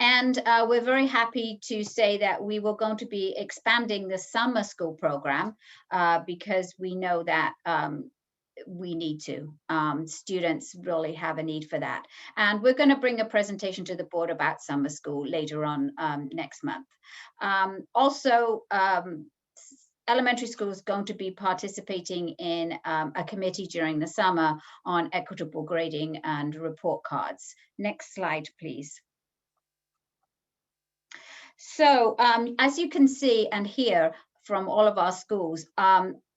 And we're very happy to say that we were going to be expanding the summer school program because we know that we need to. Students really have a need for that. And we're going to bring a presentation to the board about summer school later on next month. Also, elementary school is going to be participating in a committee during the summer on equitable grading and report cards. Next slide, please. So as you can see and hear from all of our schools,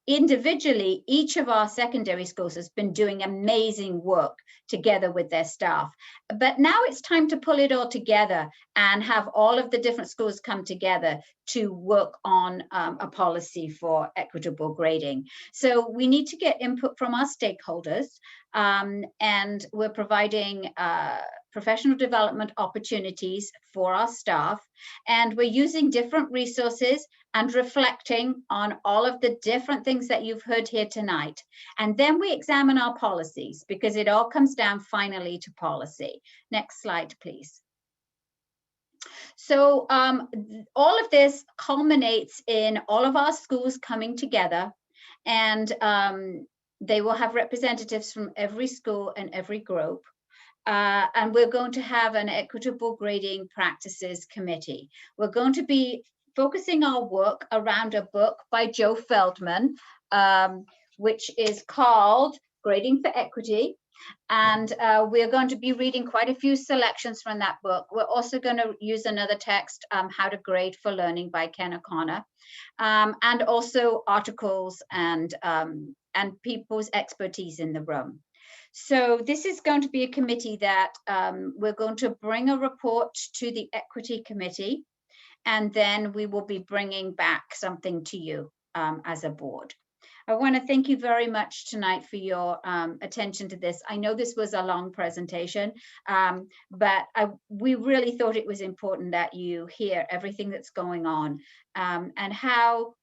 individually, each of our secondary schools has been doing amazing work together with their staff. But now it's time to pull it all together and have all of the different schools come together to work on a policy for equitable grading. So we need to get input from our stakeholders, and we're providing professional development opportunities for our staff, and we're using different resources and reflecting on all of the different things that you've heard here tonight. And then we examine our policies because it all comes down finally to policy. Next slide, please. So all of this culminates in all of our schools coming together, and they will have representatives from every school and every group. And we're going to have an equitable grading practices committee. We're going to be focusing our work around a book by Joe Feldman, which is called Grading for Equity. And we're going to be reading quite a few selections from that book. We're also going to use another text, How to Grade for Learning by Ken O'Connor, and also articles and people's expertise in the room. So this is going to be a committee that we're going to bring a report to the Equity Committee, and then we will be bringing back something to you as a board. I want to thank you very much tonight for your attention to this. I know this was a long presentation, but we really thought it was important that you hear everything that's going on and how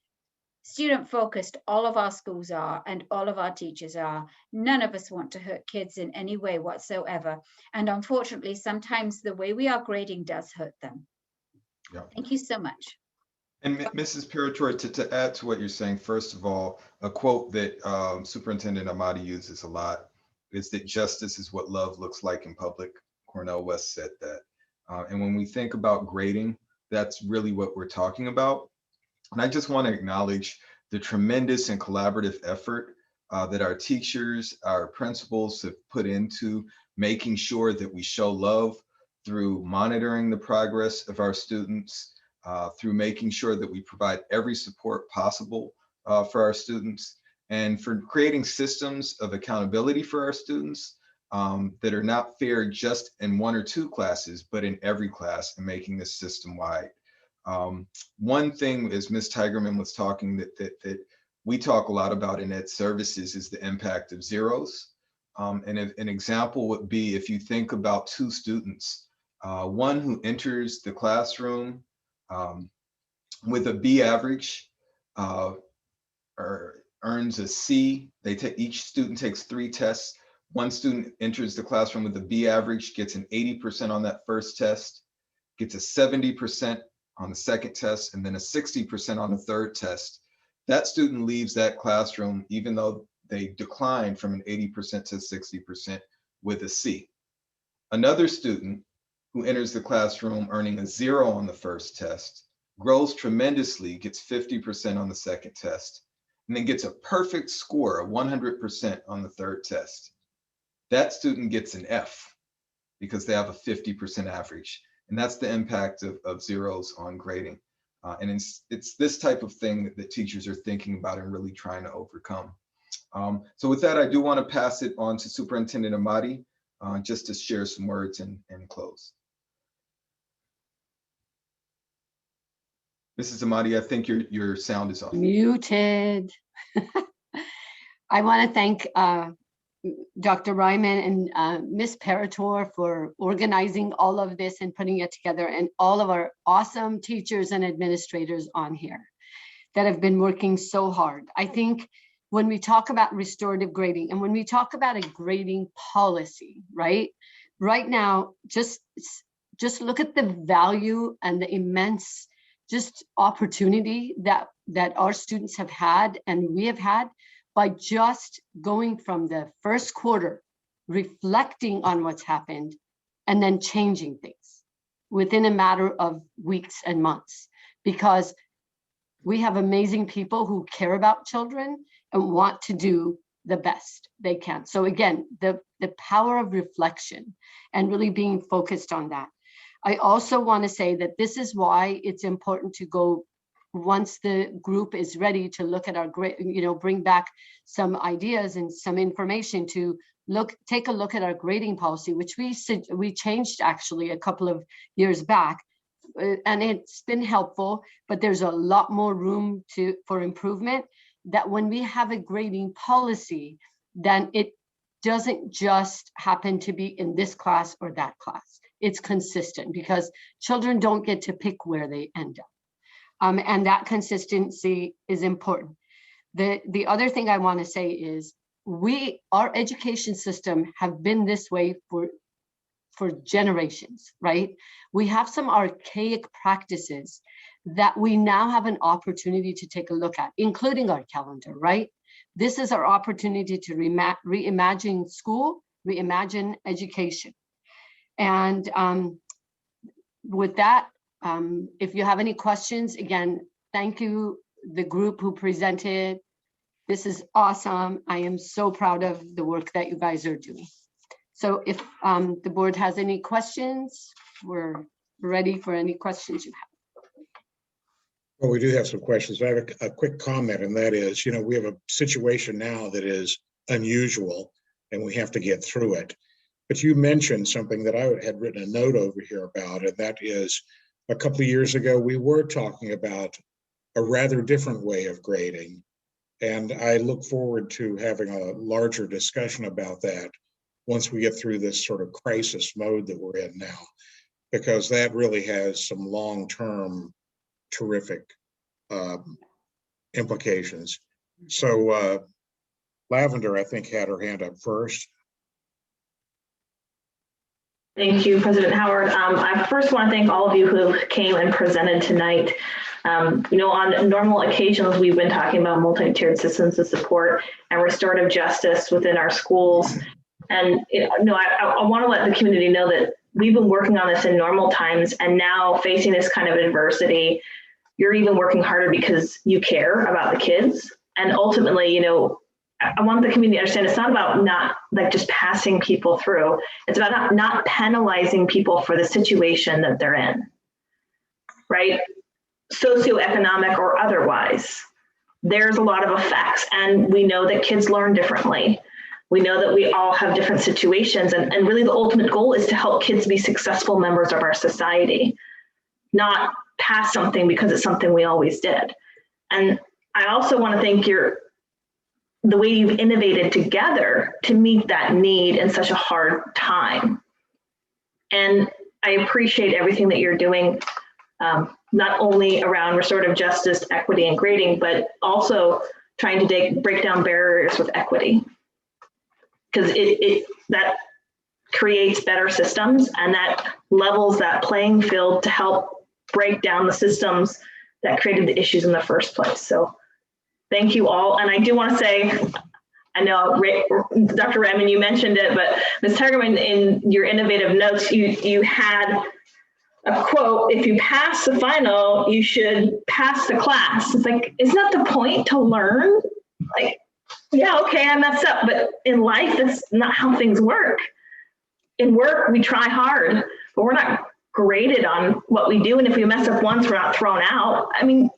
student focused all of our schools are and all of our teachers are. None of us want to hurt kids in any way whatsoever. And unfortunately, sometimes the way we are grading does hurt them. Yeah. Thank you so much. And Mrs. Parator, to add to what you're saying, first of all, a quote that Superintendent Amati uses a lot is that justice is what love looks like in public. Cornel West said that. And when we think about grading, that's really what we're talking about. And I just want to acknowledge the tremendous and collaborative effort that our teachers, our principals have put into making sure that we show love through monitoring the progress of our students, through making sure that we provide every support possible for our students, and for creating systems of accountability for our students that are not fair just in 1 or 2 classes, but in every class, and making this system wide. One thing, as Ms. Tigerman was talking, that we talk a lot about in Ed Services is the impact of zeros. And an example would be if you think about 2 students, one who enters the classroom with a B average or earns a C. Each student takes 3 tests. One student enters the classroom with a B average, gets an 80% on that first test, gets a 70% on the second test, and then a 60% on the third test. That student leaves that classroom, even though they declined from an 80% to 60%, with a C. Another student who enters the classroom earning a 0 on the first test, grows tremendously, gets 50% on the second test, and then gets a perfect score of 100% on the third test. That student gets an F because they have a 50% average. And that's the impact of zeros on grading. And it's this type of thing that teachers are thinking about and really trying to overcome. So with that, I do want to pass it on to Superintendent Amati just to share some words and close. Mrs. Amati, I think your sound is off. Muted. I want to thank Dr. Ryman and Ms. Parator for organizing all of this and putting it together, and all of our awesome teachers and administrators on here that have been working so hard. I think when we talk about restorative grading and when we talk about a grading policy, right now, just look at the value and the immense just opportunity that our students have had and we have had by just going from the first quarter, reflecting on what's happened, and then changing things within a matter of weeks and months, because we have amazing people who care about children and want to do the best they can. So again, the power of reflection and really being focused on that. I also want to say that this is why it's important to go, once the group is ready to look at our grade, bring back some ideas and some information to take a look at our grading policy, which we changed actually a couple of years back, and it's been helpful, but there's a lot more room for improvement. That when we have a grading policy, then it doesn't just happen to be in this class or that class. It's consistent, because children don't get to pick where they end up. And that consistency is important. The other thing I want to say is our education system have been this way for generations, right? We have some archaic practices that we now have an opportunity to take a look at, including our calendar, right? This is our opportunity to reimagine school, reimagine education. And with that, if you have any questions, again, thank you, the group who presented. This is awesome. I am so proud of the work that you guys are doing. So if the board has any questions, we're ready for any questions you have. Well, we do have some questions. I have a quick comment, and that is, we have a situation now that is unusual, and we have to get through it. But you mentioned something that I had written a note over here about, and that is, a couple of years ago, we were talking about a rather different way of grading. And I look forward to having a larger discussion about that once we get through this sort of crisis mode that we're in now, because that really has some long-term terrific implications. So Lavender, I think, had her hand up first. Thank you, President Howard. I first want to thank all of you who came and presented tonight. On normal occasions, we've been talking about multi-tiered systems of support and restorative justice within our schools. And I want to let the community know that we've been working on this in normal times, and now facing this kind of adversity, you're even working harder because you care about the kids. And ultimately, I want the community to understand it's not about not like just passing people through. It's about not penalizing people for the situation that they're in, right? Socioeconomic or otherwise. There's a lot of effects, and we know that kids learn differently. We know that we all have different situations, and really the ultimate goal is to help kids be successful members of our society, not pass something because it's something we always did. And I also want to thank the way you've innovated together to meet that need in such a hard time. And I appreciate everything that you're doing, not only around restorative justice, equity, and grading, but also trying to break down barriers with equity. Because that creates better systems, and that levels that playing field to help break down the systems that created the issues in the first place. So thank you all. And I do want to say, I know Dr. Redmond, you mentioned it, but Ms. Tigerman, in your innovative notes, you had a quote: if you pass the final, you should pass the class. It's like, isn't that the point, to learn? Like, yeah, okay, I messed up, but in life, that's not how things work. In work, we try hard, but we're not graded on what we do. And if we mess up once, we're not thrown out. I mean,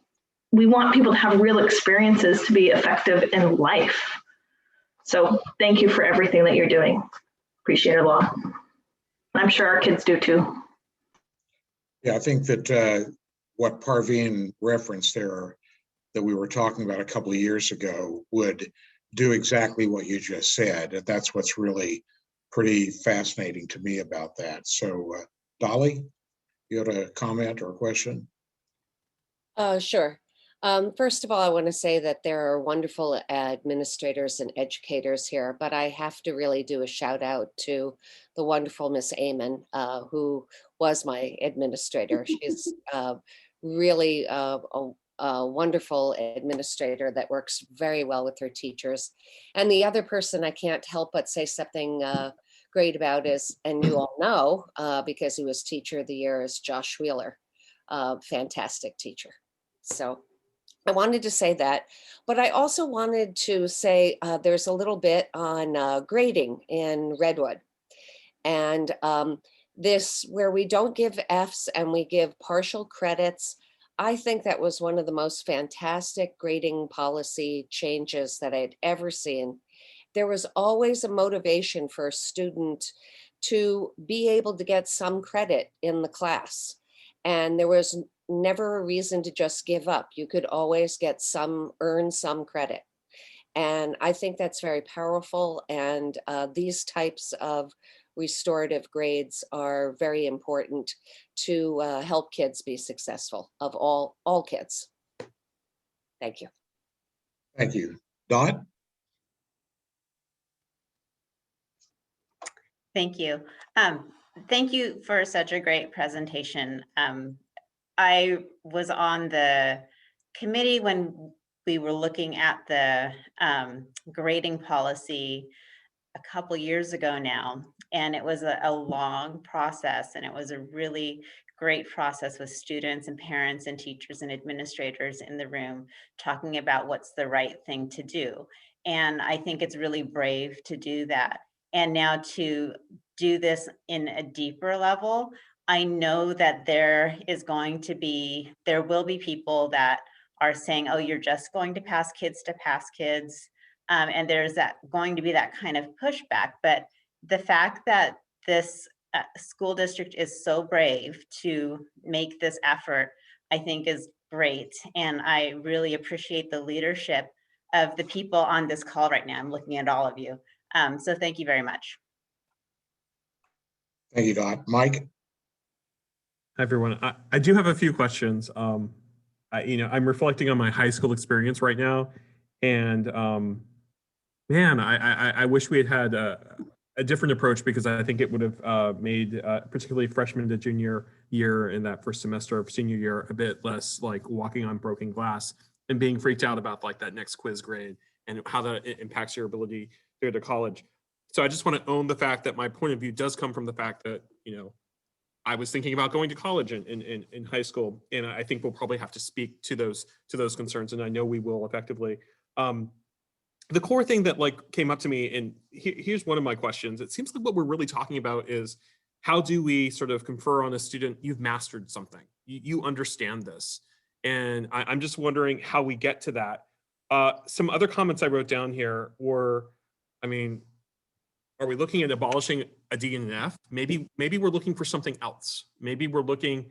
we want people to have real experiences to be effective in life. So thank you for everything that you're doing. Appreciate it a lot. I'm sure our kids do too. Yeah, I think that what Parveen referenced there that we were talking about a couple of years ago would do exactly what you just said. And that's what's really pretty fascinating to me about that. So Dolly, you had a comment or a question? Sure. First of all, I want to say that there are wonderful administrators and educators here, but I have to really do a shout out to the wonderful Miss Amon, who was my administrator. She's really a wonderful administrator that works very well with her teachers. And the other person I can't help but say something great about is, and you all know, because he was Teacher of the Year, is Josh Wheeler, fantastic teacher. So I wanted to say that, but I also wanted to say there's a little bit on grading in Redwood. And this, where we don't give Fs and we give partial credits, I think that was one of the most fantastic grading policy changes that I'd ever seen. There was always a motivation for a student to be able to get some credit in the class. And there was never a reason to just give up. You could always get earn some credit. And I think that's very powerful. And these types of restorative grades are very important to help kids be successful, of all kids. Thank you. Thank you. Dot? Thank you. Thank you for such a great presentation. I was on the committee when we were looking at the grading policy a couple years ago now, and it was a long process, and it was a really great process with students and parents and teachers and administrators in the room talking about what's the right thing to do. And I think it's really brave to do that. And now to do this in a deeper level, I know that there will be people that are saying, oh, you're just going to pass kids to pass kids. And there's going to be that kind of pushback. But the fact that this school district is so brave to make this effort, I think is great. And I really appreciate the leadership of the people on this call right now. I'm looking at all of you. So thank you very much. Thank you, Dot. Mike? Hi, everyone. I do have a few questions. I'm reflecting on my high school experience right now, and man, I wish we had a different approach, because I think it would have made particularly freshman to junior year in that first semester of senior year a bit less like walking on broken glass and being freaked out about like that next quiz grade and how that impacts your ability to go to college. So I just want to own the fact that my point of view does come from the fact that, you know, I was thinking about going to college in high school, and I think we'll probably have to speak to those concerns, and I know we will effectively. The core thing that like came up to me, and here's one of my questions. It seems like what we're really talking about is how do we sort of confer on a student, you've mastered something, you understand this. And I'm just wondering how we get to that. Some other comments I wrote down here were, I mean, are we looking at abolishing a D and an F? Maybe we're looking for something else. Maybe we're looking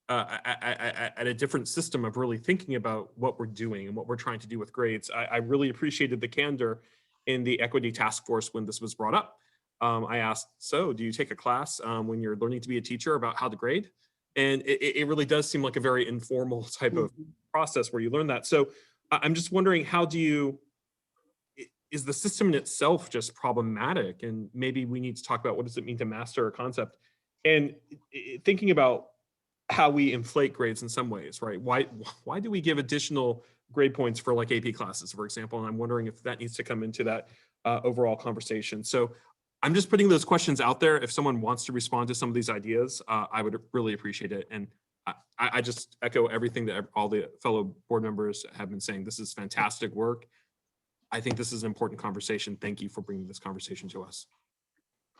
at a different system of really thinking about what we're doing and what we're trying to do with grades. I really appreciated the candor in the equity task force when this was brought up. I asked, so do you take a class when you're learning to be a teacher about how to grade? And it really does seem like a very informal type of process where you learn that. So I'm just wondering, how do you, is the system in itself just problematic? And maybe we need to talk about what does it mean to master a concept? And thinking about how we inflate grades in some ways, right? Why do we give additional grade points for like AP classes, for example? And I'm wondering if that needs to come into that overall conversation. So I'm just putting those questions out there. If someone wants to respond to some of these ideas, I would really appreciate it. And I just echo everything that all the fellow board members have been saying. This is fantastic work. I think this is an important conversation. Thank you for bringing this conversation to us.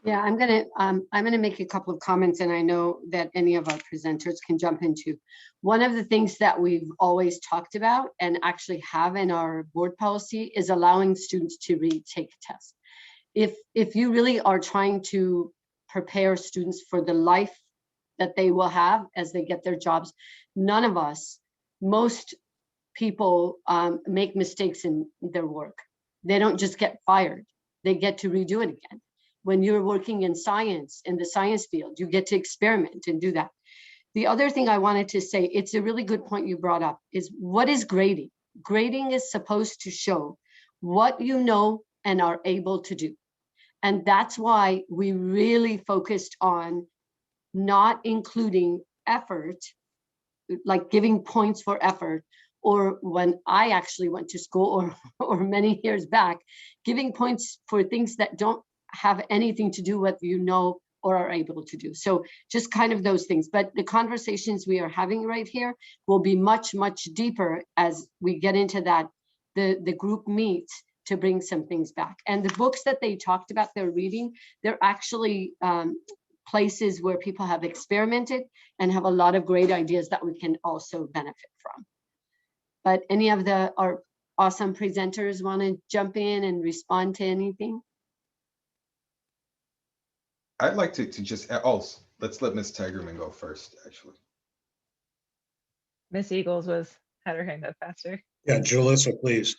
Yeah, I'm gonna make a couple of comments, and I know that any of our presenters can jump into. One of the things that we've always talked about and actually have in our board policy is allowing students to retake a test. If you really are trying to prepare students for the life that they will have as they get their jobs, none of us, most people make mistakes in their work. They don't just get fired, they get to redo it again. When you're working in science, in the science field, you get to experiment and do that. The other thing I wanted to say, it's a really good point you brought up, is what is grading? Grading is supposed to show what you know and are able to do. And that's why we really focused on not including effort, like giving points for effort, or when I actually went to school or many years back, giving points for things that don't have anything to do with what you know or are able to do. So just kind of those things. But the conversations we are having right here will be much, much deeper as we get into that, the group meets to bring some things back. And the books that they talked about they're reading, they're actually places where people have experimented and have a lot of great ideas that we can also benefit from. But any of our awesome presenters want to jump in and respond to anything? I'd like to just, let's let Ms. Tigerman go first, actually. Miss Eagles had her hand up faster. Yeah, Julissa, please.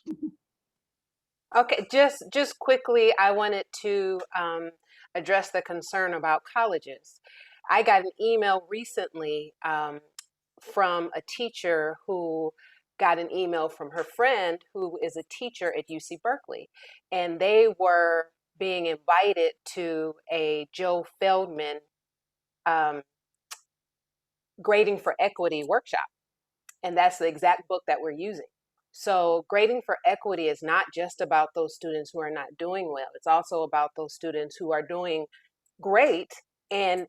Okay, just quickly, I wanted to address the concern about colleges. I got an email recently from a teacher who got an email from her friend who is a teacher at UC Berkeley, and they were being invited to a Joe Feldman Grading for Equity workshop. And that's the exact book that we're using. So Grading for Equity is not just about those students who are not doing well. It's also about those students who are doing great and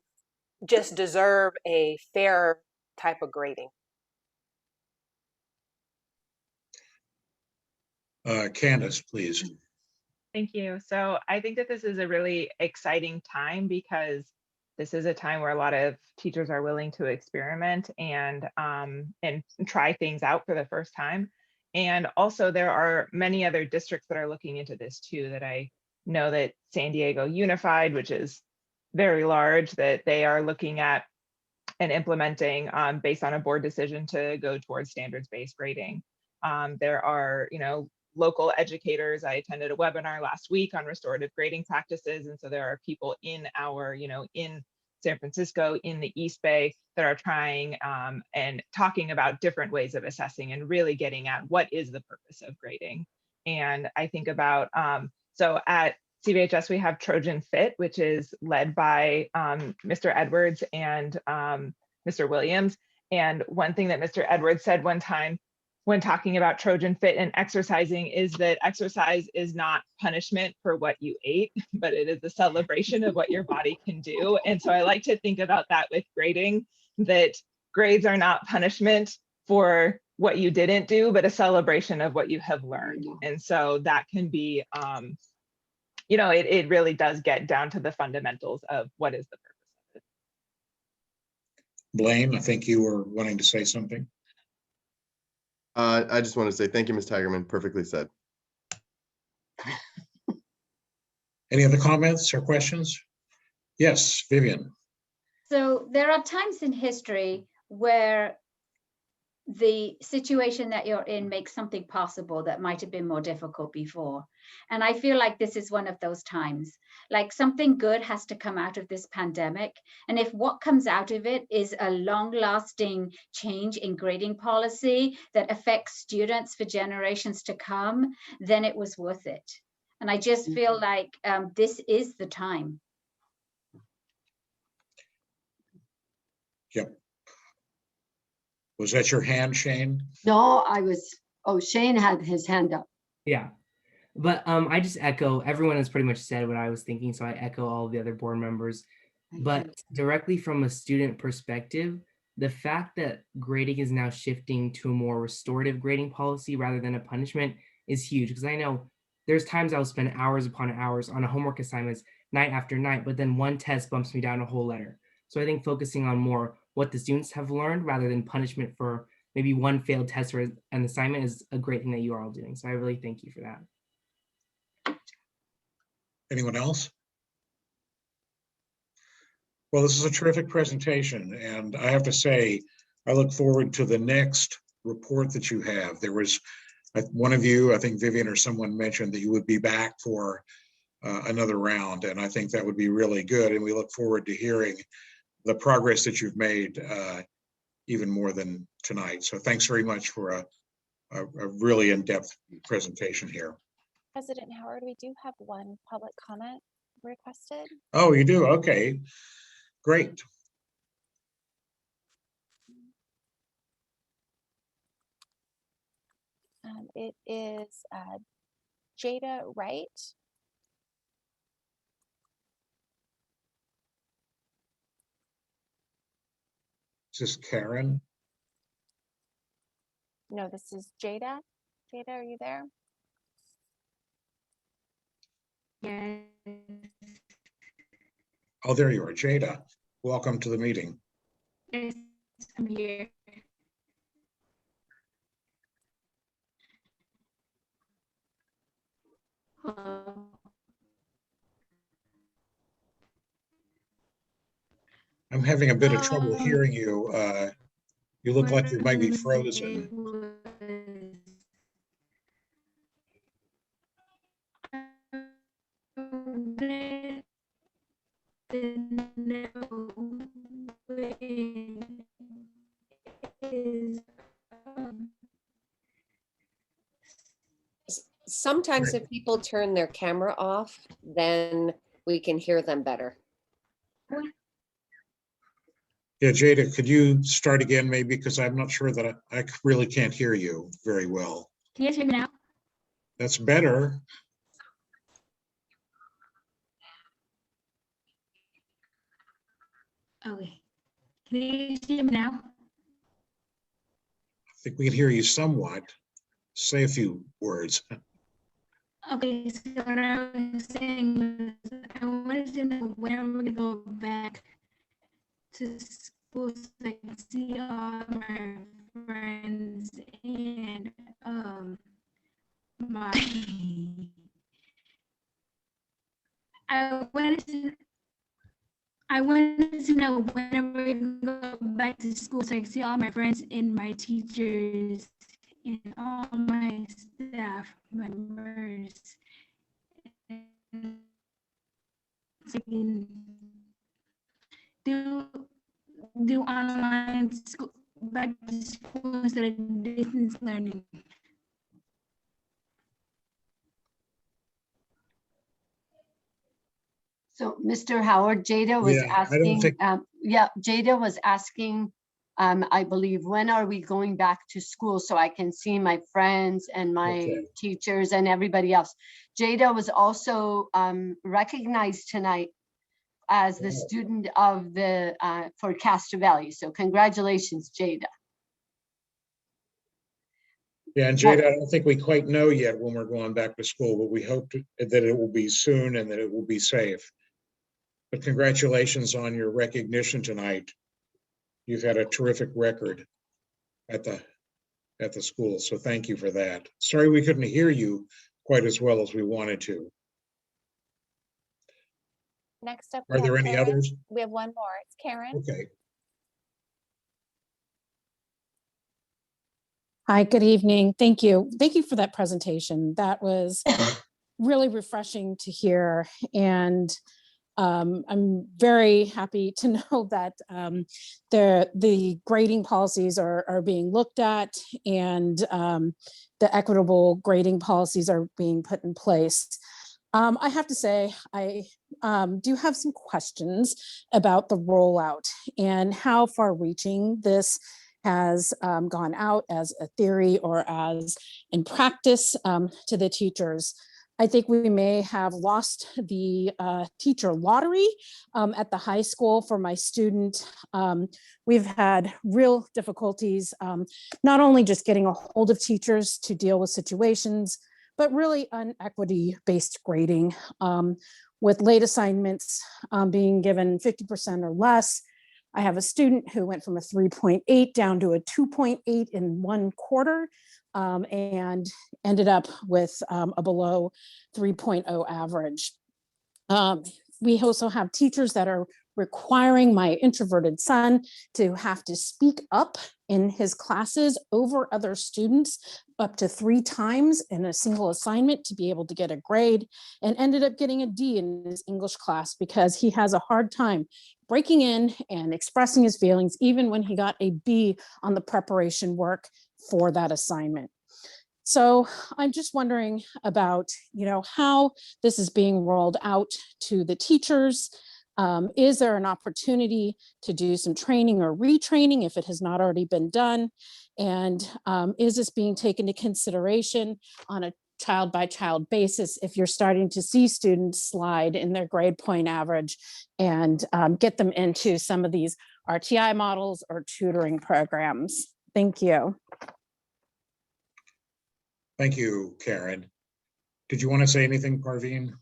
just deserve a fair type of grading. Candace, please. Thank you. So I think that this is a really exciting time because this is a time where a lot of teachers are willing to experiment and try things out for the first time. And also there are many other districts that are looking into this too, that I know that San Diego Unified, which is very large, that they are looking at and implementing based on a board decision to go towards standards-based grading. There are, local educators. I attended a webinar last week on restorative grading practices. And so there are people in our, in San Francisco, in the East Bay, that are trying and talking about different ways of assessing and really getting at what is the purpose of grading. And I think about, so at CVHS, we have Trojan Fit, which is led by Mr. Edwards and Mr. Williams. And one thing that Mr. Edwards said one time when talking about Trojan Fit and exercising is that exercise is not punishment for what you ate, but it is a celebration of what your body can do. And so I like to think about that with grading, that grades are not punishment for what you didn't do, but a celebration of what you have learned. And so that can be, you know, it really does get down to the fundamentals of what is the purpose of it. Blaine, I think you were wanting to say something. I just want to say thank you, Ms. Tigerman. Perfectly said. Any other comments or questions? Yes, Vivian. So there are times in history where the situation that you're in makes something possible that might have been more difficult before. And I feel like this is one of those times. Like something good has to come out of this pandemic. And if what comes out of it is a long-lasting change in grading policy that affects students for generations to come, then it was worth it. And I just feel like this is the time. Yep. Was that your hand, Shane? No, Shane had his hand up. Yeah, but I just echo, everyone has pretty much said what I was thinking, so I echo all the other board members. But directly from a student perspective, the fact that grading is now shifting to a more restorative grading policy rather than a punishment is huge, because I know there's times I'll spend hours upon hours on a homework assignments night after night, but then one test bumps me down a whole letter. So I think focusing on more what the students have learned rather than punishment for maybe one failed test or an assignment is a great thing that you are all doing. So I really thank you for that. Anyone else? Well, this is a terrific presentation, and I have to say, I look forward to the next report that you have. There was one of you, I think Vivian or someone mentioned that you would be back for another round, and I think that would be really good, and we look forward to hearing the progress that you've made even more than tonight. So thanks very much for a really in-depth presentation here. President Howard, we do have one public comment requested. Oh, you do? Okay, great. It is Jada Wright. Is this Karen? No, this is Jada. Jada, are you there? Yes. Oh, there you are, Jada. Welcome to the meeting. Yes, I'm here. I'm having a bit of trouble hearing you. You look like you might be frozen. Sometimes if people turn their camera off, then we can hear them better. Yeah, Jada, could you start again maybe? Because I'm not sure that I really can't hear you very well. Can you hear me now? That's better. Okay. Can you hear me now? I think we can hear you somewhat. Say a few words. Okay, so what I was saying was I wanted to know when I'm going to go back to school so I can see all my friends and my I wanted to know when I'm going to go back to school so I can see all my friends and my teachers and all my staff members. And so I can do online school, back to school instead of distance learning. So Mr. Howard, Jada was Yeah, I don't asking, think, Jada was asking, I believe, when are we going back to school so I can see my friends and my Okay. teachers and everybody else. Jada was also recognized tonight as the Wow. student of the, for Castro Valley. So congratulations, Jada. Yeah, and Jada, I don't think we quite know yet when we're going back to school, but we hope that it will be soon and that it will be safe. But congratulations on your recognition tonight. You've had a terrific record at the school, so thank you for that. Sorry we couldn't hear you quite as well as we wanted to. Next up, Are we have there any Karen. others? We have one more. It's Karen. Okay. Hi, good evening. Thank you. Thank you for that presentation. That was really refreshing to hear. And I'm very happy to know that the grading policies are being looked at, and the equitable grading policies are being put in place. I have to say, I do have some questions about the rollout and how far-reaching this has gone out as a theory or as in practice to the teachers. I think we may have lost the teacher lottery at the high school for my student. We've had real difficulties, not only just getting a hold of teachers to deal with situations, but really unequity-based grading, with late assignments being given 50% or less. I have a student who went from a 3.8 down to a 2.8 in 1 quarter, and ended up with a below 3.0 average. We also have teachers that are requiring my introverted son to have to speak up in his classes over other students up to 3 times in a single assignment to be able to get a grade, and ended up getting a D in his English class because he has a hard time breaking in and expressing his feelings, even when he got a B on the preparation work for that assignment. So I'm just wondering about, how this is being rolled out to the teachers. Is there an opportunity to do some training or retraining if it has not already been done? And is this being taken into consideration on a child by child basis if you're starting to see students slide in their grade point average, and get them into some of these RTI models or tutoring programs? Thank you. Thank you, Karen. Did you want to say anything, Parveen?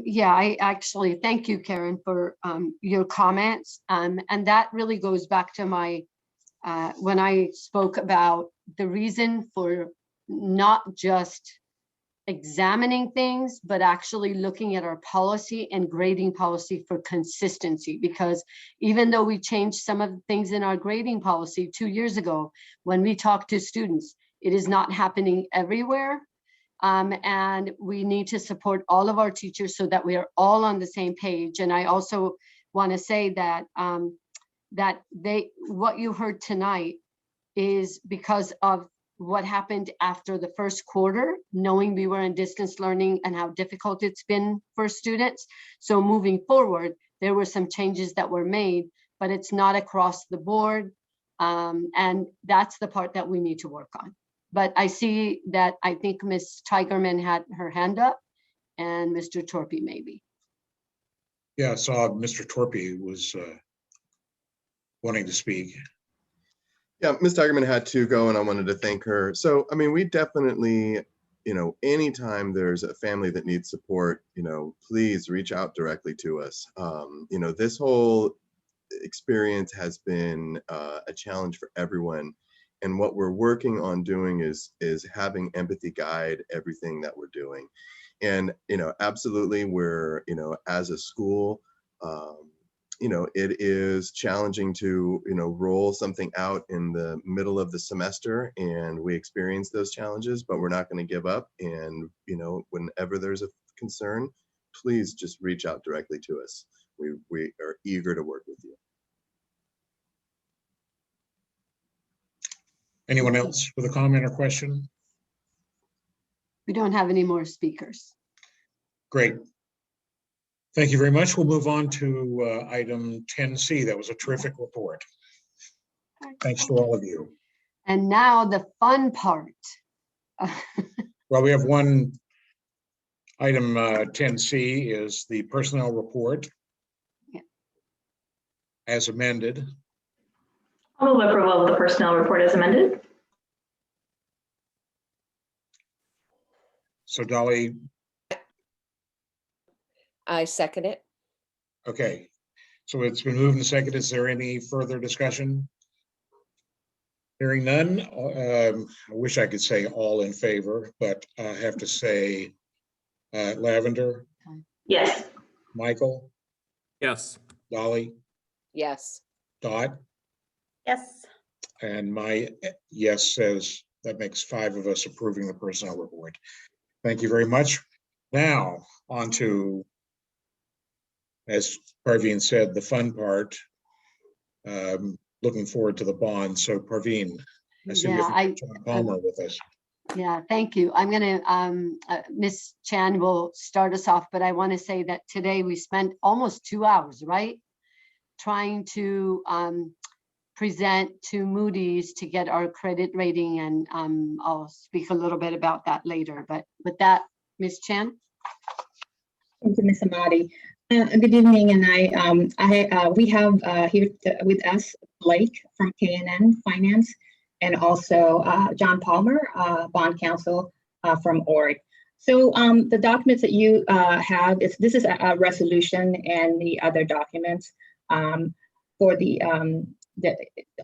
Yeah, I actually thank you, Karen, for your comments. And that really goes back to my, when I spoke about the reason for not just examining things, but actually looking at our policy and grading policy for consistency. Because even though we changed some of the things in our grading policy 2 years ago, when we talk to students, it is not happening everywhere. And we need to support all of our teachers so that we are all on the same page. And I also want to say that what you heard tonight is because of what happened after the first quarter, knowing we were in distance learning and how difficult it's been for students. So moving forward, there were some changes that were made, but it's not across the board. And that's the part that we need to work on. But I see that I think Ms. Tigerman had her hand up, and Mr. Torpy maybe. Yeah, I saw Mr. Torpy was wanting to speak. Yeah, Ms. Tigerman had to go and I wanted to thank her. So, I mean, we definitely, anytime there's a family that needs support, please reach out directly to us. This whole experience has been a challenge for everyone. And what we're working on doing is having empathy guide everything that we're doing. And, absolutely we're, as a school, it is challenging to, roll something out in the middle of the semester, and we experience those challenges, but we're not going to give up. And, whenever there's a concern, please just reach out directly to us. We are eager to work with you. Anyone else with a comment or question? We don't have any more speakers. Great. Thank you very much. We'll move on to item 10C. That was a terrific report. Thanks to all of you. And now the fun part. Well, we have one item 10C is the personnel report as amended. I'll move approval of the personnel report as amended. So Dolly, I second it. okay. So it's been moved and seconded. Is there any further discussion? Hearing none, I wish I could say all in favor, but I have to say Lavender. Yes. Michael. Yes. Dolly. Yes. Dot. Yes. And my yes says that makes 5 of us approving the personnel report. Thank you very much. Now on to, as Parveen said, the fun part. Looking forward to the bond. So Parveen, I see you have John Palmer with us. Yeah, thank you. I'm going to, Ms. Chan will start us off, but I want to say that today we spent almost 2 hours, right? Trying to present to Moody's to get our credit rating, and I'll speak a little bit about that later. But with that, Ms. Chan. Thank you, Ms. Amati. Good evening, and we have here with us Blake from K&N Finance, and also John Palmer, Bond Counsel from ORG. So the documents that you have this is a resolution and the other documents for the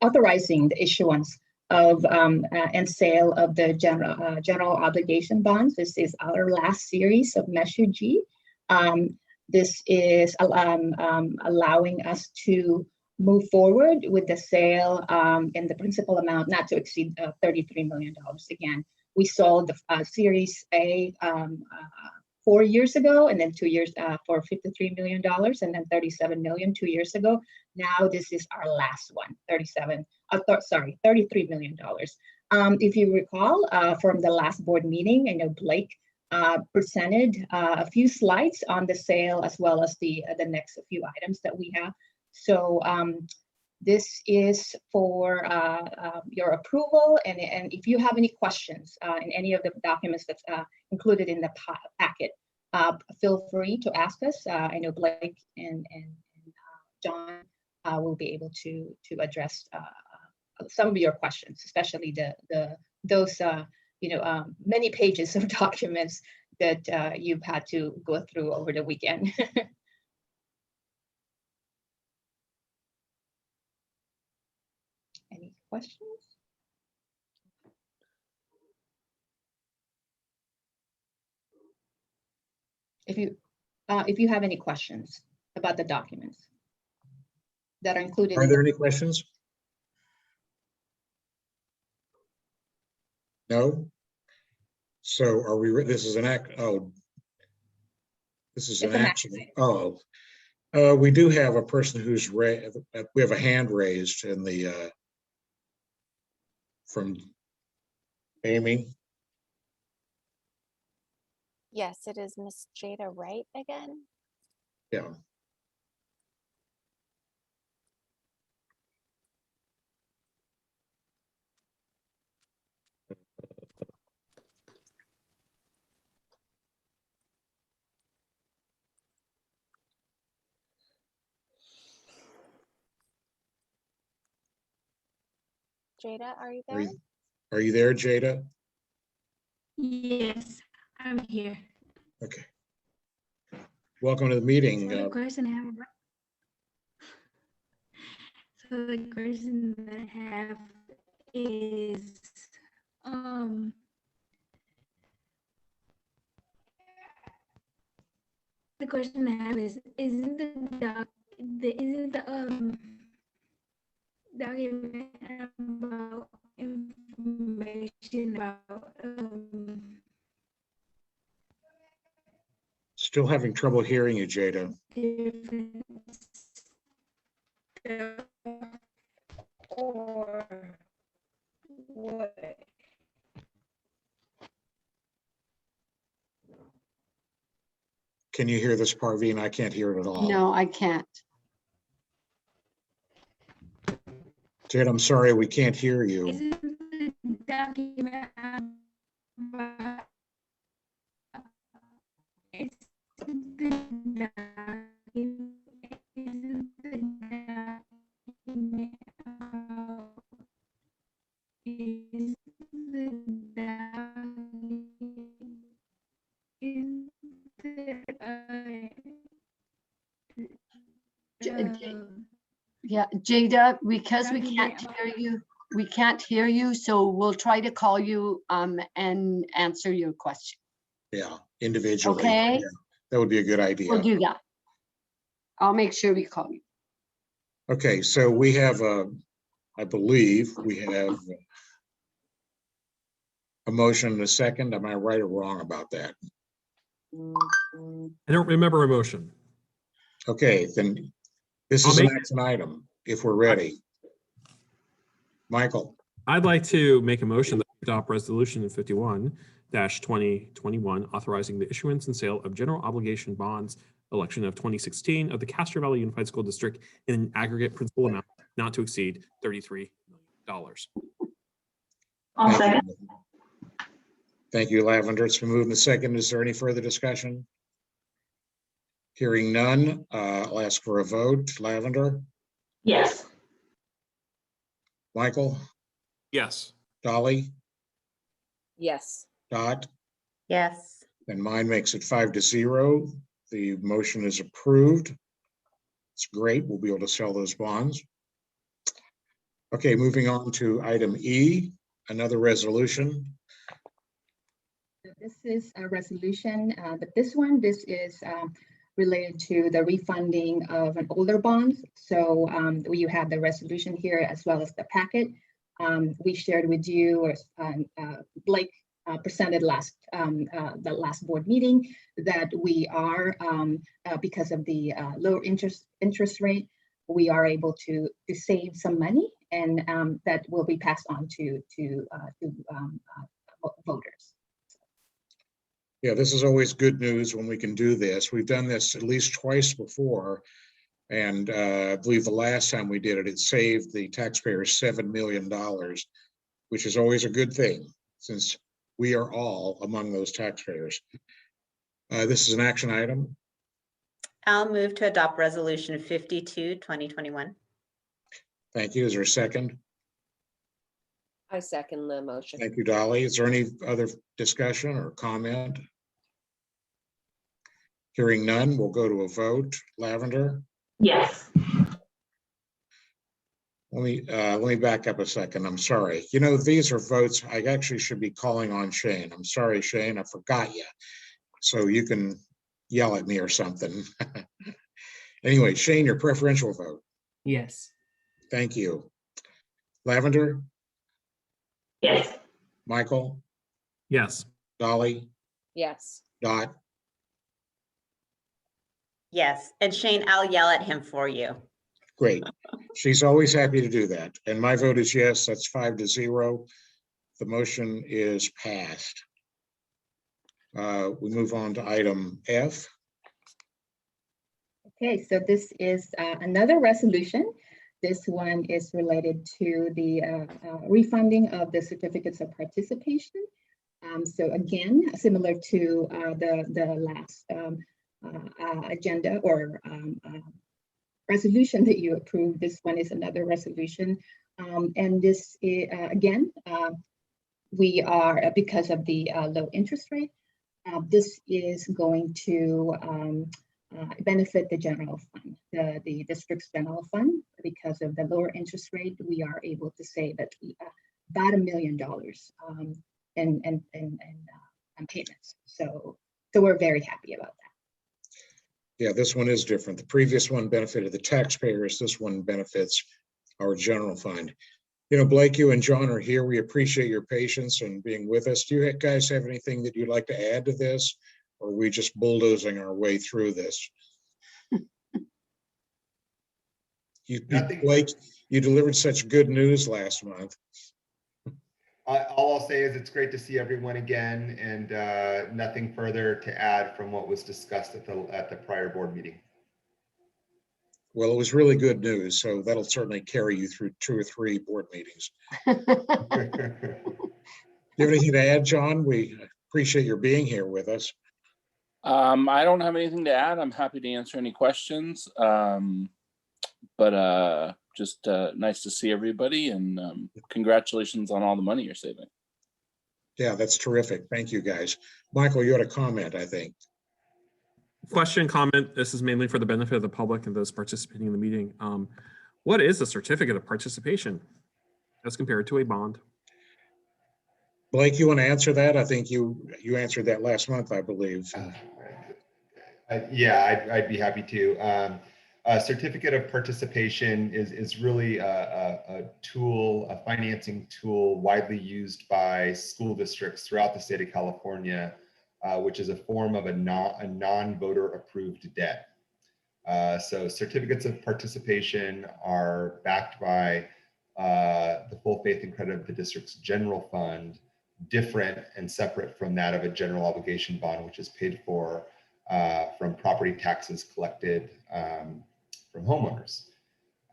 authorizing the issuance of and sale of the general obligation bonds. This is our last series of Measure G. This is allowing us to move forward with the sale and the principal amount not to exceed $33 million. Again, we sold the Series A 4 years ago, and then 2 years for $53 million, and then $37 million 2 years ago. Now this is our last one, $33 million. If you recall from the last board meeting, I know Blake presented a few slides on the sale as well as the next few items that we have. So this is for your approval, and if you have any questions in any of the documents that's included in the packet, feel free to ask us. I know Blake and John will be able to address some of your questions, especially those many pages of documents that you've had to go through over the weekend. Any questions? If you have any questions about the documents that are included. Are there any questions? No? So are we, this is an act, oh. This is an action. Oh. We do have a person who's we have a hand raised in the from Amy. Yes, it is Miss Jada Wright again. Yeah. Jada, are you there? Are you there, Jada? Yes, I'm here. Okay. Welcome to the meeting. So the question that I have is the question I have is, isn't the document about information about Still having trouble hearing you, Jada. different stuff or what? Can you hear this, Parveen? I can't hear it at all. No, I can't. Ted, I'm sorry, we can't hear you. Isn't the document it's the document, isn't the document is the document is Yeah, Jada, because we can't hear you, so we'll try to call you and answer your question. Yeah, individually. Okay. Yeah, that would be a good idea. We'll do that. I'll make sure we call you. Okay, so we have I believe we have a motion and a second. Am I right or wrong about that? I don't remember a motion. Okay, then this I'll is an make- action item if we're ready. Michael. I'd like to make a motion that we adopt resolution 51-2021, authorizing the issuance and sale of general obligation bonds, election of 2016 of the Castro Valley Unified School District in an aggregate principal amount not to exceed $33 million. I'll second. Thank you, Lavender. It's been moved and second. Is there any further discussion? Hearing none, I'll ask for a vote. Lavender, Yes. Michael, Yes. Dolly, Yes. Dot, Yes. and mine makes it 5-0. The motion is approved. It's great. We'll be able to sell those bonds. Okay, moving on to item E, another resolution. This is a resolution, but this is related to the refunding of an older bond. So you have the resolution here as well as the packet. We shared with you, or Blake presented the last board meeting, that we are, because of the lower interest rate, we are able to save some money, and that will be passed on to voters. Yeah, this is always good news when we can do this. We've done this at least twice before. And I believe the last time we did it, it saved the taxpayers $7 million, which is always a good thing since we are all among those taxpayers. This is an action item. I'll move to adopt resolution 52-2021. Thank you. Is there a second? I second the motion. Thank you, Dolly. Is there any other discussion or comment? Hearing none, we'll go to a vote. Lavender? Yes. Let me back up a second. I'm sorry. You know, these are votes. I actually should be calling on Shane. I'm sorry, Shane. I forgot you. So you can yell at me or something. Anyway, Shane, your preferential vote. Yes. Thank you. Lavender? Yes. Michael? Yes. Dolly? Yes. Dot? Yes, and Shane, I'll yell at him for you. Great. She's always happy to do that. And my vote is yes. That's 5-0. The motion is passed. We move on to item F. Okay, so this is another resolution. This one is related to the refunding of the certificates of participation. So again, similar to the last agenda or resolution that you approved, this one is another resolution. And this, again, we are, because of the low interest rate, this is going to benefit the general fund, the district's general fund. Because of the lower interest rate, we are able to save about $1 million in payments. So we're very happy about that. Yeah, this one is different. The previous one benefited the taxpayers. This one benefits our general fund. You know, Blake, you and John are here. We appreciate your patience and being with us. Do you guys have anything that you'd like to add to this? Or are we just bulldozing our way through this? Blake, you delivered such good news last month. All I'll say is it's great to see everyone again, and nothing further to add from what was discussed at the prior board meeting. Well, it was really good news, so that'll certainly carry you through 2 or 3 board meetings. Do you have anything to add, John? We appreciate your being here with us. I don't have anything to add. I'm happy to answer any questions. But just nice to see everybody, and congratulations on all the money you're saving. Yeah, that's terrific. Thank you, guys. Michael, you had a comment, I think. Question, comment. This is mainly for the benefit of the public and those participating in the meeting. What is a certificate of participation as compared to a bond? Blake, you want to answer that? I think you answered that last month, I believe. Yeah, I'd be happy to. A certificate of participation is really a tool, a financing tool widely used by school districts throughout the state of California, which is a form of a non-voter approved debt. So certificates of participation are backed by the full faith and credit of the district's general fund, different and separate from that of a general obligation bond, which is paid for from property taxes collected from homeowners.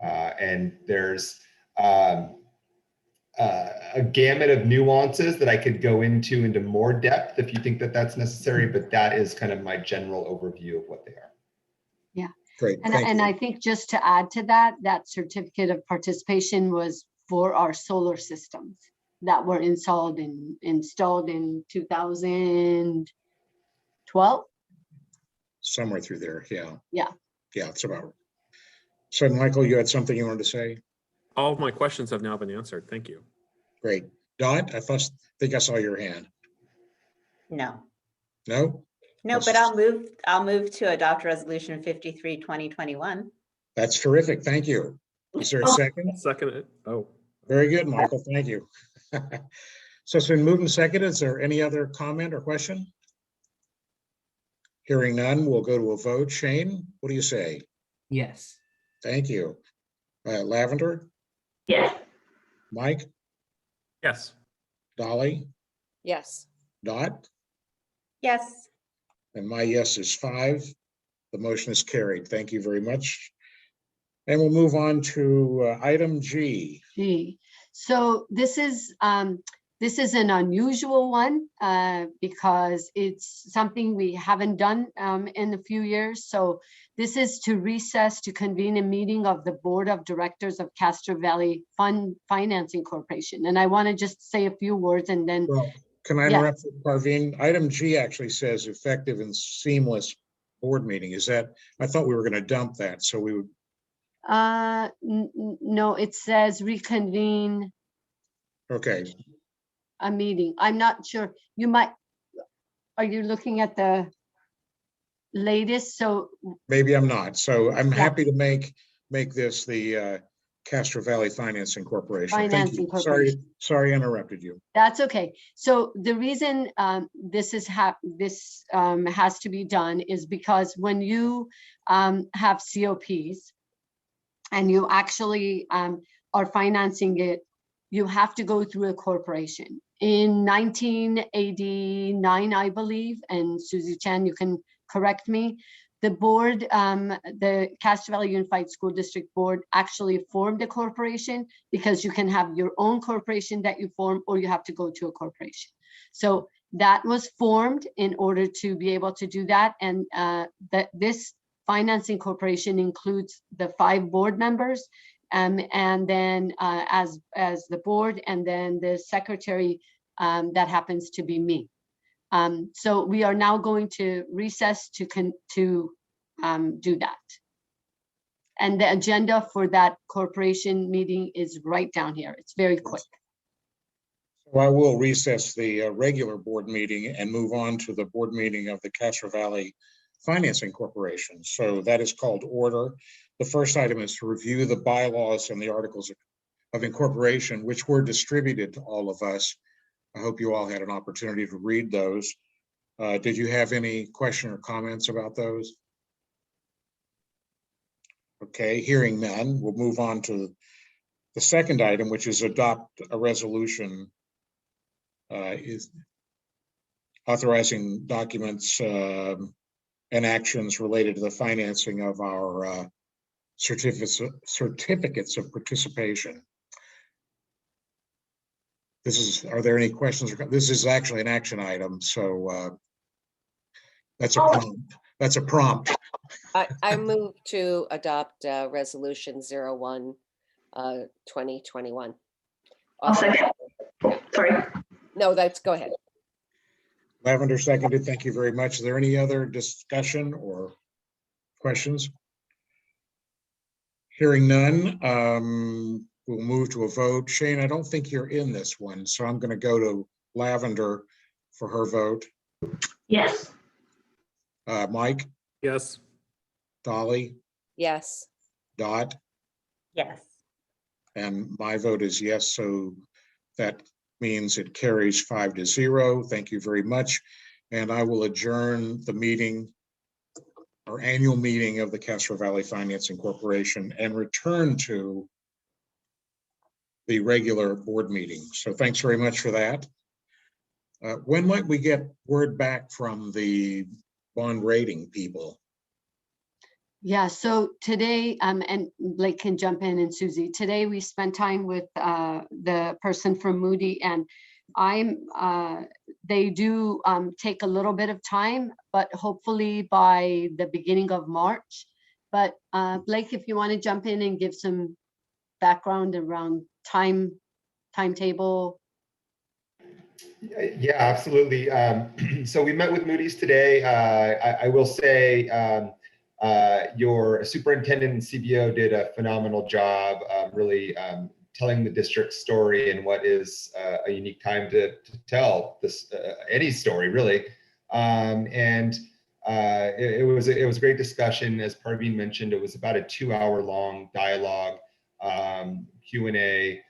And there's a gamut of nuances that I could go into more depth if you think that that's necessary, but that is kind of my general overview of what they are. Yeah. Great. And I think just to add to that, that certificate of participation was for our solar systems that were installed in 2012. Somewhere through there, yeah. Yeah. Yeah, it's about. So, Michael, you had something you wanted to say? All of my questions have now been answered. Thank you. Great. Dot, I think I saw your hand. No. No? No, but I'll move to adopt resolution 53, 2021. That's terrific. Thank you. Is there a second? I'll second it. Oh. Very good, Michael. Thank you. So it's been moved and seconded. Is there any other comment or question? Hearing none, we'll go to a vote. Shane, what do you say? Yes. Thank you. Lavender? Yes. Mike? Yes. Dolly? Yes. Dot? Yes. And my yes is 5. The motion is carried. Thank you very much. And we'll move on to item G. G. So this is an unusual one because it's something we haven't done in a few years. So this is to recess to convene a meeting of the Board of Directors of Castro Valley Fund Financing Corporation. And I want to just say a few words and then. Well, can I interrupt, Parveen? Item G actually says effective and seamless board meeting. Is that, I thought we were going to dump that. So we would. No, it says reconvene. Okay. A meeting. I'm not sure. You might, are you looking at the latest? So maybe I'm not. So I'm happy to make this the Castro Valley Financing Corporation. Financing Corporation. Sorry, I interrupted you. That's okay. So the reason this has to be done is because when you have COPs and you actually are financing it, you have to go through a corporation. In 1989, I believe, and Susie Chan, you can correct me, the board, the Castro Valley Unified School District Board actually formed a corporation because you can have your own corporation that you form or you have to go to a corporation. So that was formed in order to be able to do that. And this financing corporation includes the 5 board members and then as the board and then the secretary that happens to be me. So we are now going to recess to do that. And the agenda for that corporation meeting is right down here. It's very quick. So I will recess the regular board meeting and move on to the board meeting of the Castro Valley Financing Corporation. So that is called order. The first item is to review the bylaws and the articles of incorporation, which were distributed to all of us. I hope you all had an opportunity to read those. Did you have any question or comments about those? Okay, hearing none, we'll move on to the second item, which is adopt a resolution is authorizing documents and actions related to the financing of our certificates of participation. Are there any questions? This is actually an action item, so that's a prompt. That's a prompt. I move to adopt resolution 01, 2021. I'll second. Sorry. No, go ahead. Lavender seconded. Thank you very much. Is there any other discussion or questions? Hearing none, we'll move to a vote. Shane, I don't think you're in this one, so I'm going to go to Lavender for her vote. Yes. Mike? Yes. Dolly? Yes. Dot? Yes. And my vote is yes, so that means it carries 5-0. Thank you very much. And I will adjourn the meeting, our annual meeting of the Castro Valley Financing Corporation, and return to the regular board meeting. So thanks very much for that. When might we get word back from the bond rating people? Yeah, so today, and Blake can jump in, and Susie, today we spent time with the person from Moody, and they do take a little bit of time, but hopefully by the beginning of March. But Blake, if you want to jump in and give some background around timetable. Yeah, absolutely. So we met with Moody's today. I will say your superintendent and CBO did a phenomenal job really telling the district's story and what is a unique time to tell this any story really. It was a great discussion. As Parveen mentioned, it was about a 2-hour-long dialogue, Q&A,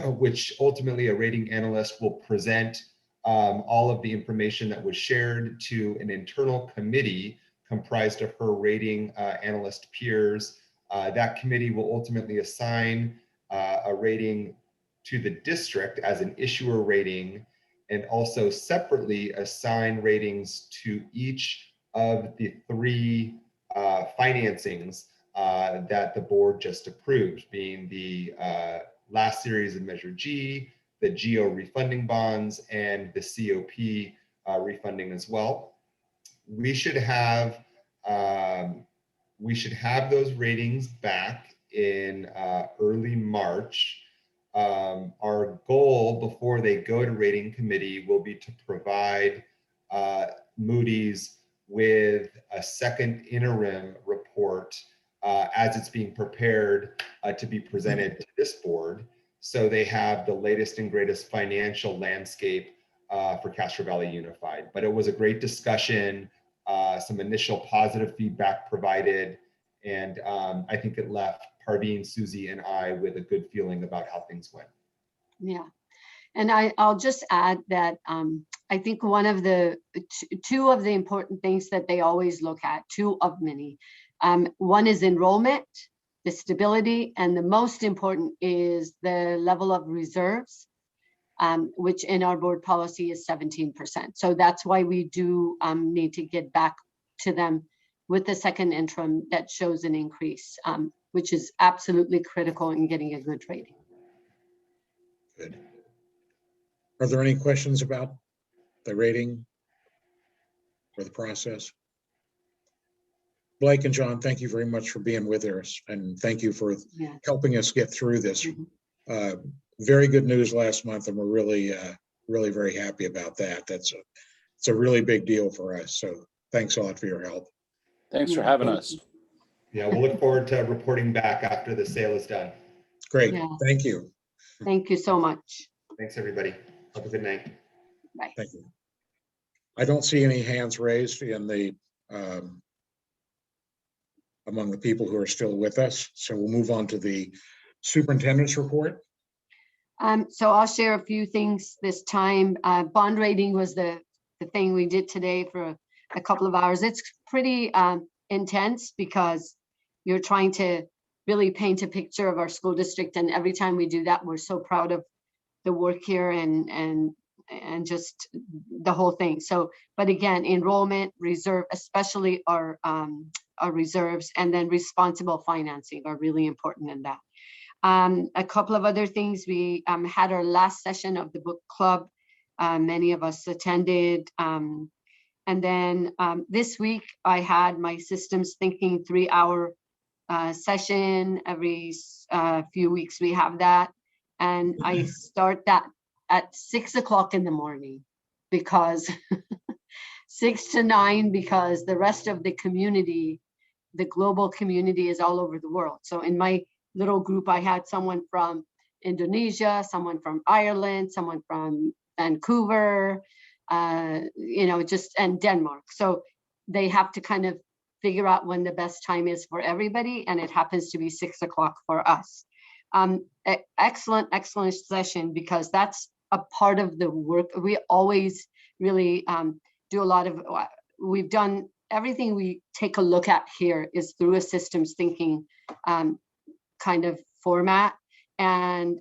which ultimately a rating analyst will present all of the information that was shared to an internal committee comprised of her rating analyst peers. That committee will ultimately assign a rating to the district as an issuer rating, and also separately assign ratings to each of the 3 financings that the board just approved, being the last series of Measure G, the GO refunding bonds, and the COP refunding as well. We should have those ratings back in early March. Our goal before they go to rating committee will be to provide Moody's with a second interim report as it's being prepared to be presented to this board. So they have the latest and greatest financial landscape for Castro Valley Unified. But it was a great discussion, some initial positive feedback provided, and I think it left Parveen, Susie, and I with a good feeling about how things went. Yeah, and I'll just add that I think one of the 2 of the important things that they always look at, 2 of many, one is enrollment, the stability, and the most important is the level of reserves, which in our board policy is 17%. So that's why we do need to get back to them with the second interim that shows an increase, which is absolutely critical in getting a good rating. Good. Are there any questions about the rating or the process? Blake and John, thank you very much for being with us, and thank you for helping us get through this. Very good news last month, and we're really, really very happy about that. It's a really big deal for us. So thanks a lot for your help. Thanks for having us. Yeah, we'll look forward to reporting back after the sale is done. Great. Thank you. Thank you so much. Thanks, everybody. Have a good night. Bye. Thank you. I don't see any hands raised in the among the people who are still with us. So we'll move on to the superintendent's report. So I'll share a few things this time. Bond rating was the thing we did today for a couple of hours. It's pretty intense because you're trying to really paint a picture of our school district. And every time we do that, we're so proud of the work here and just the whole thing. So, but again, enrollment, reserve, especially our reserves, and then responsible financing are really important in that. A couple of other things, we had our last session of the book club. Many of us attended. And then this week I had my systems thinking 3-hour session. Every few weeks we have that. And I start that at 6 o'clock in the morning, because 6 to 9, because the rest of the community, the global community, is all over the world. So in my little group, I had someone from Indonesia, someone from Ireland, someone from Vancouver, you know, just, and Denmark. So they have to kind of figure out when the best time is for everybody, and it happens to be 6 o'clock for us. Excellent session, because that's a part of the work. We always really do a lot of, we've done everything we take a look at here is through a systems thinking kind of format. And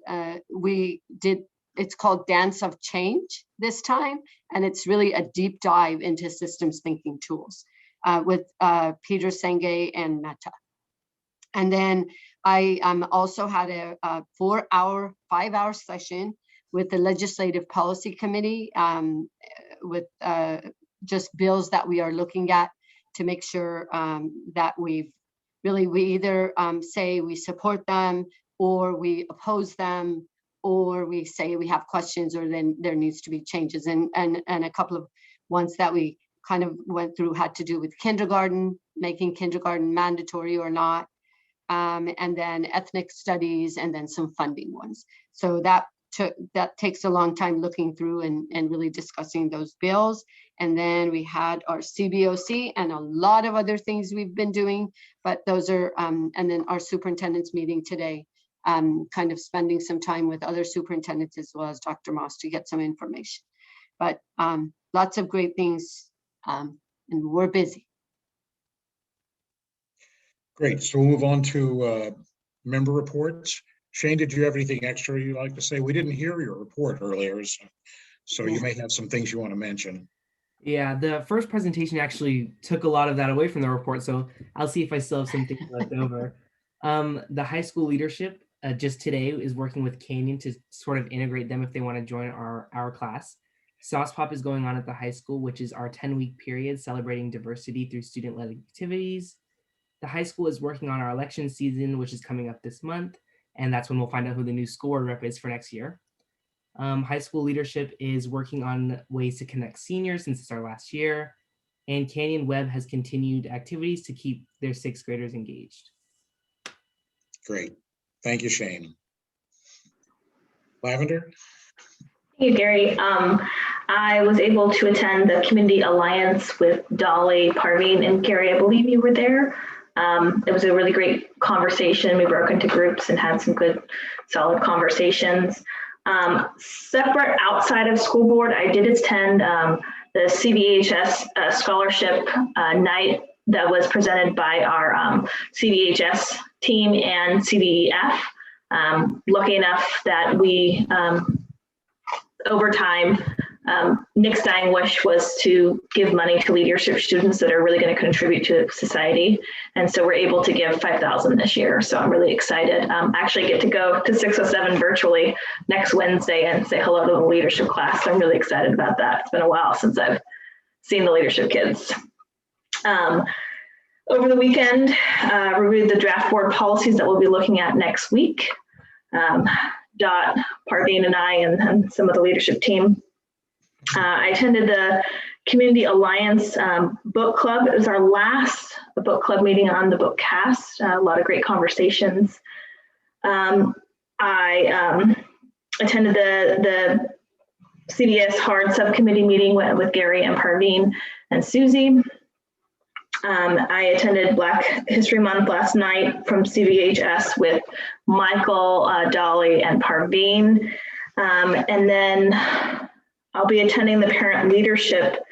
we did, it's called Dance of Change this time, and it's really a deep dive into systems thinking tools with Peter Senge and Meta. And then I also had a 5-hour session with the Legislative Policy Committee with just bills that we are looking at to make sure that we either say we support them, or we oppose them, or we say we have questions, or then there needs to be changes. And a couple of ones that we kind of went through had to do with kindergarten, making kindergarten mandatory or not, and then ethnic studies, and then some funding ones. So that takes a long time looking through and really discussing those bills. And then we had our CVOC and a lot of other things we've been doing, but those are, and then our superintendent's meeting today, kind of spending some time with other superintendents as well as Dr. Moss to get some information. But lots of great things, and we're busy. Great, so we'll move on to member reports. Shane, did you have anything extra you'd like to say? We didn't hear your report earlier, so you may have some things you want to mention. Yeah, the first presentation actually took a lot of that away from the report, so I'll see if I still have some things left over. The high school leadership just today is working with Canyon to sort of integrate them if they want to join our class. Sauce Pop is going on at the high school, which is our 10-week period celebrating diversity through student-led activities. The high school is working on our election season, which is coming up this month, and that's when we'll find out who the new school board rep is for next year. High school leadership is working on ways to connect seniors since it's our last year, and Canyon Web has continued activities to keep their 6th graders engaged. Great, thank you, Shane. Lavender? Thank you, Gary. I was able to attend the Community Alliance with Dolly, Parveen, and Gary. I believe you were there. It was a really great conversation. We broke into groups and had some good, solid conversations. Separate outside of school board, I did attend the CVHS scholarship night that was presented by our CVHS team and CVEF. Lucky enough that we, over time, Nick's dying wish was to give money to leadership students that are really going to contribute to society. And so we're able to give $5,000 this year. So I'm really excited. I actually get to go to 607 virtually next Wednesday and say hello to the leadership class. So I'm really excited about that. It's been a while since I've seen the leadership kids. Over the weekend, reviewed the draft board policies that we'll be looking at next week. Dot, Parveen, and I, and some of the leadership team. I attended the Community Alliance book club. It was our last book club meeting on the book cast. A lot of great conversations. I attended the CBS Hard subcommittee meeting with Gary and Parveen and Susie. I attended Black History Month last night from CVHS with Michael, Dolly, and Parveen. And then I'll be attending the parent leadership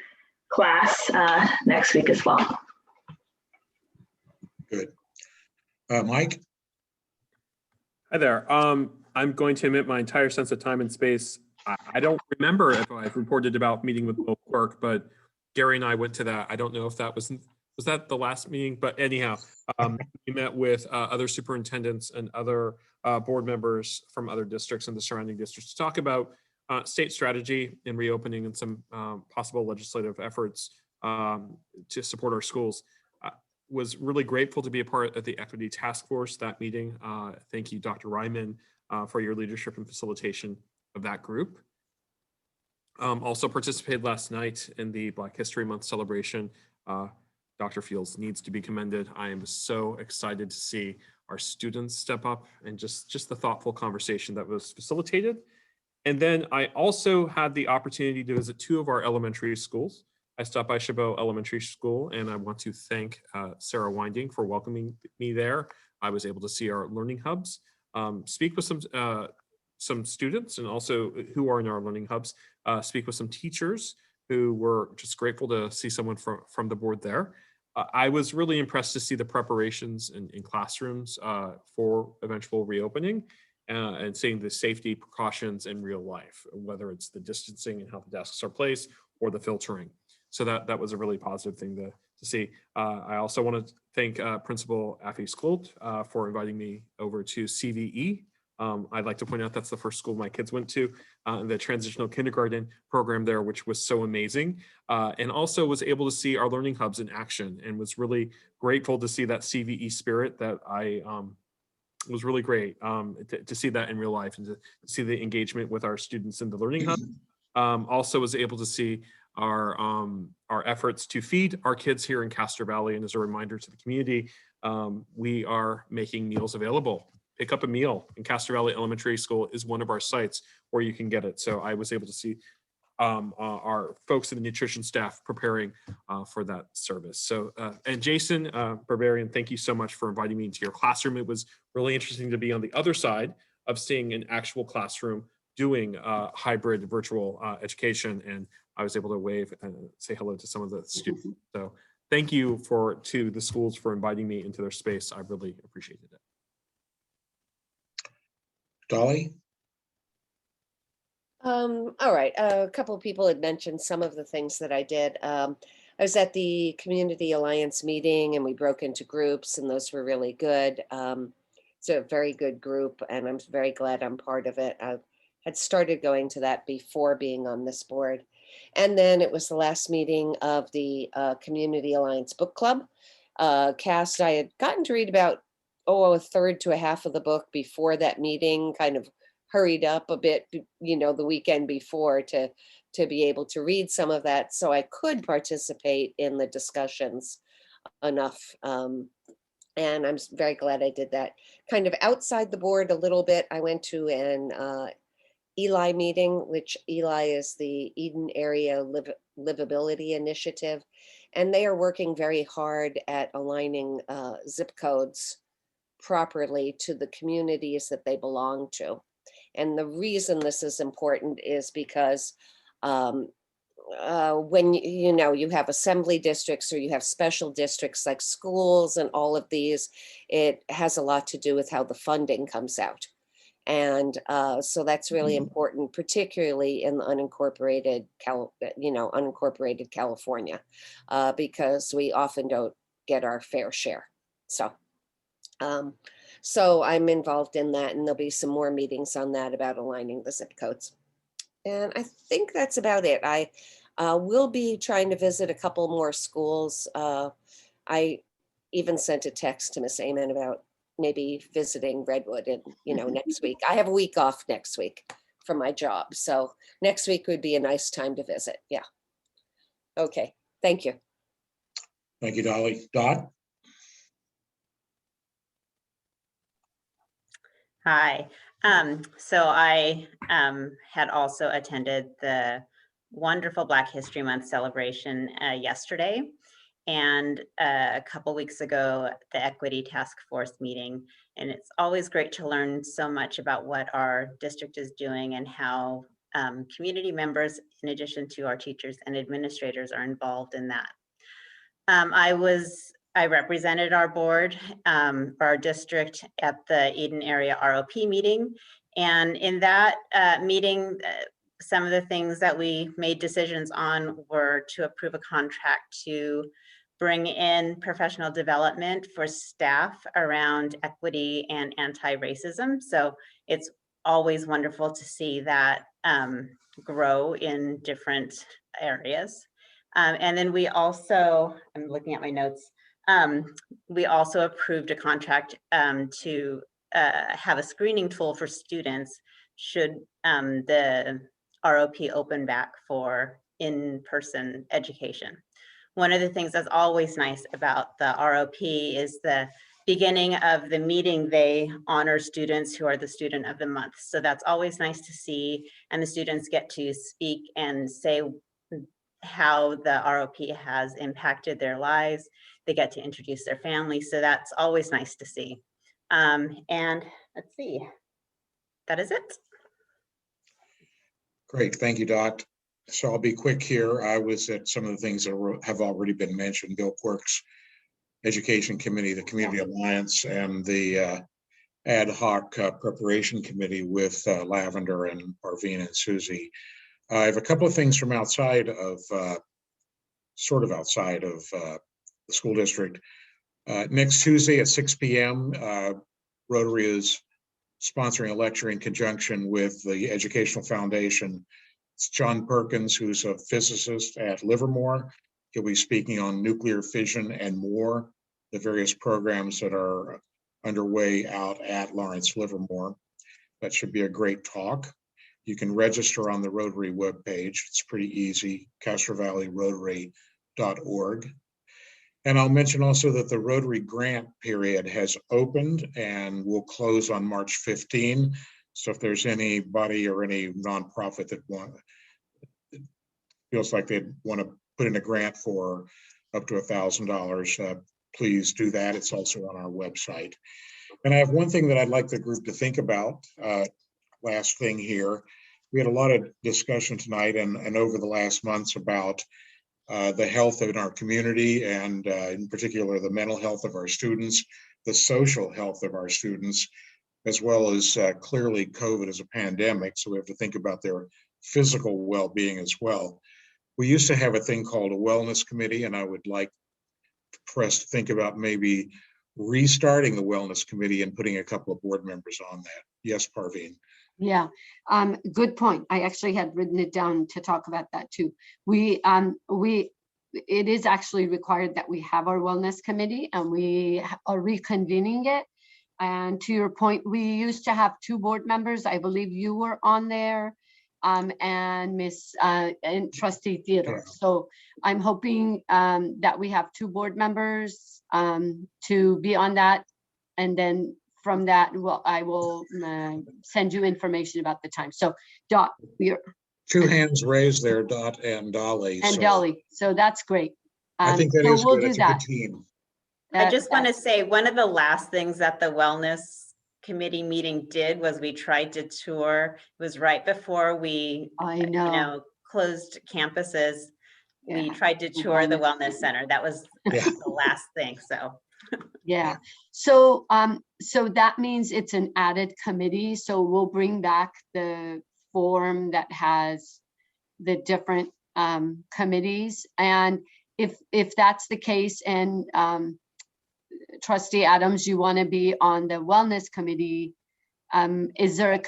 class next week as well. Good. Mike? Hi there. I'm going to omit my entire sense of time and space. I don't remember if I've reported about meeting with Bill Quirk, but Gary and I went to that. I don't know if that was that the last meeting, but anyhow, we met with other superintendents and other board members from other districts and the surrounding districts to talk about state strategy in reopening and some possible legislative efforts to support our schools. Was really grateful to be a part of the Equity Task Force, that meeting. Thank you, Dr. Ryman, for your leadership and facilitation of that group. Also participated last night in the Black History Month celebration. Dr. Fields needs to be commended. I am so excited to see our students step up and just the thoughtful conversation that was facilitated. And then I also had the opportunity to visit 2 of our elementary schools. I stopped by Chabot Elementary School, and I want to thank Sarah Winding for welcoming me there. I was able to see our learning hubs, speak with some students and also who are in our learning hubs, speak with some teachers who were just grateful to see someone from the board there. I was really impressed to see the preparations in classrooms for eventual reopening and seeing the safety precautions in real life, whether it's the distancing and how the desks are placed or the filtering. So that was a really positive thing to see. I also want to thank Principal Affie Skolt for inviting me over to CVE. I'd like to point out that's the first school my kids went to, the transitional kindergarten program there, which was so amazing. And also was able to see our learning hubs in action and was really grateful to see that CVE spirit that was really great to see that in real life and to see the engagement with our students in the learning hub. Also was able to see our efforts to feed our kids here in Castro Valley. And as a reminder to the community, we are making meals available. Pick up a meal in Castro Valley Elementary School is one of our sites where you can get it. So I was able to see our folks in the nutrition staff preparing for that service. So, and Jason Barbarian, thank you so much for inviting me into your classroom. It was really interesting to be on the other side of seeing an actual classroom doing hybrid virtual education. And I was able to wave and say hello to some of the students. So thank you to the schools for inviting me into their space. I really appreciated it. Dolly? All right, a couple of people had mentioned some of the things that I did. I was at the Community Alliance meeting and we broke into groups and those were really good. It's a very good group and I'm very glad I'm part of it. I had started going to that before being on this board. And then it was the last meeting of the Community Alliance Book Club. Cast, I had gotten to read about, a third to a half of the book before that meeting, kind of hurried up a bit, the weekend before to be able to read some of that so I could participate in the discussions enough. And I'm very glad I did that. Kind of outside the board a little bit, I went to an Eli meeting, which Eli is the Eden Area Livability Initiative, and they are working very hard at aligning zip codes properly to the communities that they belong to. And the reason this is important is because when you have assembly districts or you have special districts like schools and all of these, it has a lot to do with how the funding comes out. And so that's really important, particularly in the unincorporated California, because we often don't get our fair share. So I'm involved in that, and there'll be some more meetings on that about aligning the zip codes. And I think that's about it. I will be trying to visit a couple more schools. I even sent a text to Miss Amen about maybe visiting Redwood and next week. I have a week off next week from my job. So next week would be a nice time to visit. Yeah. Okay. Thank you. Thank you, Dolly. Dot? Hi. So I had also attended the wonderful Black History Month celebration yesterday, and a couple weeks ago, the Equity Task Force meeting. And it's always great to learn so much about what our district is doing and how community members, in addition to our teachers and administrators, are involved in that. I represented our board, our district at the Eden Area ROP meeting. And in that meeting, some of the things that we made decisions on were to approve a contract to bring in professional development for staff around equity and anti-racism. So it's always wonderful to see that grow in different areas. And then we also, I'm looking at my notes, we also approved a contract to have a screening tool for students should the ROP open back for in-person education. One of the things that's always nice about the ROP is the beginning of the meeting, they honor students who are the student of the month. So that's always nice to see. And the students get to speak and say how the ROP has impacted their lives. They get to introduce their family. So that's always nice to see. And let's see, that is it. Great, thank you, Dot. So I'll be quick here. I was at some of the things that have already been mentioned, Bill Quirk's Education Committee, the Community Alliance, and the ad hoc preparation committee with Lavender and Parveen and Susie. I have a couple of things from outside of, sort of outside of the school district. Next Tuesday at 6 p.m., Rotary is sponsoring a lecture in conjunction with the Educational Foundation. It's John Perkins, who's a physicist at Livermore. He'll be speaking on nuclear fission and more, the various programs that are underway out at Lawrence Livermore. That should be a great talk. You can register on the Rotary webpage. It's pretty easy, CastrovalleyRotary.org. And I'll mention also that the Rotary grant period has opened and will close on March 15. So if there's anybody or any nonprofit that feels like they'd want to put in a grant for up to $1,000, please do that. It's also on our website. And I have one thing that I'd like the group to think about. Last thing here, we had a lot of discussion tonight and over the last months about the health in our community, and in particular, the mental health of our students, the social health of our students, as well as clearly COVID as a pandemic. So we have to think about their physical well-being as well. We used to have a thing called a wellness committee, and I would like press to think about maybe restarting the wellness committee and putting a couple of board members on that. Yes, Parveen. Yeah, good point. I actually had written it down to talk about that too. It is actually required that we have our wellness committee, and we are reconvening it. And to your point, we used to have 2 board members. I believe you were on there, and Miss and Trustee Theodore. Yeah. So I'm hoping that we have 2 board members to be on that, and then from that, well, I will send you information about the time. So Dot, we're 2 hands raised there, Dot and Dolly. And so, Dolly, so that's great. I think that is we'll good. do It's that. A good team. I just want to say one of the last things that the wellness committee meeting did was we tried to tour. It was right before we closed campuses. Yeah. We tried to tour the wellness center. That was the last thing. So yeah. So so that means it's an added committee. So we'll bring back the form that has the different committees. And if that's the case, and Trustee Adams, you want to be on the wellness committee, is there a,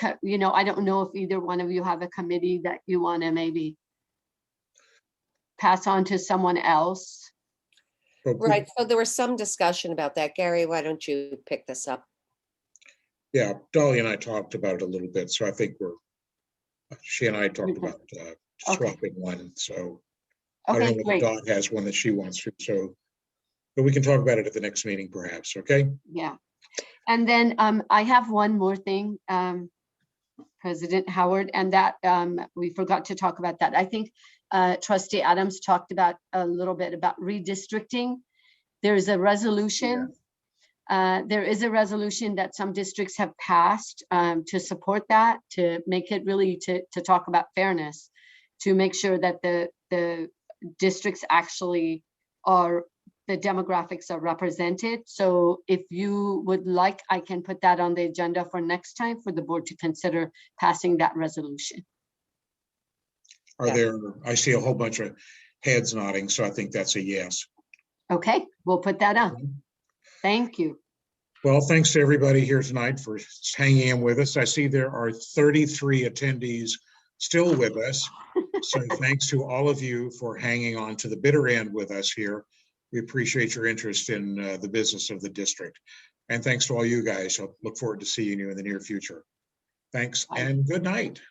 I don't know if either one of you have a committee that you want to maybe pass on to someone else? Right, so there was some discussion about that. Gary, why don't you pick this up? Yeah, Dolly and I talked about it a little bit, so I think she and I talked about swapping one. So I don't know if Dot has one that she wants to, so, but we can talk about it at the next meeting perhaps, okay? Yeah, and then I have one more thing, President Howard, and that we forgot to talk about that. I think Trustee Adams talked about a little bit about redistricting. There's a resolution. Yeah. There is a resolution that some districts have passed to support that, to make it really to talk about fairness, to make sure that the districts actually are, the demographics are represented. So if you would like, I can put that on the agenda for next time for the board to consider passing that resolution. Are Yes. there, I see a whole bunch of heads nodding, so I think that's a yes. Okay, we'll put that on. Thank you. Well, thanks to everybody here tonight for hanging in with us. I see there are 33 attendees still with us. So thanks to all of you for hanging on to the bitter end with us here. We appreciate your interest in the business of the district. And thanks to all you guys. I look forward to seeing you in the near future. Thanks and good night.